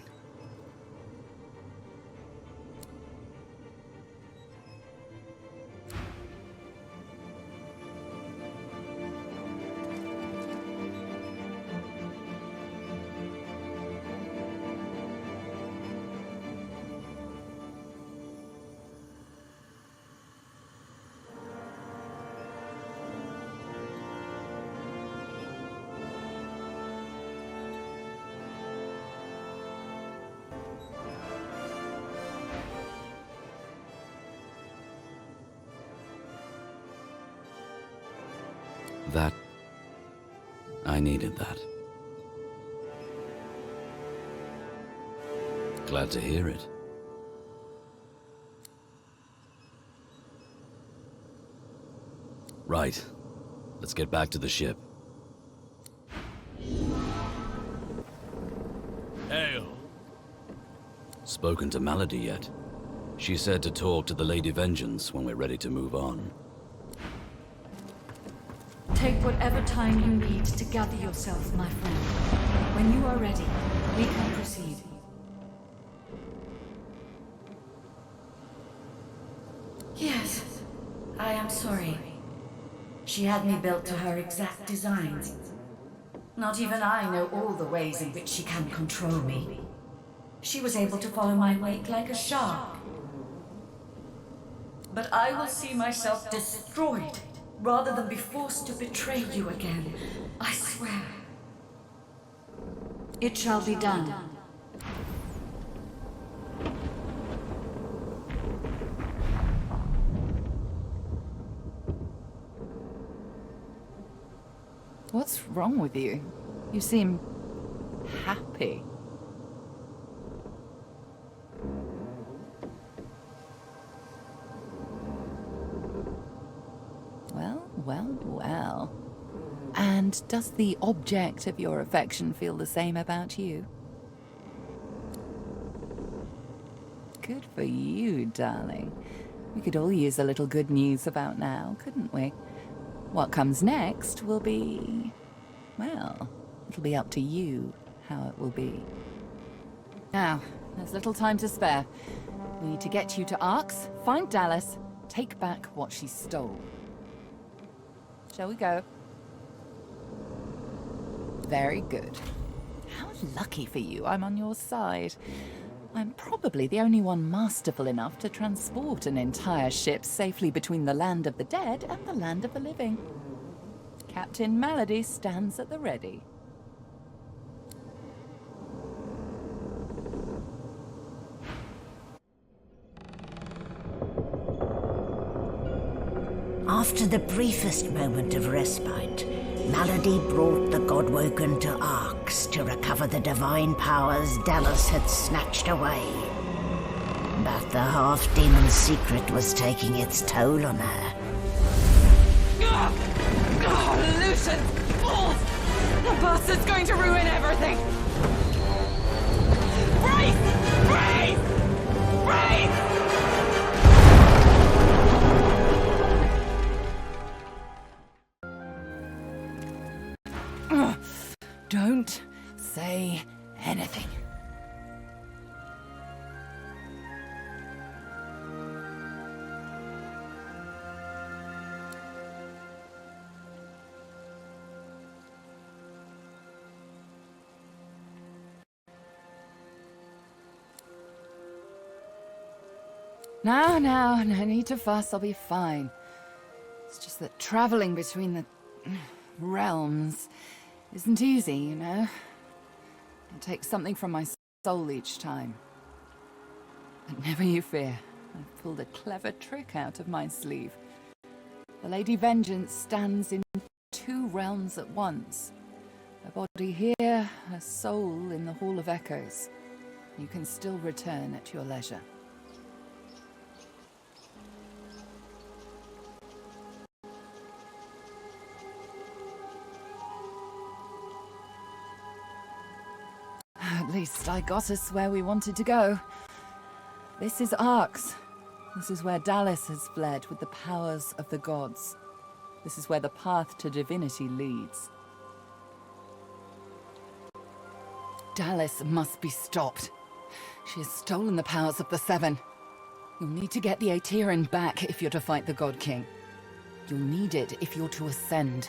That... I needed that. Glad to hear it. Right. Let's get back to the ship. Hail. Spoken to Malady yet? She said to talk to the Lady Vengeance when we're ready to move on. Take whatever time you need to gather yourself, my friend. When you are ready, we can proceed. Yes, I am sorry. She had me built to her exact designs. Not even I know all the ways in which she can control me. She was able to follow my wake like a shark. But I will see myself destroyed rather than be forced to betray you again. I swear. It shall be done. What's wrong with you? You seem happy. Well. And does the object of your affection feel the same about you? Good for you, darling. We could all use a little good news about now, couldn't we? What comes next will be... well, it'll be up to you how it will be. Now, there's little time to spare. We need to get you to Arx, find Dallas, take back what she stole. Shall we go? Very good. How lucky for you I'm on your side. I'm probably the only one masterful enough to transport an entire ship safely between the land of the dead and the land of the living. Captain Malady stands at the ready. After the briefest moment of respite, Malady brought the Godwoken to Arx to recover the divine powers Dallas had snatched away. But the half-demon secret was taking its toll on her. Lucian! Fools! The bastard's going to ruin everything! Brace! Brace! Brace! Don't say anything. No need to fuss, I'll be fine. It's just that traveling between the realms isn't easy, you know? It takes something from my soul each time. But never you fear, I've pulled a clever trick out of my sleeve. The Lady Vengeance stands in 2 realms at once. A body here, a soul in the Hall of Echoes. You can still return at your leisure. At least I got us where we wanted to go. This is Arx. This is where Dallas has fled with the powers of the gods. This is where the path to divinity leads. Dallas must be stopped. She has stolen the powers of the Seven. You'll need to get the Aetherin back if you're to fight the God King. You'll need it if you're to ascend.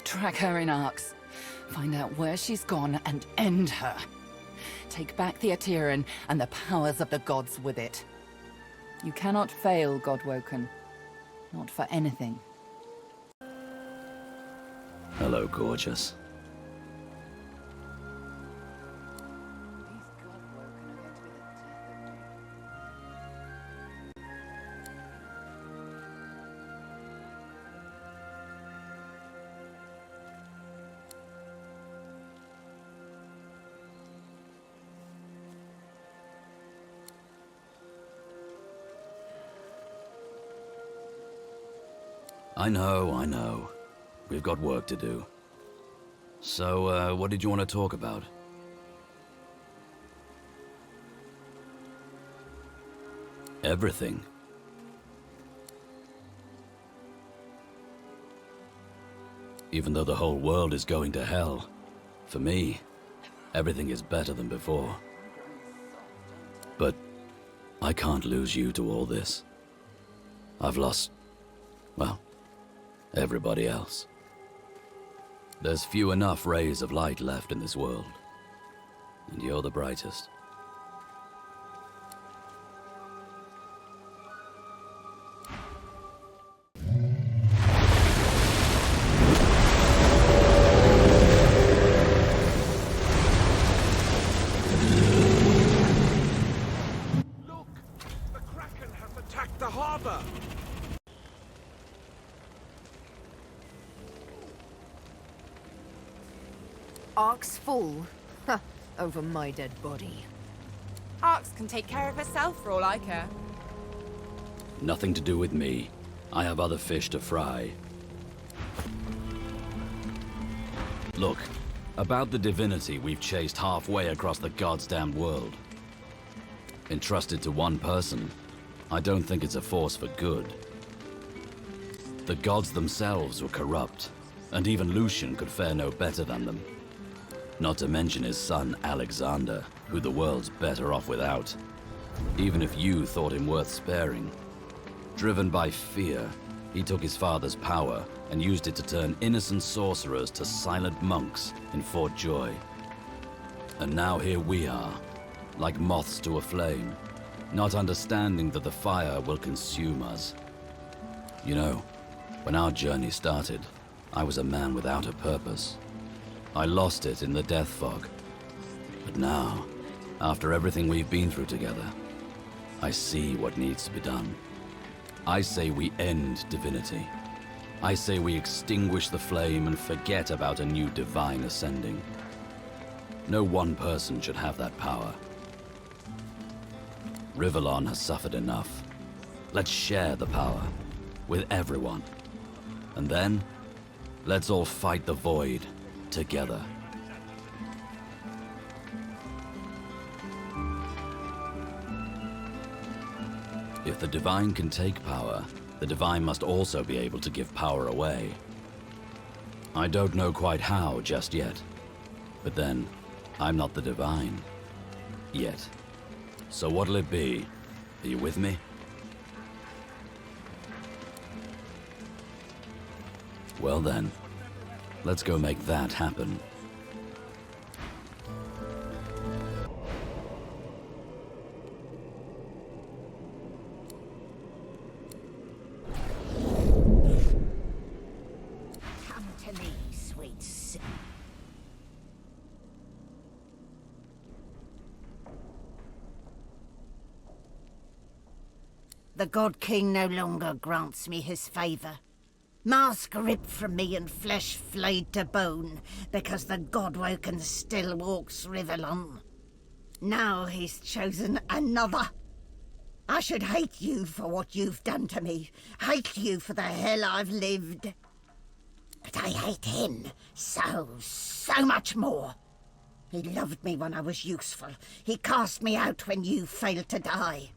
Track her in arcs. Find out where she's gone and end her. Take back the Aetherin and the powers of the gods with it. You cannot fail, Godwoken. Not for anything. Hello, gorgeous. I know. We've got work to do. So, what did you want to talk about? Everything. Even though the whole world is going to hell, for me, everything is better than before. But I can't lose you to all this. I've lost, well, everybody else. There's few enough rays of light left in this world, and you're the brightest. Ark's full? Huh, over my dead body. Arx can take care of herself for all I care. Nothing to do with me. I have other fish to fry. Look, about the Divinity we've chased halfway across the goddamn world. Entrusted to one person, I don't think it's a force for good. The gods themselves were corrupt, and even Lucian could fare no better than them. Not to mention his son, Alexander, who the world's better off without. Even if you thought him worth sparing. Driven by fear, he took his father's power and used it to turn innocent sorcerers to silent monks in Fort Joy. And now here we are, like moths to a flame, not understanding that the fire will consume us. You know, when our journey started, I was a man without a purpose. I lost it in the death fog. But now, after everything we've been through together, I see what needs to be done. I say we end Divinity. I say we extinguish the flame and forget about a new divine ascending. No one person should have that power. Rivellon has suffered enough. Let's share the power with everyone. And then, let's all fight the void together. If the divine can take power, the divine must also be able to give power away. I don't know quite how just yet, but then, I'm not the divine. Yet. So what'll it be? Are you with me? Well then, let's go make that happen. Come to me, sweet sin. The God King no longer grants me his favor. Mask ripped from me and flesh flayed to bone, because the Godwoken still walks Rivellon. Now he's chosen another. I should hate you for what you've done to me, hate you for the hell I've lived. But I hate him so much more. He loved me when I was useful. He cast me out when you failed to die.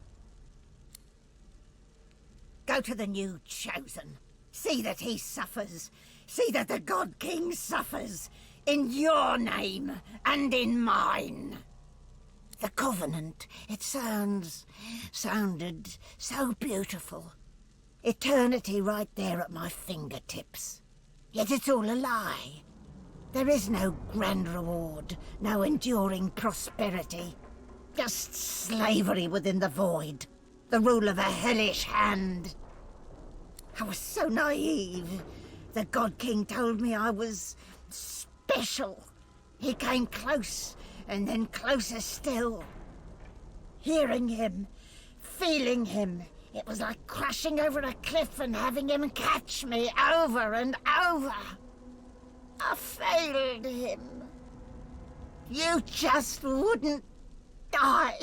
Go to the new chosen. See that he suffers. See that the God King suffers. In your name and in mine. The Covenant, it sounded so beautiful. Eternity right there at my fingertips. Yet it's all a lie. There is no grand reward, no enduring prosperity. Just slavery within the void. The rule of a hellish hand. I was so naive. The God King told me I was special. He came close, and then closer still. Hearing him, feeling him, it was like crashing over a cliff and having him catch me over and over. I failed him. You just wouldn't die.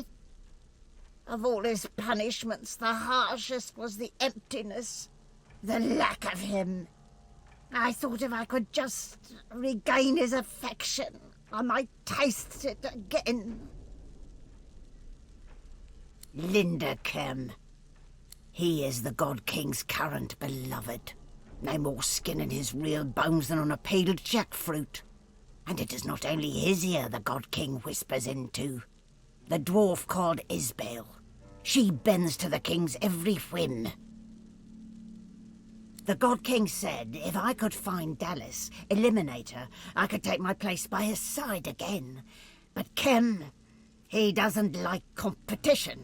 Of all his punishments, the harshest was the emptiness, the lack of him. I thought if I could just regain his affection, I might taste it again. Linderkem. He is the God King's current beloved. No more skin in his real bones than on a peeled jackfruit. And it is not only his ear the God King whispers into. The dwarf called Isbel. She bends to the king's every whim. The God King said if I could find Dallas, eliminate her, I could take my place by his side again. But Kem, he doesn't like competition.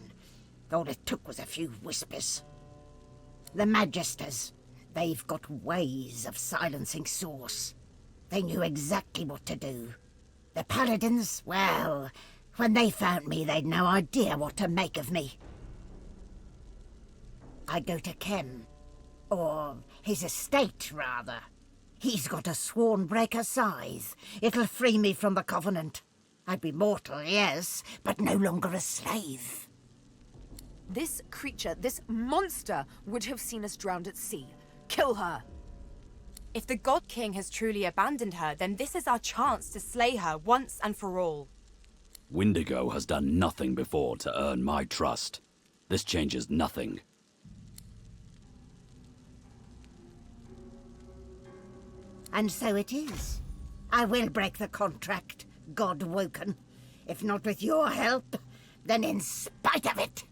All it took was a few whispers. The Magisters, they've got ways of silencing Source. They knew exactly what to do. The Paladins, well, when they found me, they'd no idea what to make of me. I go to Kem. Or his estate, rather. He's got a Swornbreaker scythe. It'll free me from the Covenant. I'd be mortal, yes, but no longer a slave. This creature, this monster, would have seen us drowned at sea. Kill her! If the God King has truly abandoned her, then this is our chance to slay her once and for all. Windigo has done nothing before to earn my trust. This changes nothing. And so it is. I will break the contract, God Woken. If not with your help, then in spite of it.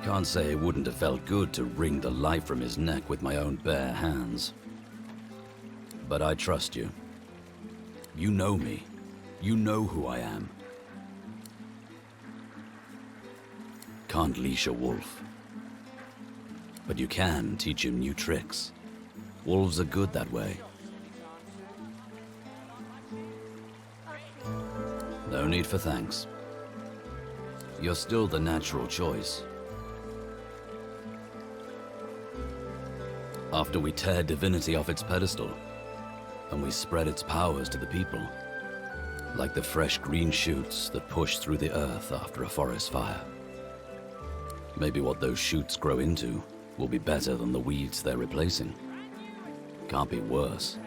Can't say it wouldn't have felt good to wring the life from his neck with my own bare hands. But I trust you. You know me. You know who I am. Can't leash a wolf. But you can teach him new tricks. Wolves are good that way. No need for thanks. You're still the natural choice. After we tear Divinity off its pedestal, and we spread its powers to the people, like the fresh green shoots that push through the earth after a forest fire. Maybe what those shoots grow into will be better than the weeds they're replacing. Can't be worse.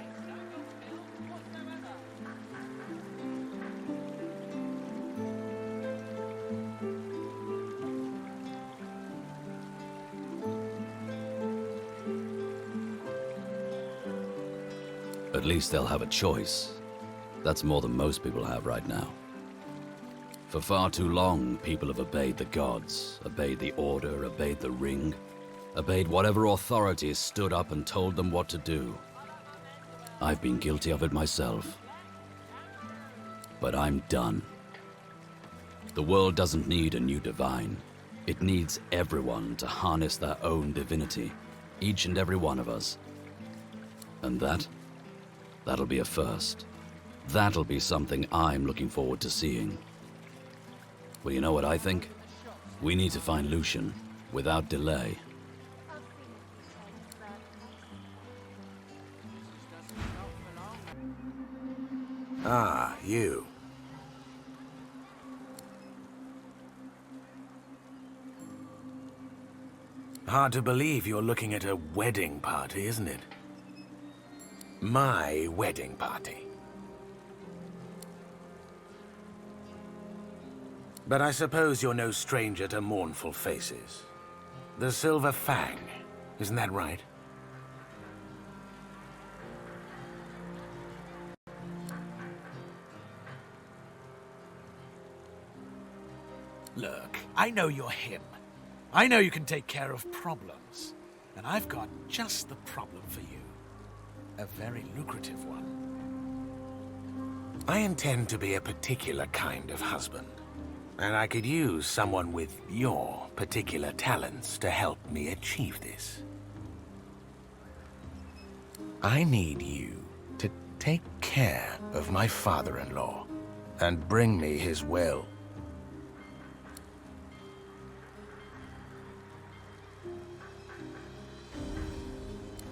At least they'll have a choice. That's more than most people have right now. For far too long, people have obeyed the gods, obeyed the Order, obeyed the Ring, obeyed whatever authority stood up and told them what to do. I've been guilty of it myself. But I'm done. The world doesn't need a new divine. It needs everyone to harness their own divinity, each and every one of us. And that'll be a first. That'll be something I'm looking forward to seeing. Well, you know what I think? We need to find Lucian, without delay. Ah, you. Hard to believe you're looking at a wedding party, isn't it? My wedding party. But I suppose you're no stranger to mournful faces. The Silver Fang, isn't that right? Look, I know you're him. I know you can take care of problems. And I've got just the problem for you. A very lucrative one. I intend to be a particular kind of husband. And I could use someone with your particular talents to help me achieve this. I need you to take care of my father-in-law and bring me his will.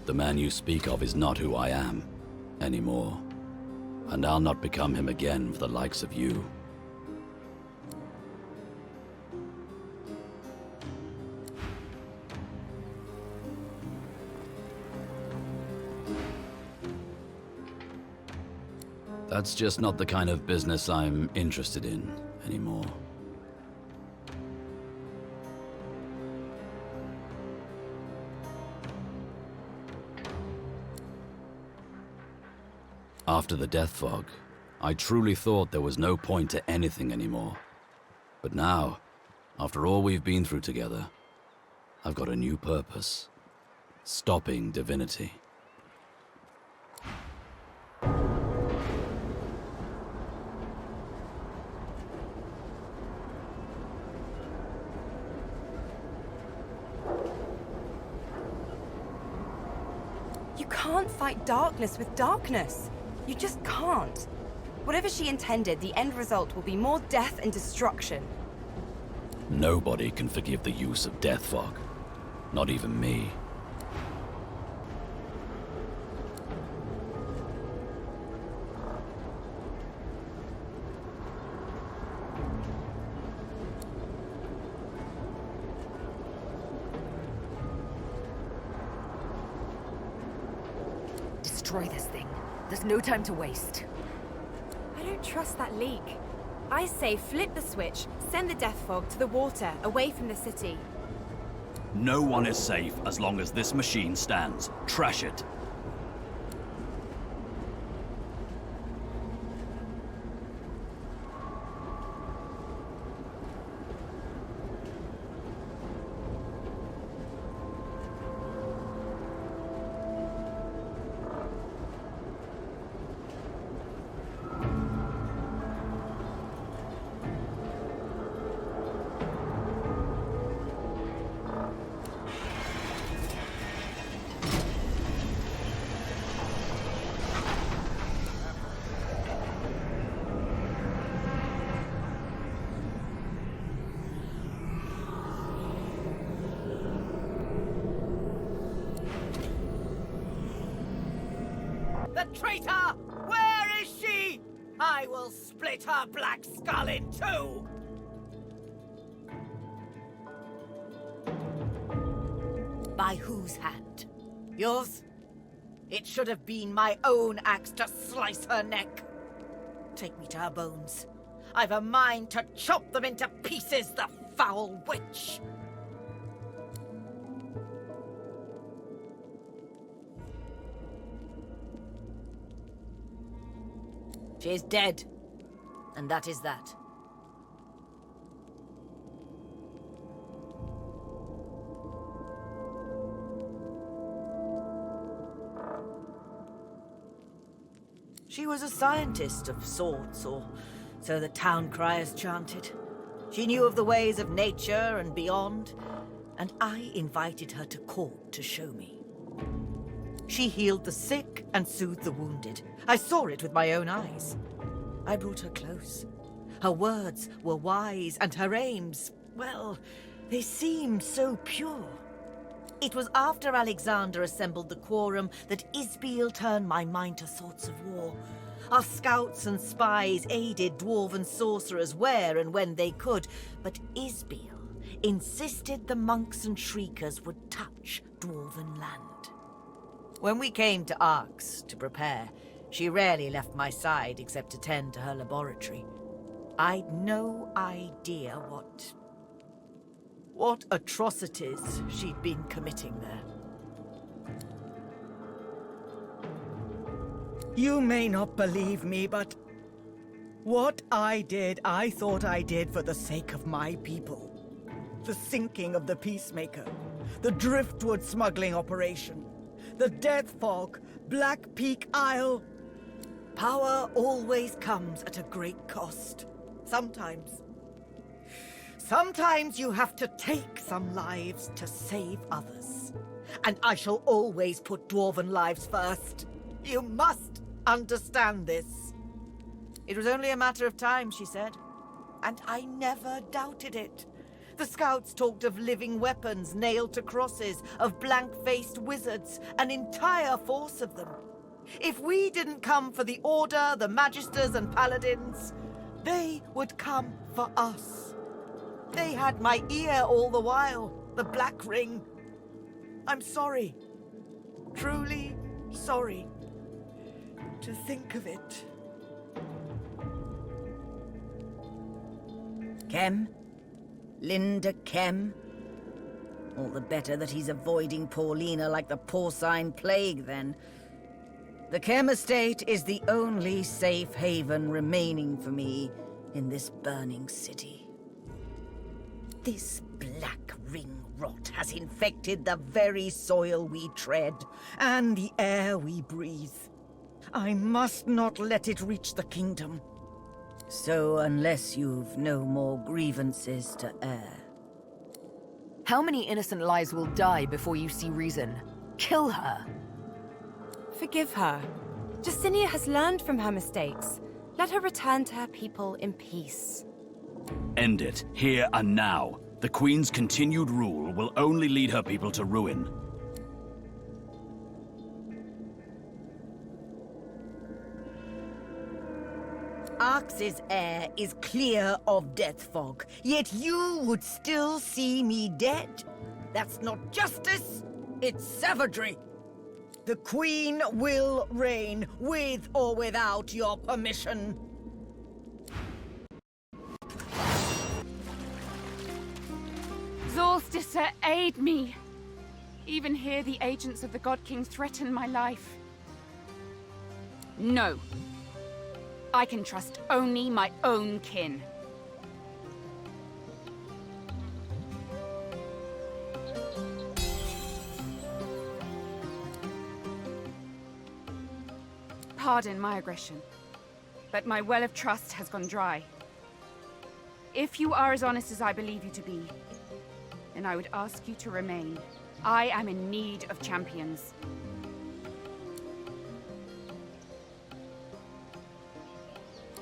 The man you speak of is not who I am anymore, and I'll not become him again for the likes of you. That's just not the kind of business I'm interested in anymore. After the death fog, I truly thought there was no point to anything anymore. But now, after all we've been through together, I've got a new purpose. Stopping Divinity. You can't fight darkness with darkness. You just can't. Whatever she intended, the end result will be more death and destruction. Nobody can forgive the use of death fog. Not even me. Destroy this thing. There's no time to waste. I don't trust that leak. I say flip the switch, send the death fog to the water, away from the city. No one is safe as long as this machine stands. Trash it. The traitor! Where is she? I will split her black skull in two! By whose hand? Yours? It should have been my own axe to slice her neck. Take me to her bones. I've a mind to chop them into pieces, the foul witch! She is dead, and that is that. She was a scientist of sorts, or so the town criers chanted. She knew of the ways of nature and beyond, and I invited her to court to show me. She healed the sick and soothed the wounded. I saw it with my own eyes. I brought her close. Her words were wise, and her aims, well, they seemed so pure. It was after Alexander assembled the quorum that Isbiel turned my mind to thoughts of war. Our scouts and spies aided dwarven sorcerers where and when they could, but Isbiel insisted the monks and shriekers would touch dwarven land. When we came to Arx to prepare, she rarely left my side except to tend to her laboratory. I'd no idea what atrocities she'd been committing there. You may not believe me, but what I did, I thought I did for the sake of my people. The sinking of the Peacemaker, the Driftwood smuggling operation, the Death Fog, Black Peak Isle. Power always comes at a great cost. Sometimes you have to take some lives to save others. And I shall always put Dwarven lives first. You must understand this. It was only a matter of time, she said. And I never doubted it. The scouts talked of living weapons nailed to crosses, of blank-faced wizards, an entire force of them. If we didn't come for the Order, the Magisters and Paladins, they would come for us. They had my ear all the while, the Black Ring. I'm sorry. Truly sorry. To think of it. Kem? Linda Kem? All the better that he's avoiding Paulina like the porcine plague, then. The Kem estate is the only safe haven remaining for me in this burning city. This Black Ring rot has infected the very soil we tread and the air we breathe. I must not let it reach the kingdom. So unless you've no more grievances to air. How many innocent lives will die before you see reason? Kill her! Forgive her. Justinia has learned from her mistakes. Let her return to her people in peace. End it, here and now. The Queen's continued rule will only lead her people to ruin. Arx's air is clear of death fog, yet you would still see me dead. That's not justice, it's savagery. The Queen will reign, with or without your permission. Zolsticer, aid me! Even here, the agents of the God King threaten my life. No. I can trust only my own kin. Pardon my aggression, but my well of trust has gone dry. If you are as honest as I believe you to be, then I would ask you to remain. I am in need of champions.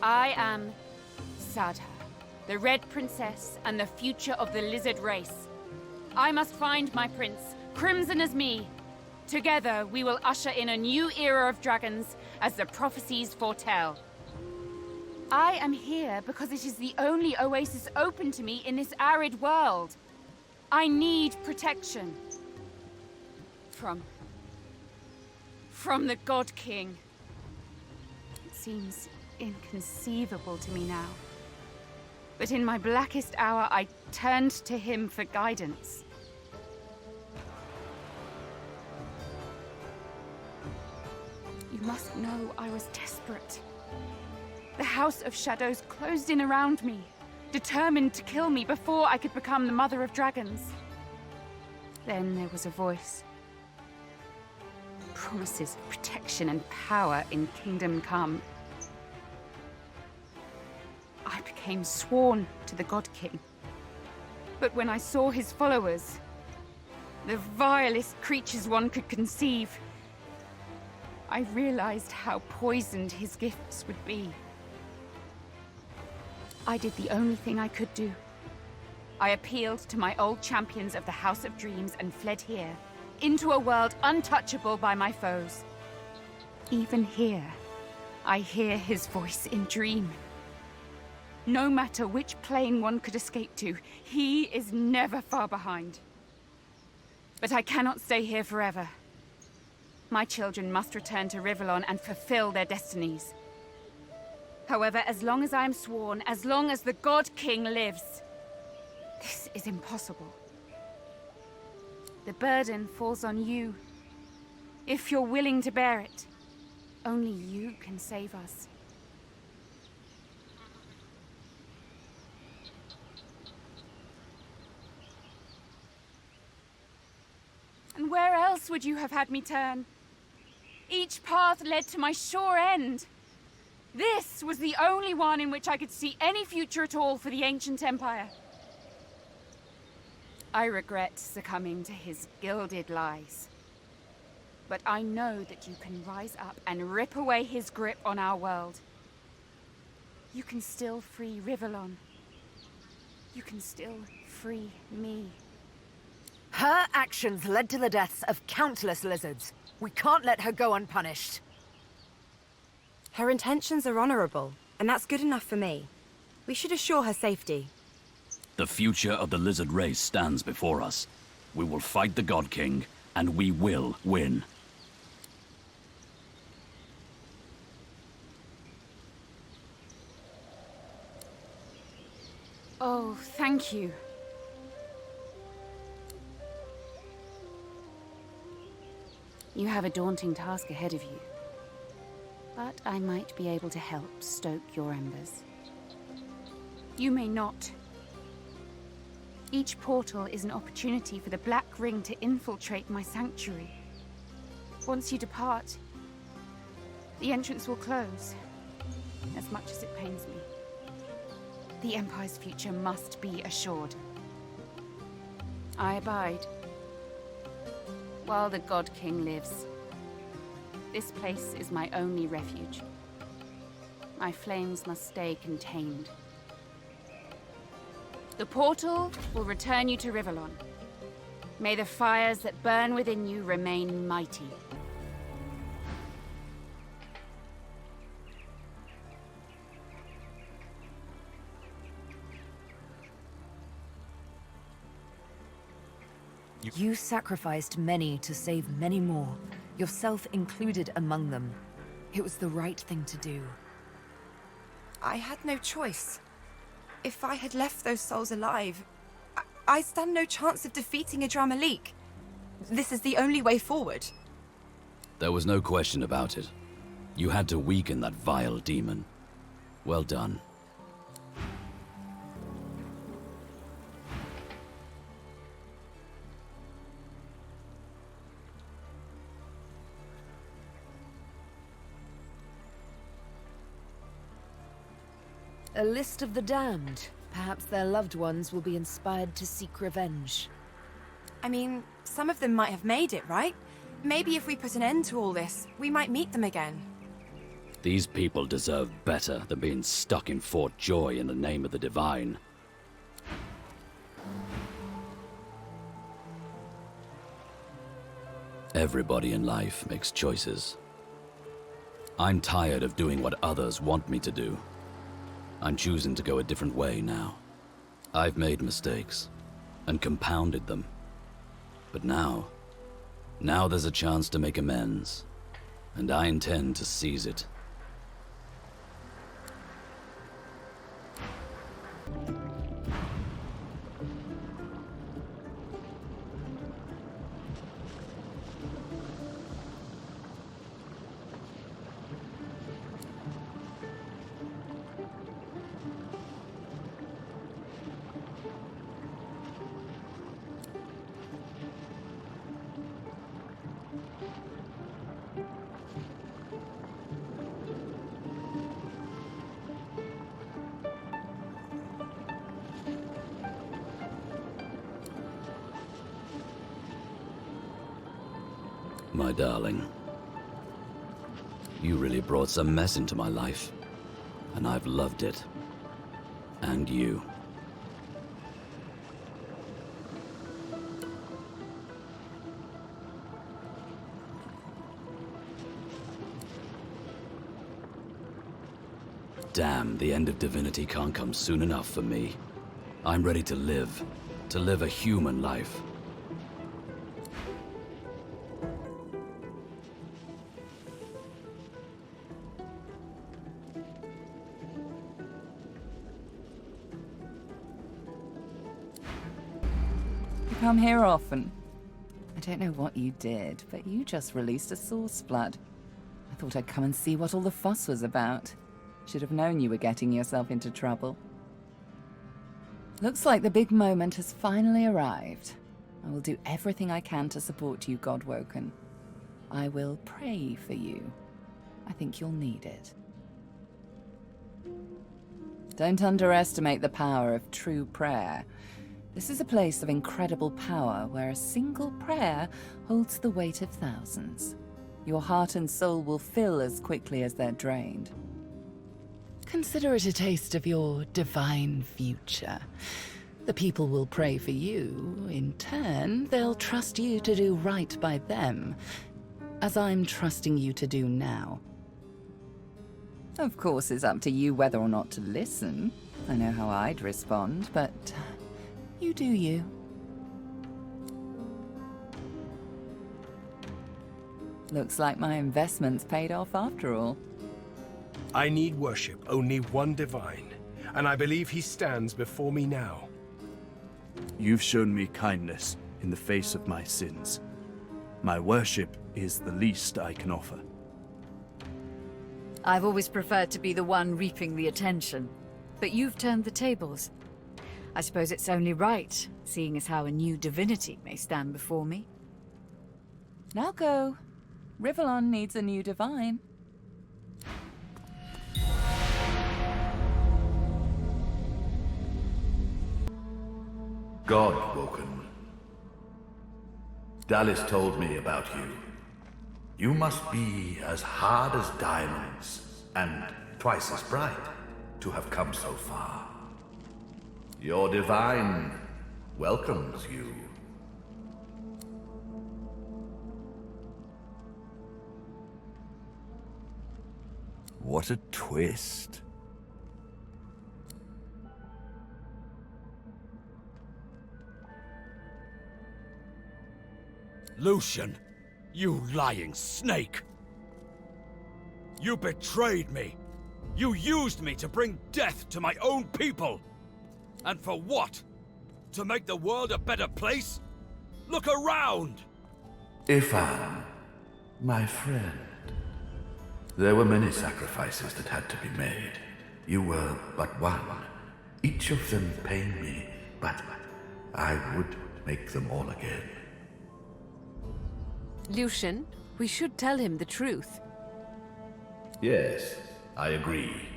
I am Sadha, the Red Princess and the future of the lizard race. I must find my prince, crimson as me. Together, we will usher in a new era of dragons, as the prophecies foretell. I am here because it is the only oasis open to me in this arid world. I need protection. From the God King. It seems inconceivable to me now. But in my blackest hour, I turned to him for guidance. You must know I was desperate. The House of Shadows closed in around me, determined to kill me before I could become the Mother of Dragons. Then there was a voice. Promises of protection and power in Kingdom Come. I became sworn to the God King. But when I saw his followers, the vilest creatures one could conceive, I realized how poisoned his gifts would be. I did the only thing I could do. I appealed to my old champions of the House of Dreams and fled here, into a world untouchable by my foes. Even here, I hear his voice in dream. No matter which plane one could escape to, he is never far behind. But I cannot stay here forever. My children must return to Rivellon and fulfill their destinies. However, as long as I am sworn, as long as the God King lives, this is impossible. The burden falls on you. If you're willing to bear it, only you can save us. And where else would you have had me turn? Each path led to my sure end. This was the only one in which I could see any future at all for the ancient empire. I regret succumbing to his gilded lies. But I know that you can rise up and rip away his grip on our world. You can still free Rivellon. You can still free me. Her actions led to the deaths of countless lizards. We can't let her go unpunished. Her intentions are honorable, and that's good enough for me. We should assure her safety. The future of the lizard race stands before us. We will fight the God King, and we will win. Oh, thank you. You have a daunting task ahead of you. But I might be able to help stoke your embers. You may not. Each portal is an opportunity for the Black Ring to infiltrate my sanctuary. Once you depart, the entrance will close, as much as it pains me. The Empire's future must be assured. I abide. While the God King lives, this place is my only refuge. My flames must stay contained. The portal will return you to Rivellon. May the fires that burn within you remain mighty. You sacrificed many to save many more, yourself included among them. It was the right thing to do. I had no choice. If I had left those souls alive, I stand no chance of defeating Idra Malik. This is the only way forward. There was no question about it. You had to weaken that vile demon. Well done. A list of the damned. Perhaps their loved ones will be inspired to seek revenge. I mean, some of them might have made it, right? Maybe if we put an end to all this, we might meet them again. These people deserve better than being stuck in Fort Joy in the name of the Divine. Everybody in life makes choices. I'm tired of doing what others want me to do. I'm choosing to go a different way now. I've made mistakes, and compounded them. But now there's a chance to make amends, and I intend to seize it. My darling, you really brought some mess into my life, and I've loved it. And you. Damn, the end of Divinity can't come soon enough for me. I'm ready to live a human life. come here often. I don't know what you did, but you just released a source flood. I thought I'd come and see what all the fuss was about. Should have known you were getting yourself into trouble. Looks like the big moment has finally arrived. I will do everything I can to support you, Godwoken. I will pray for you. I think you'll need it. Don't underestimate the power of true prayer. This is a place of incredible power where a single prayer holds the weight of thousands. Your heart and soul will fill as quickly as they're drained. Consider it a taste of your divine future. The people will pray for you. In turn, they'll trust you to do right by them, as I'm trusting you to do now. Of course, it's up to you whether or not to listen. I know how I'd respond, but you do you. Looks like my investment's paid off after all. I need worship only one divine, and I believe he stands before me now. You've shown me kindness in the face of my sins. My worship is the least I can offer. I've always preferred to be the one reaping the attention, but you've turned the tables. I suppose it's only right, seeing as how a new divinity may stand before me. Now go. Rivellon needs a new divine. Godwoken. Dallas told me about you. You must be as hard as diamonds, and twice as bright, to have come so far. Your divine welcomes you. What a twist. Lucian, you lying snake! You betrayed me! You used me to bring death to my own people! And for what? To make the world a better place? Look around! Ifan, my friend. There were many sacrifices that had to be made. You were but one. Each of them pained me, but I would make them all again. Lucian, we should tell him the truth. Yes, I agree.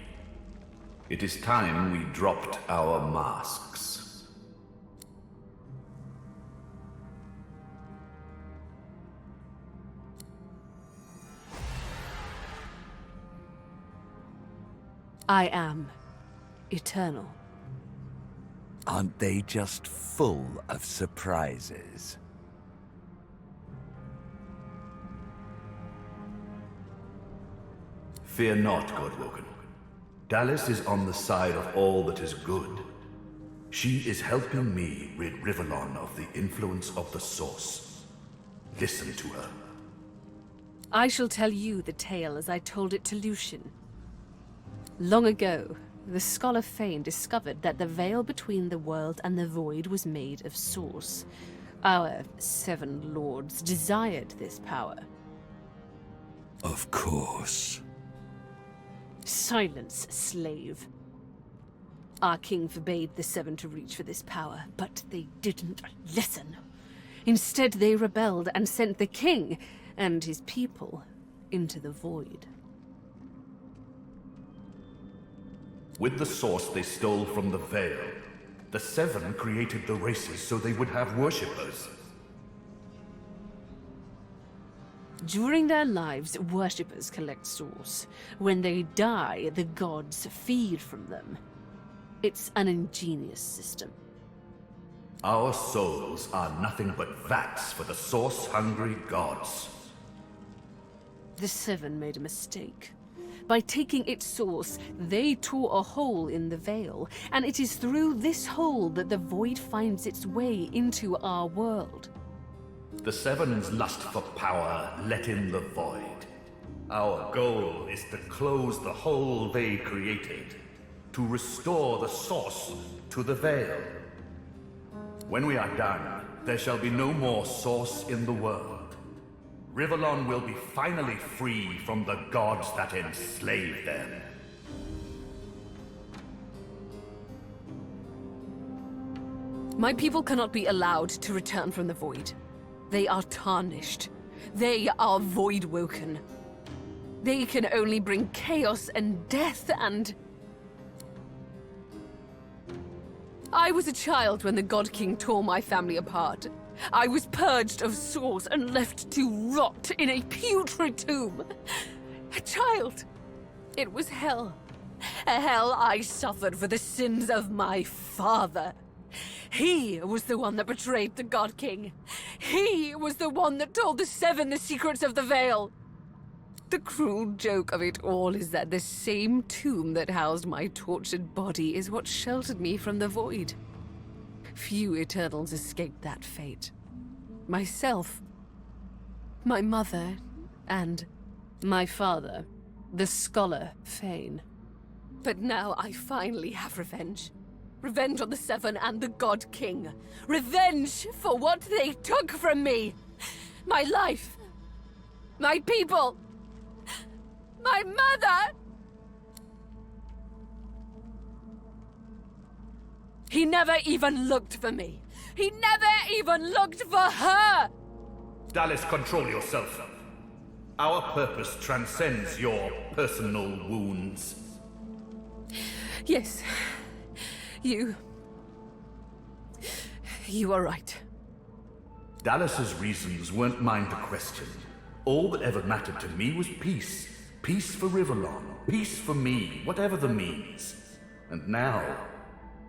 It is time we dropped our masks. I am eternal. Aren't they just full of surprises? Fear not, Godwoken. Dallas is on the side of all that is good. She is helping me rid Rivellon of the influence of the Source. Listen to her. I shall tell you the tale as I told it to Lucian. Long ago, the scholar Fane discovered that the veil between the world and the void was made of Source. Our 7 lords desired this power. Of course. Silence, slave. Our king forbade the 7 to reach for this power, but they didn't listen. Instead, they rebelled and sent the king and his people into the void. With the Source they stole from the Veil, the 7 created the races so they would have worshippers. During their lives, worshippers collect Source. When they die, the gods feed from them. It's an ingenious system. Our souls are nothing but vats for the Source-hungry gods. The 7 made a mistake. By taking its source, they tore a hole in the veil, and it is through this hole that the void finds its way into our world. The 7's lust for power let in the void. Our goal is to close the hole they created, to restore the Source to the veil. When we are done, there shall be no more source in the world. Rivellon will be finally free from the gods that enslaved them. My people cannot be allowed to return from the void. They are tarnished. They are void-woken. They can only bring chaos and death and... I was a child when the God King tore my family apart. I was purged of souls and left to rot in a putrid tomb. A child. It was hell. A hell I suffered for the sins of my father. He was the one that betrayed the God King. He was the one that told the Seven the secrets of the Veil. The cruel joke of it all is that the same tomb that housed my tortured body is what sheltered me from the void. Few Eternals escaped that fate. Myself, my mother, and my father, the scholar Fane. But now I finally have revenge. Revenge on the Seven and the God King. Revenge for what they took from me. My life. My people. My mother. He never even looked for me. He never even looked for her. Dallas, control yourself. Our purpose transcends your personal wounds. Yes. You are right. Dallas's reasons weren't mine to question. All that ever mattered to me was peace. Peace for Rivellon. Peace for me, whatever the means. And now,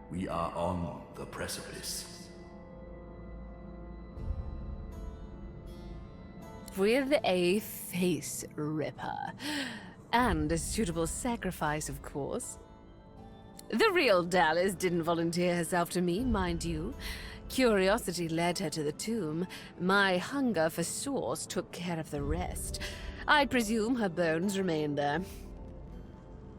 we are on the precipice. With a face ripper. And a suitable sacrifice, of course. The real Dallas didn't volunteer herself to me, mind you. Curiosity led her to the tomb. My hunger for source took care of the rest. I presume her bones remained there.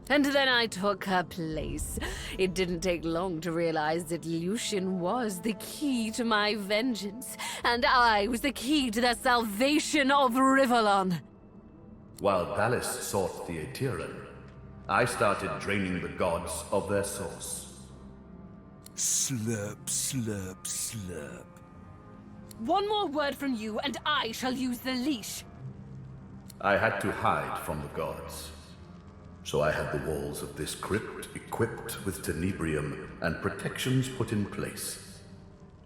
And then I took her place. It didn't take long to realize that Lucian was the key to my vengeance, and I was the key to the salvation of Rivellon. While Dallas sought the Aetheran, I started draining the gods of their source. Slurp, slurp, slurp. One more word from you, and I shall use the leash. I had to hide from the gods. So I had the walls of this crypt equipped with tenebrium and protections put in place.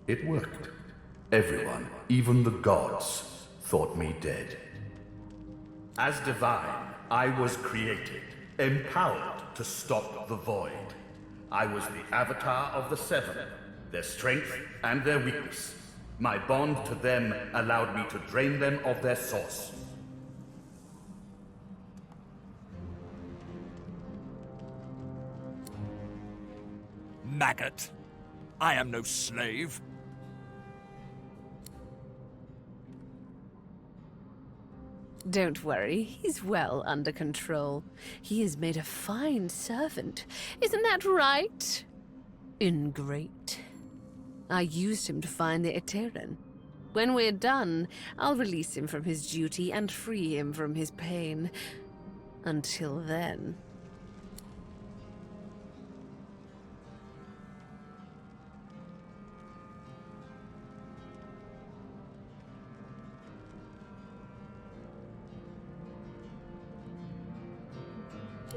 It worked. Everyone, even the gods, thought me dead. As divine, I was created, empowered to stop the void. I was the avatar of the Seven, their strength and their weakness. My bond to them allowed me to drain them of their source. Maggot. I am no slave. Don't worry, he's well under control. He has made a fine servant. Isn't that right? Ingrate. I used him to find the Aetheran. When we're done, I'll release him from his duty and free him from his pain. Until then...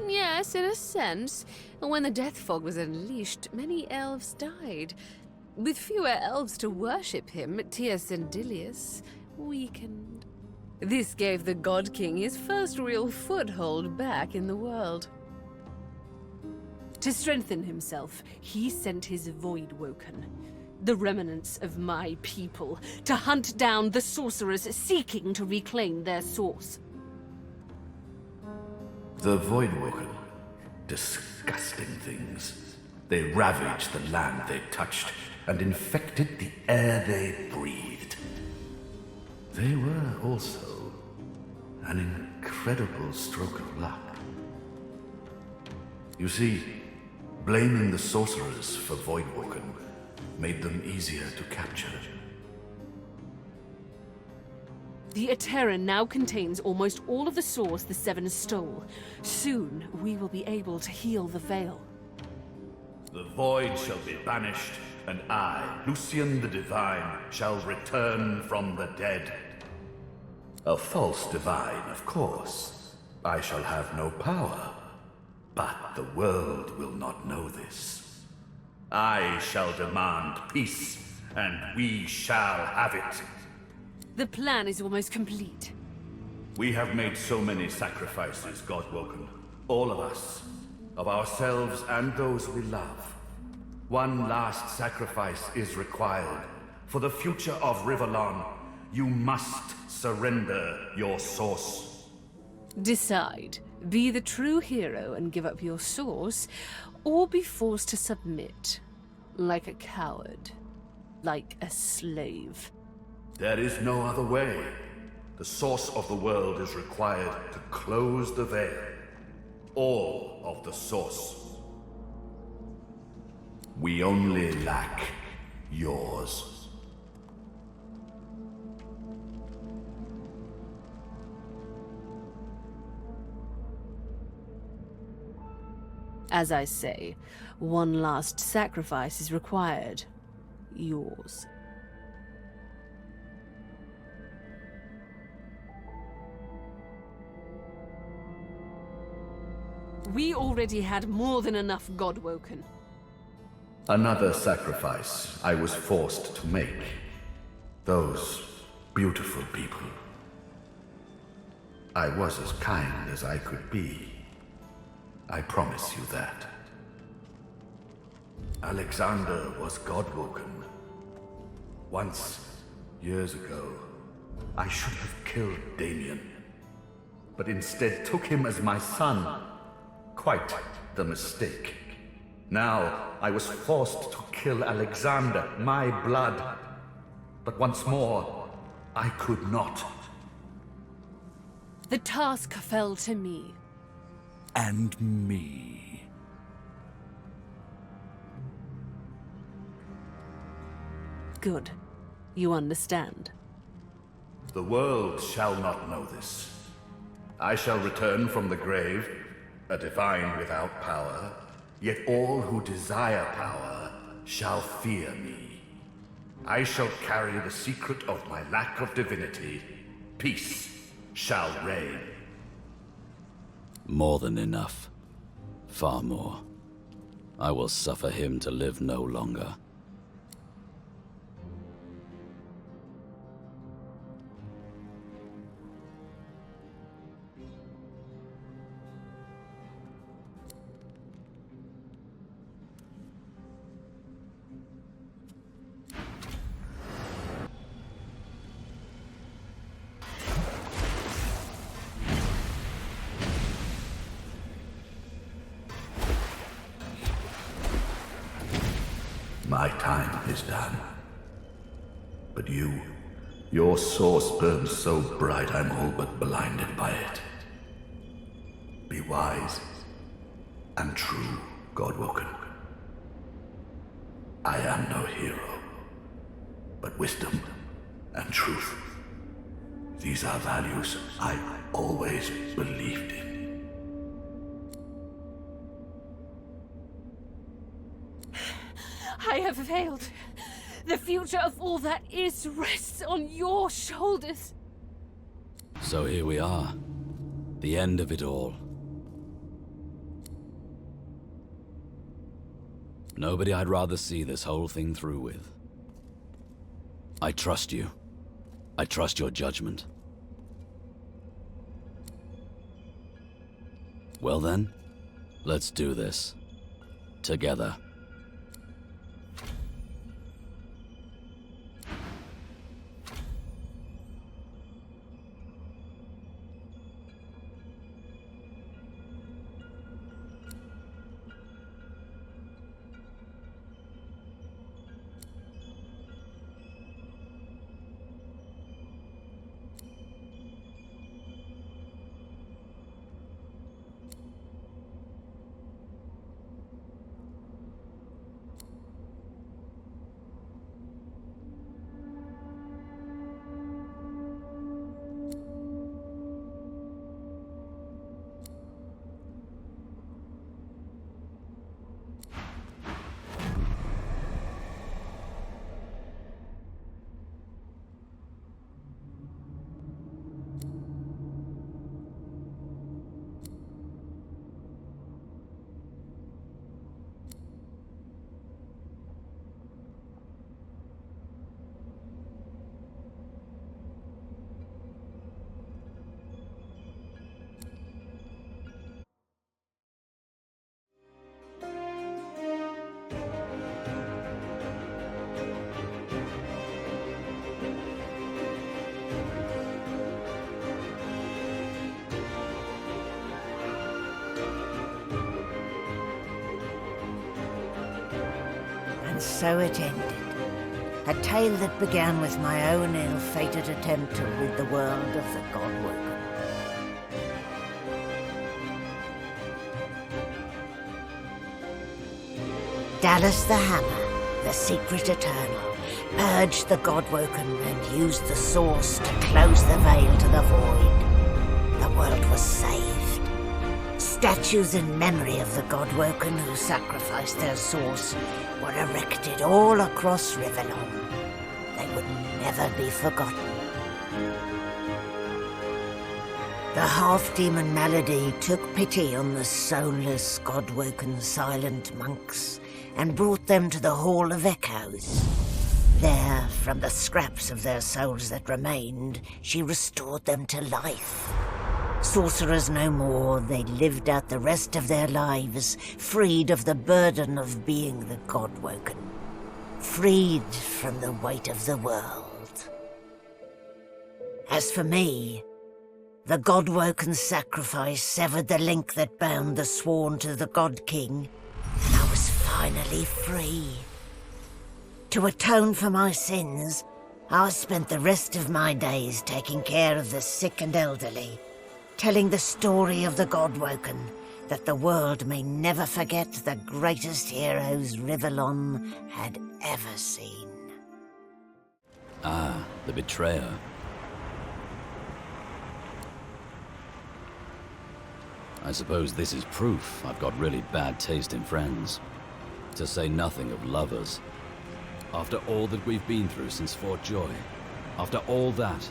Yes, in a sense. When the death fog was unleashed, many elves died. With fewer elves to worship him, Teosendilius weakened. This gave the God King his first real foothold back in the world. To strengthen himself, he sent his Voidwoken, the remnants of my people, to hunt down the sorcerers seeking to reclaim their source. The Voidwoken. Disgusting things. They ravaged the land they touched and infected the air they breathed. They were also an incredible stroke of luck. You see, blaming the sorcerers for Voidwoken made them easier to capture. The Eterran now contains almost all of the source the Seven stole. Soon, we will be able to heal the Veil. The void shall be banished, and I, Lucian the Divine, shall return from the dead. A false divine, of course. I shall have no power. But the world will not know this. I shall demand peace, and we shall have it. The plan is almost complete. We have made so many sacrifices, Godwoken. All of us. Of ourselves and those we love. One last sacrifice is required. For the future of Rivellon, you must surrender your source. Decide. Be the true hero and give up your source, or be forced to submit. Like a coward. Like a slave. There is no other way. The source of the world is required to close the veil. All of the source. We only lack yours. As I say, one last sacrifice is required. Yours. We already had more than enough Godwoken. Another sacrifice I was forced to make. Those beautiful people. I was as kind as I could be. I promise you that. Alexander was Godwoken. Once, years ago, I should have killed Damien, but instead took him as my son. Quite the mistake. Now, I was forced to kill Alexander, my blood. But once more, I could not. The task fell to me. And me. Good. You understand. The world shall not know this. I shall return from the grave, a divine without power, yet all who desire power shall fear me. I shall carry the secret of my lack of divinity. Peace shall reign. More than enough. Far more. I will suffer him to live no longer. My time is done. But your source burns so bright I'm all but blinded by it. Be wise and true, Godwoken. I am no hero, but wisdom and truth. These are values I always believed in. I have failed. The future of all that is rests on your shoulders. So here we are. The end of it all. Nobody I'd rather see this whole thing through with. I trust you. I trust your judgment. Well then, let's do this. Together. so it ended. A tale that began with my own ill-fated attempt to rid the world of the God-woken. Dallas the Hammer, the secret eternal, purged the God-woken and used the source to close the veil to the void. The world was saved. Statues in memory of the God-woken who sacrificed their source were erected all across Rivellon. They would never be forgotten. The half-demon Malady took pity on the soulless, God-woken silent monks and brought them to the Hall of Echoes. There, from the scraps of their souls that remained, she restored them to life. Sorcerers no more, they lived out the rest of their lives, freed of the burden of being the God-woken, freed from the weight of the world. As for me, the God-woken sacrifice severed the link that bound the sworn to the God-King, and I was finally free. To atone for my sins, I spent the rest of my days taking care of the sick and elderly, telling the story of the God-woken, that the world may never forget the greatest heroes Rivellon had ever seen. Ah, the betrayer. I suppose this is proof I've got really bad taste in friends. To say nothing of lovers. After all that we've been through since Fort Joy, after all that,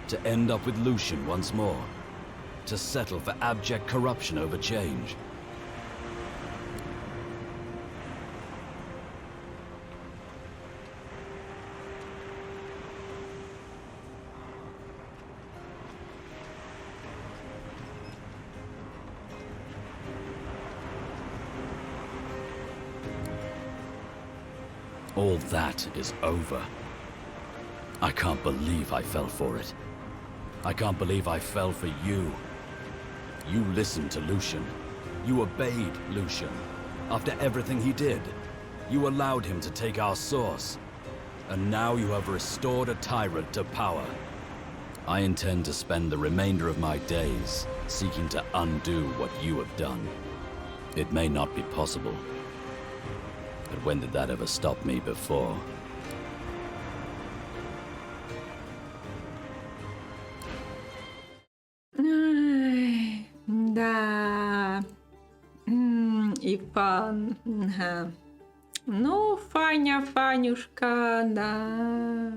to end up with Lucian once more, to settle for abject corruption over change. All that is over. I can't believe I fell for it. I can't believe I fell for you. You listened to Lucian. You obeyed Lucian. After everything he did, you allowed him to take our source. And now you have restored a tyrant to power. I intend to spend the remainder of my days seeking to undo what you have done. It may not be possible. But when did that ever stop me before? Да. Ифан. Ага. Ну, Фанюшка, да.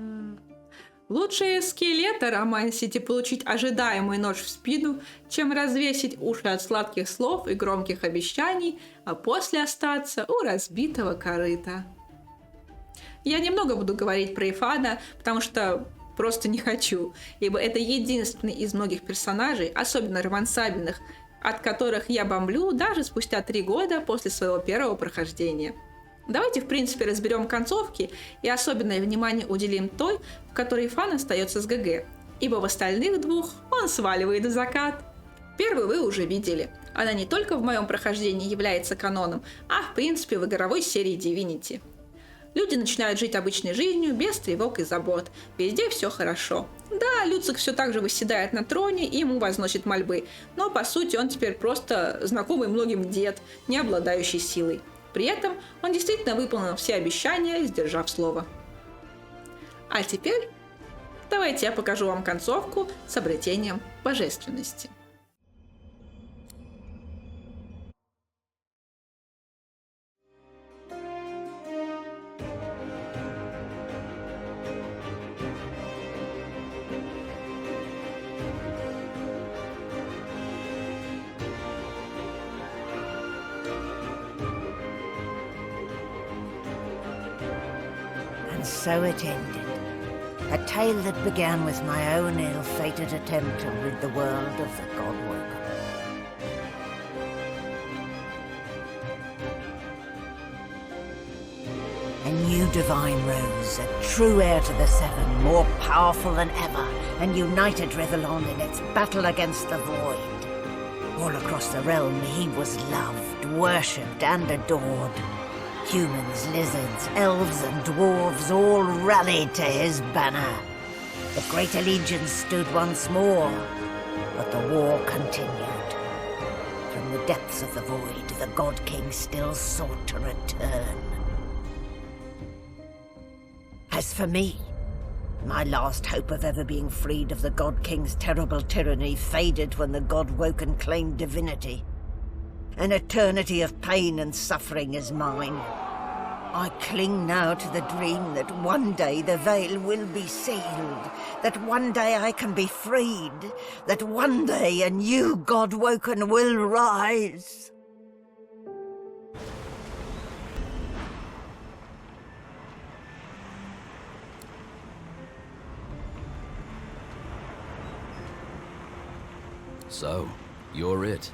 Лучше скелета романсить и получить ожидаемый нож в спину, чем развесить уши от сладких слов и громких обещаний, а после остаться у разбитого корыта. Я немного буду говорить про Ифана, потому что просто не хочу, ибо это единственный из многих персонажей, особенно романсабельных, от которых я бомблю даже спустя 3 года после своего первого прохождения. Давайте, в принципе, разберем концовки и особенное внимание уделим той, в которой Ифан остается с ГГ, ибо в остальных двух он сваливает в закат. Первую вы уже видели. Она не только в моем прохождении является каноном, а в принципе в игровой серии Divinity. Люди начинают жить обычной жизнью, без тревог и забот. Везде все хорошо. Да, Люцик все так же восседает на троне и ему возносит мольбы, но по сути он теперь просто знакомый многим дед, не обладающий силой. При этом он действительно выполнил все обещания, сдержав слово. А теперь давайте я покажу вам концовку с обретением божественности. And so it ended. A tale that began with my own ill-fated attempt to rid the world of the God-woken. A new divine rose, a true heir to the Seven, more powerful than ever, and united Rivellon in its battle against the void. All across the realm he was loved, worshipped, and adored. Humans, lizards, elves, and dwarves all rallied to his banner. The Great Allegiance stood once more, but the war continued. From the depths of the void, the God King still sought to return. As for me, my last hope of ever being freed of the God King's terrible tyranny faded when the god woke and claimed divinity. An eternity of pain and suffering is mine. I cling now to the dream that one day the veil will be sealed, that one day I can be freed, that one day a new god woken will rise. So, you're it.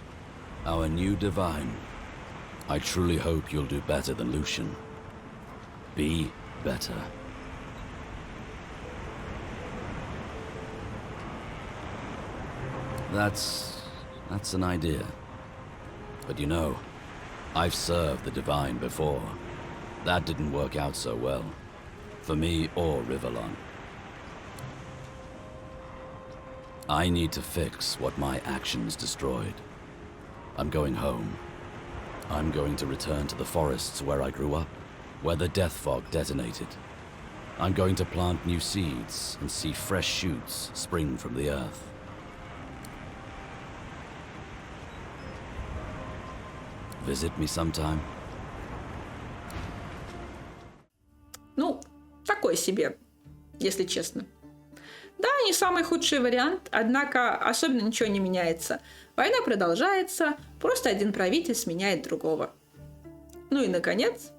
Our new divine. I truly hope you'll do better than Lucian. Be better. That's an idea. But you know, I've served the divine before. That didn't work out so well. For me or Rivellon. I need to fix what my actions destroyed. I'm going home. I'm going to return to the forests where I grew up, where the death fog detonated. I'm going to plant new seeds and see fresh shoots spring from the earth. Visit me sometime? Ну, такой себе, если честно. Да, не самый худший вариант, однако особенно ничего не меняется. Война продолжается, просто один правитель сменяет другого. Ну и, наконец,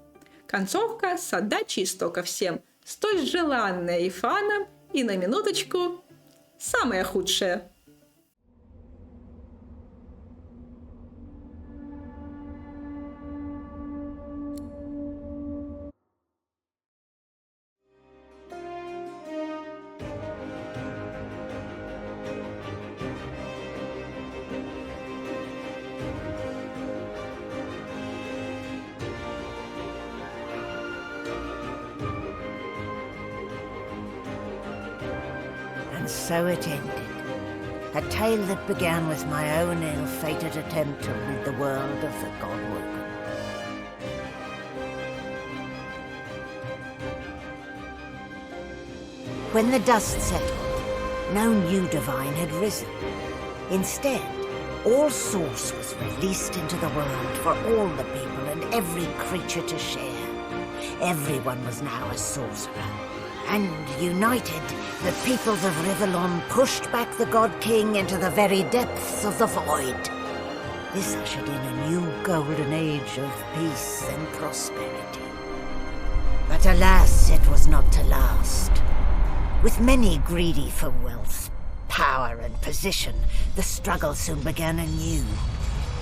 концовка с отдачей истока всем, столь желанная Ифаном и, на минуточку, самая худшая. So it ended. A tale that began with my own ill-fated attempt to rid the world of the God-woken. When the dust settled, no new divine had risen. Instead, all source was released into the world for all the people and every creature to share. Everyone was now a sorcerer. And united, the peoples of Rivellon pushed back the God King into the very depths of the void. This ushered in a new golden age of peace and prosperity. But alas, it was not to last. With many greedy for wealth, power and position, the struggle soon began anew.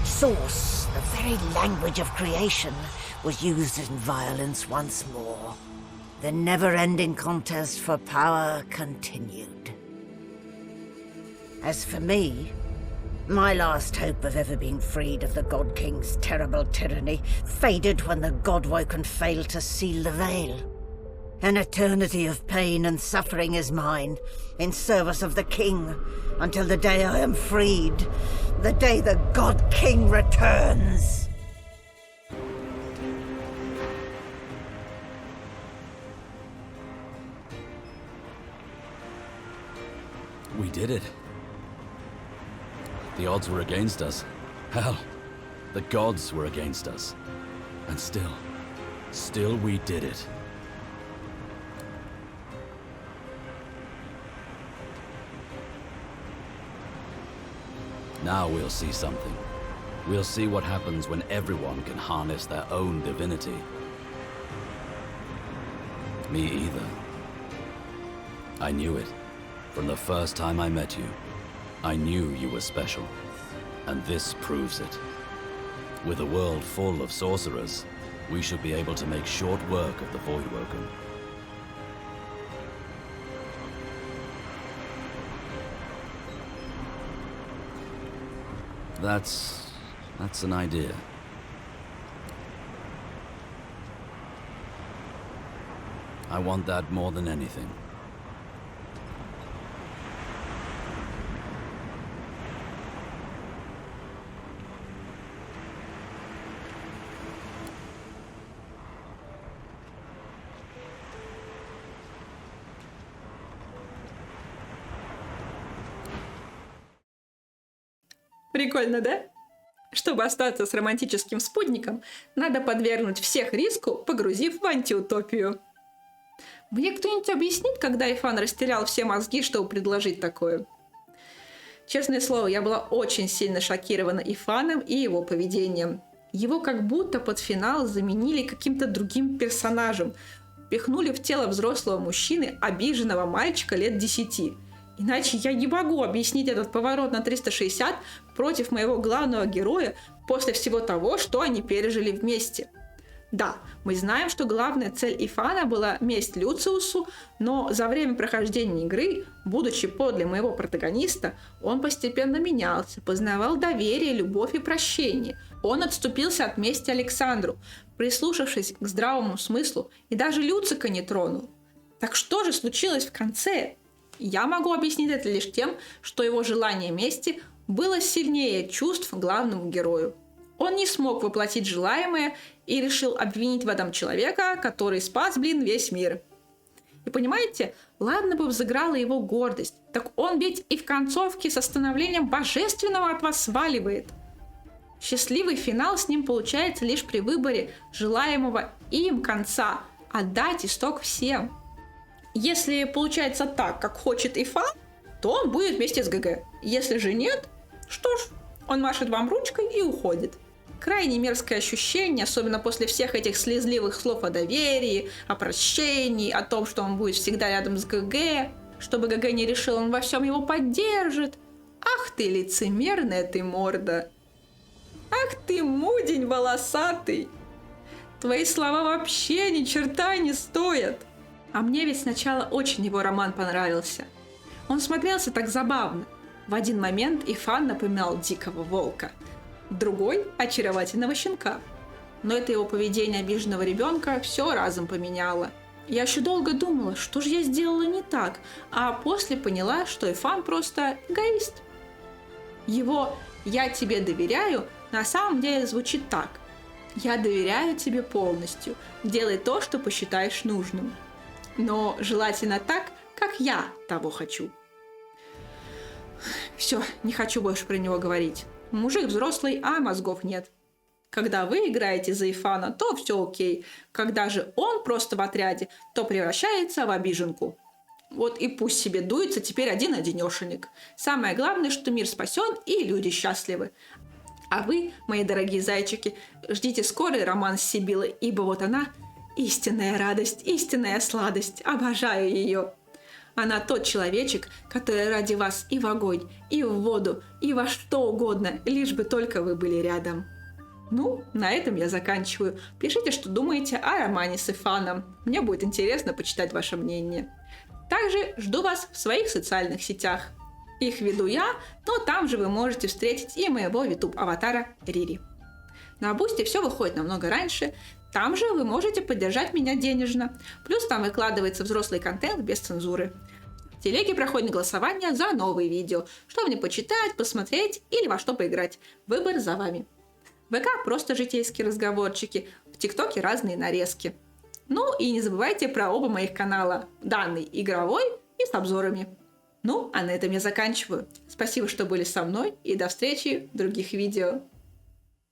Source, the very language of creation, was used in violence once more. The never-ending contest for power continued. As for me, my last hope of ever being freed of the God King's terrible tyranny faded when the God-woken failed to seal the veil. An eternity of pain and suffering is mine, in service of the King, until the day I am freed, the day the God King returns. We did it. The odds were against us. Hell, the gods were against us. And still we did it. Now we'll see something. We'll see what happens when everyone can harness their own divinity. Me either. I knew it. From the first time I met you, I knew you were special, and this proves it. With a world full of sorcerers, we should be able to make short work of the Voidwoken. That's an idea. I want that more than anything. Прикольно, да? Чтобы остаться с романтическим спутником, надо подвергнуть всех риску, погрузив в антиутопию. Мне кто-нибудь объяснит, когда Ифан растерял все мозги, чтобы предложить такое? Честное слово, я была очень сильно шокирована Ифаном и его поведением. Его как будто под финал заменили каким-то другим персонажем. Пихнули в тело взрослого мужчины, обиженного мальчика лет 10. Иначе я не могу объяснить этот поворот на 360 против моего главного героя после всего того, что они пережили вместе. Да, мы знаем, что главная цель Ифана была месть Люциусу, но за время прохождения игры, будучи подле моего протагониста, он постепенно менялся, познавал доверие, любовь и прощение. Он отступился от мести Александру, прислушавшись к здравому смыслу, и даже Люцика не тронул. Так что же случилось в конце? Я могу объяснить это лишь тем, что его желание мести было сильнее чувств главному герою. Он не смог воплотить желаемое и решил обвинить в этом человека, который спас, весь мир. И понимаете, ладно бы взыграла его гордость, так он ведь и в концовке со становлением Божественного от вас сваливает. Счастливый финал с ним получается лишь при выборе желаемого им конца – отдать исток всем. Если получается так, как хочет Ифан, то он будет вместе с ГГ. Если же нет, что ж, он машет вам ручкой и уходит. Крайне мерзкое ощущение, особенно после всех этих слезливых слов о доверии, о прощении, о том, что он будет всегда рядом с ГГ. Чтобы ГГ не решил, он во всем его поддержит. Ах ты лицемерная ты морда! Ах ты мудень волосатый! Твои слова вообще ни черта не стоят! А мне ведь сначала очень его роман понравился. Он смотрелся так забавно. В один момент Ифан напоминал дикого волка, в другой – очаровательного щенка. Но это его поведение обиженного ребенка все разом поменяло. Я еще долго думала, что же я сделала не так, а после поняла, что Ифан просто эгоист. Его «я тебе доверяю» на самом деле звучит так: «Я доверяю тебе полностью, делай то, что посчитаешь нужным. Но желательно так, как я того хочу». Все, не хочу больше про него говорить. Мужик взрослый, а мозгов нет. Когда вы играете за Ифана, то все окей. Когда же он просто в отряде, то превращается в обиженку. Вот и пусть себе дуется теперь один-одинешенек. Самое главное, что мир спасен и люди счастливы. А вы, мои дорогие зайчики, ждите скорый роман с Сибилой, ибо вот она – истинная радость, истинная сладость. Обожаю ее. Она тот человечек, который ради вас и в огонь, и в воду, и во что угодно, лишь бы только вы были рядом. Ну, на этом я заканчиваю. Пишите, что думаете о романе с Ифаном. Мне будет интересно почитать ваше мнение. Также жду вас в своих социальных сетях. Их веду я, но там же вы можете встретить и моего YouTube-аватара Рири. На Бусти все выходит намного раньше. Там же вы можете поддержать меня денежно. Плюс там выкладывается взрослый контент без цензуры. В телеге проходит голосование за новые видео. Что мне почитать, посмотреть или во что поиграть. Выбор за вами. В ВК просто житейские разговорчики. В ТикТоке разные нарезки. Ну и не забывайте про оба моих канала. Данный игровой и с обзорами. Ну, а на этом я заканчиваю. Спасибо, что были со мной. И до встречи в других видео.